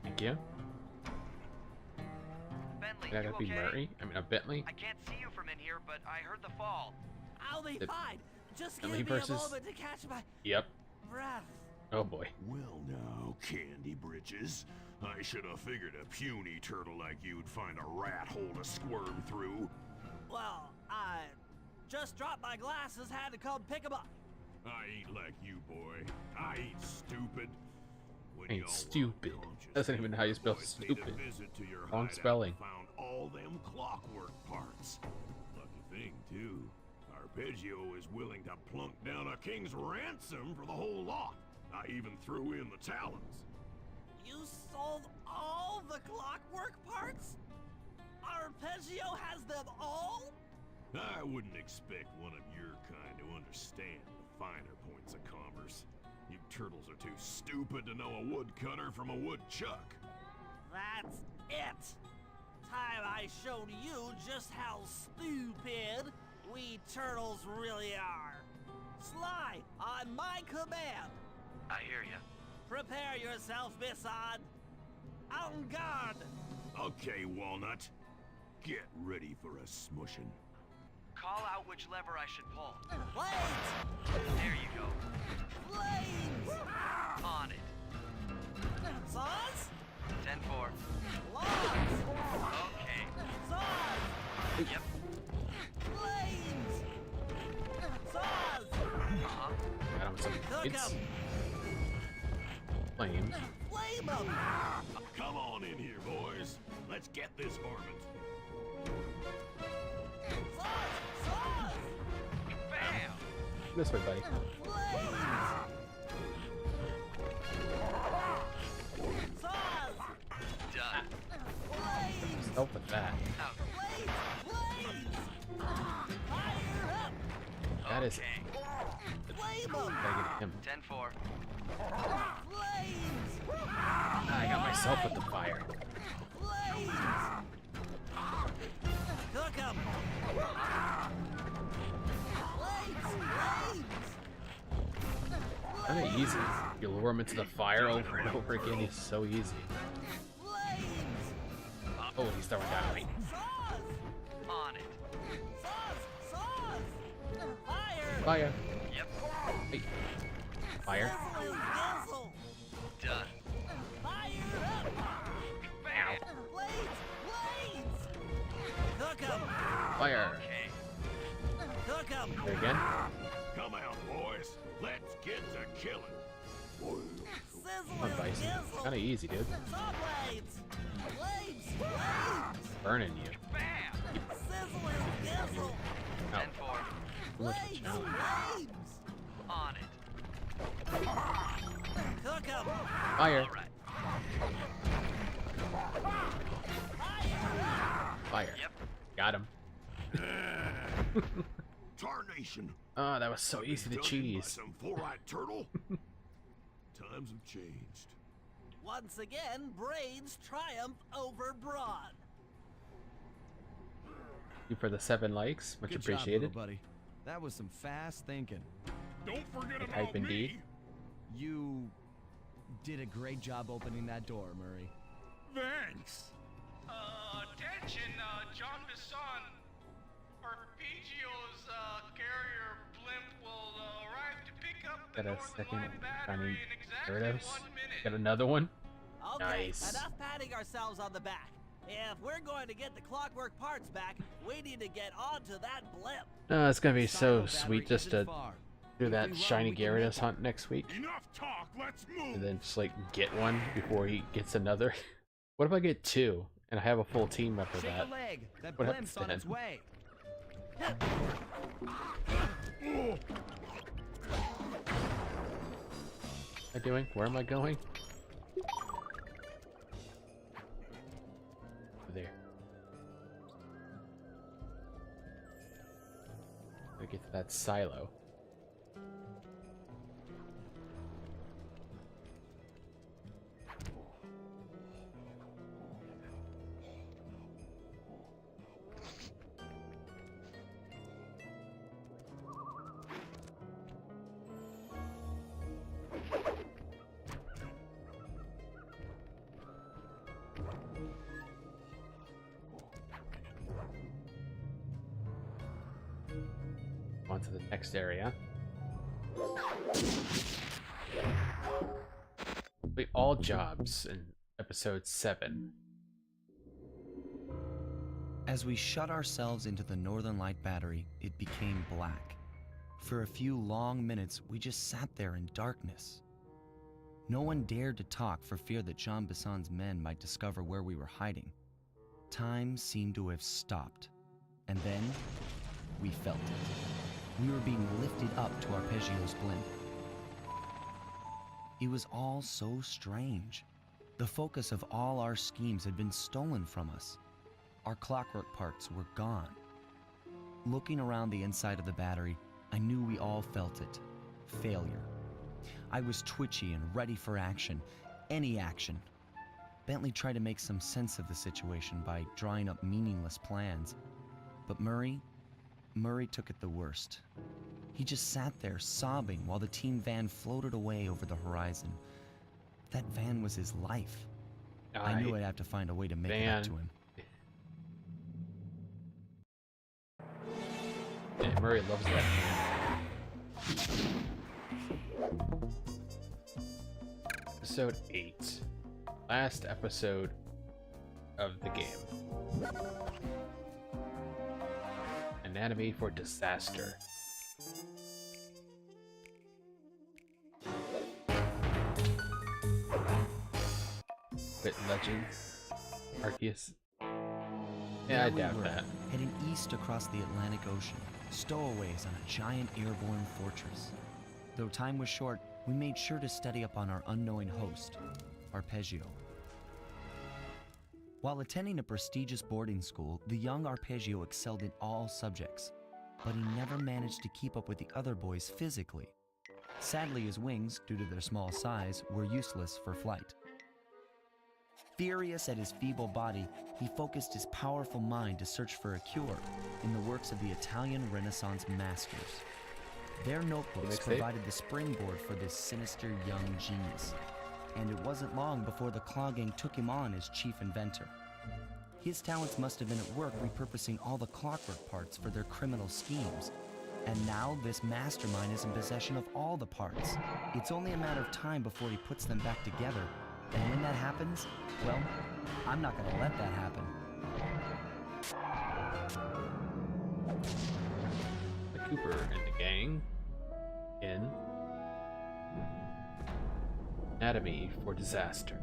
Thank you. Bentley, That you gotta be okay? Murray. I mean, Bentley. I can't see you from in here, but I heard the fall. I'll be The- fine. Just give Bentley me versus- a moment to catch my Yep. breath. Oh boy. Well now, Candy Britches. I should have figured a puny turtle like you'd find a rat hole to squirm through. Well, I just dropped my glasses, had to come pick 'em up. I ain't like you, boy. I ain't stupid. When Ain't y'all were stupid. unconscious, Doesn't even know how you spell boys paid a stupid. visit to your Wrong hideout spelling. and found all them clockwork parts. Lucky thing, too. Arpeggio is willing to plunk down a king's ransom for the whole lot. I even threw in the talons. You sold all the clockwork parts? Arpeggio has them all? I wouldn't expect one of your kind to understand the finer points of commerce. You turtles are too stupid to know a woodcutter from a woodchuck. That's it. Time I showed you just how stupid we turtles really are. Sly, on my command. I hear you. Prepare yourself, Bisson. En garde. Okay, Walnut. Get ready for a smushing. Call out which lever I should pull. Blades! There you go. Blades! On it. Saws? 10-4. Logs! Okay. Saws! Yep. Blades! Saws! Uh-huh. Got him some Cook kids. 'em! Flames. Flame 'em! Come on in here, boys. Let's get this varmint. Saws! Saws! Bam! This way, buddy. Blades! Saws! Done. Blades! Help with that. Out. Blades! Blades! Fire up! That is. Okay. Flame 'em! Gotta get him. 10-4. Blades! I got myself with the fire. Blades! Cook 'em! Blades! Blades! Kind of easy. You lure him into the fire over and over again. He's so easy. Blades! Oh, he's throwing dynamite. Saws! On it. Saws! Saws! Fire! Fire. Yep. Hey. Fire. Sizzle is gizzle! Done. Fire up! Bam! Blades! Blades! Cook 'em! Fire. Okay. Cook 'em! There again. Come out, boys. Let's get to killing. Sizzle Come on, is Bison. gizzle! Kind of easy, dude. Saw blades! Blades! Blades! Burning you. Bam! Sizzle is gizzle! No. 10-4. Too much of a Blades! challenge. Blades! On it. Cook 'em! Fire. All right. Fire. Yep. Got him. tarnation. Oh, that was so easy to Done by cheese. some four-eyed turtle. Times have changed. Once again, brains triumph over brawn. You for the 7 likes, much Good appreciated. job, little buddy. That was some fast thinking. Don't forget Like about hype indeed. me. You did a great job opening that door, Murray. Thanks. Attention, John Bisson. Arpeggio's carrier blimp will arrive to pick up the Got a Northern second Light battery shiny in exactly Gyarados. 1 minute. Got another one. Okay, Nice. enough patting ourselves on the back. If we're going to get the clockwork parts back, we need to get onto that blimp. Oh, it's gonna be so Silo sweet battery just isn't to far. do If that we run, shiny we can make Gyarados hunt next week. Enough talk. Let's move. And then just like get one before he gets another. What if I get 2 and I have a full team after Shake that? a leg. That What blimp's on happens its way. What am I doing? Where am I going? Over there. I get to that silo. On to the next area. Wait, all jobs in episode 7. As we shut ourselves into the Northern Light battery, it became black. For a few long minutes, we just sat there in darkness. No one dared to talk for fear that Jean Bisson's men might discover where we were hiding. Time seemed to have stopped. And then, we felt it. We were being lifted up to Arpeggio's blimp. It was all so strange. The focus of all our schemes had been stolen from us. Our clockwork parts were gone. Looking around the inside of the battery, I knew we all felt it. Failure. I was twitchy and ready for action. Any action. Bentley tried to make some sense of the situation by drawing up meaningless plans. But Murray took it the worst. He just sat there sobbing while the team van floated away over the horizon. That van was his life. I knew I'd have to find a way to make it up to him. Yeah, Murray loves that van. Episode 8. Last episode of the game. Anatomy for Disaster. Bit legend. Arceus. Yeah, I There we doubt were, that. heading east across the Atlantic Ocean, stowaways on a giant airborne fortress. Though time was short, we made sure to study up on our unknowing host, Arpeggio. While attending a prestigious boarding school, the young Arpeggio excelled in all subjects, but he never managed to keep up with the other boys physically. Sadly, his wings, due to their small size, were useless for flight. Furious at his feeble body, he focused his powerful mind to search for a cure in the works of the Italian Renaissance masters. Their notebooks Mixtape? provided the springboard for this sinister young genius, and it wasn't long before the Claw Gang took him on as chief inventor. His talents must have been at work repurposing all the clockwork parts for their criminal schemes. And now this mastermind is in possession of all the parts. It's only a matter of time before he puts them back together. And when that happens, well, I'm not gonna let that happen. The Cooper and the gang in Anatomy for Disaster.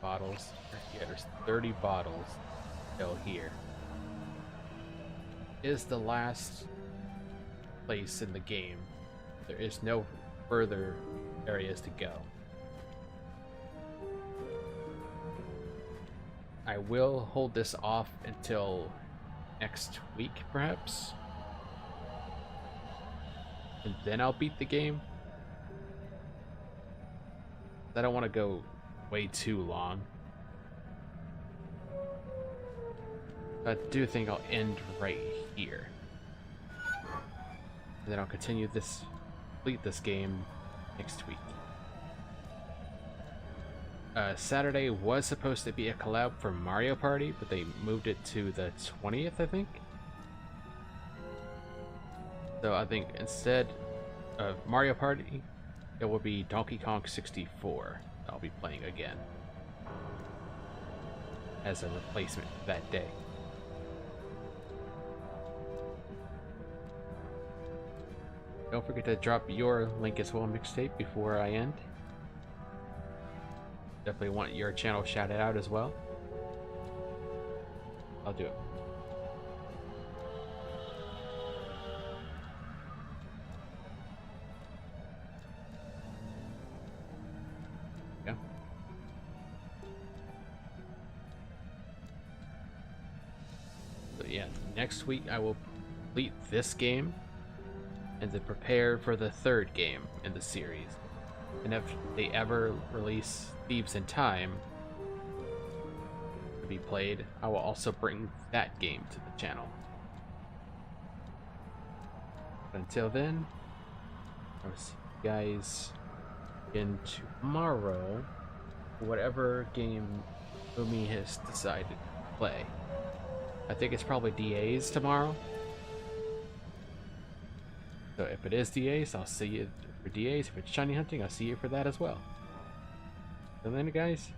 Bottles. Yeah, there's 30 bottles still here. Is the last place in the game There is no further areas to go. I will hold this off until next week, perhaps. And then I'll beat the game. I don't want to go way too long. I do think I'll end right here. And then I'll complete this game next week. Saturday was supposed to be a collab for Mario Party, but they moved it to the 20th, I think. So I think instead of Mario Party, it will be Donkey Kong 64 I'll be playing again as a replacement for that day. Don't forget to drop your Link as Well mixtape before I end. Definitely want your channel shouted out as well. I'll do it. Yeah. So yeah, next week I will complete this game and then prepare for the third game in the series. And if they ever release Thieves in Time to be played, I will also bring that game to the channel. But until then, I will see you guys again tomorrow, whatever game Umi has decided to play. I think it's probably DA's tomorrow. So if it is DA's, I'll see you for DA's. If it's shiny hunting, I'll see you for that as well. Till then, guys,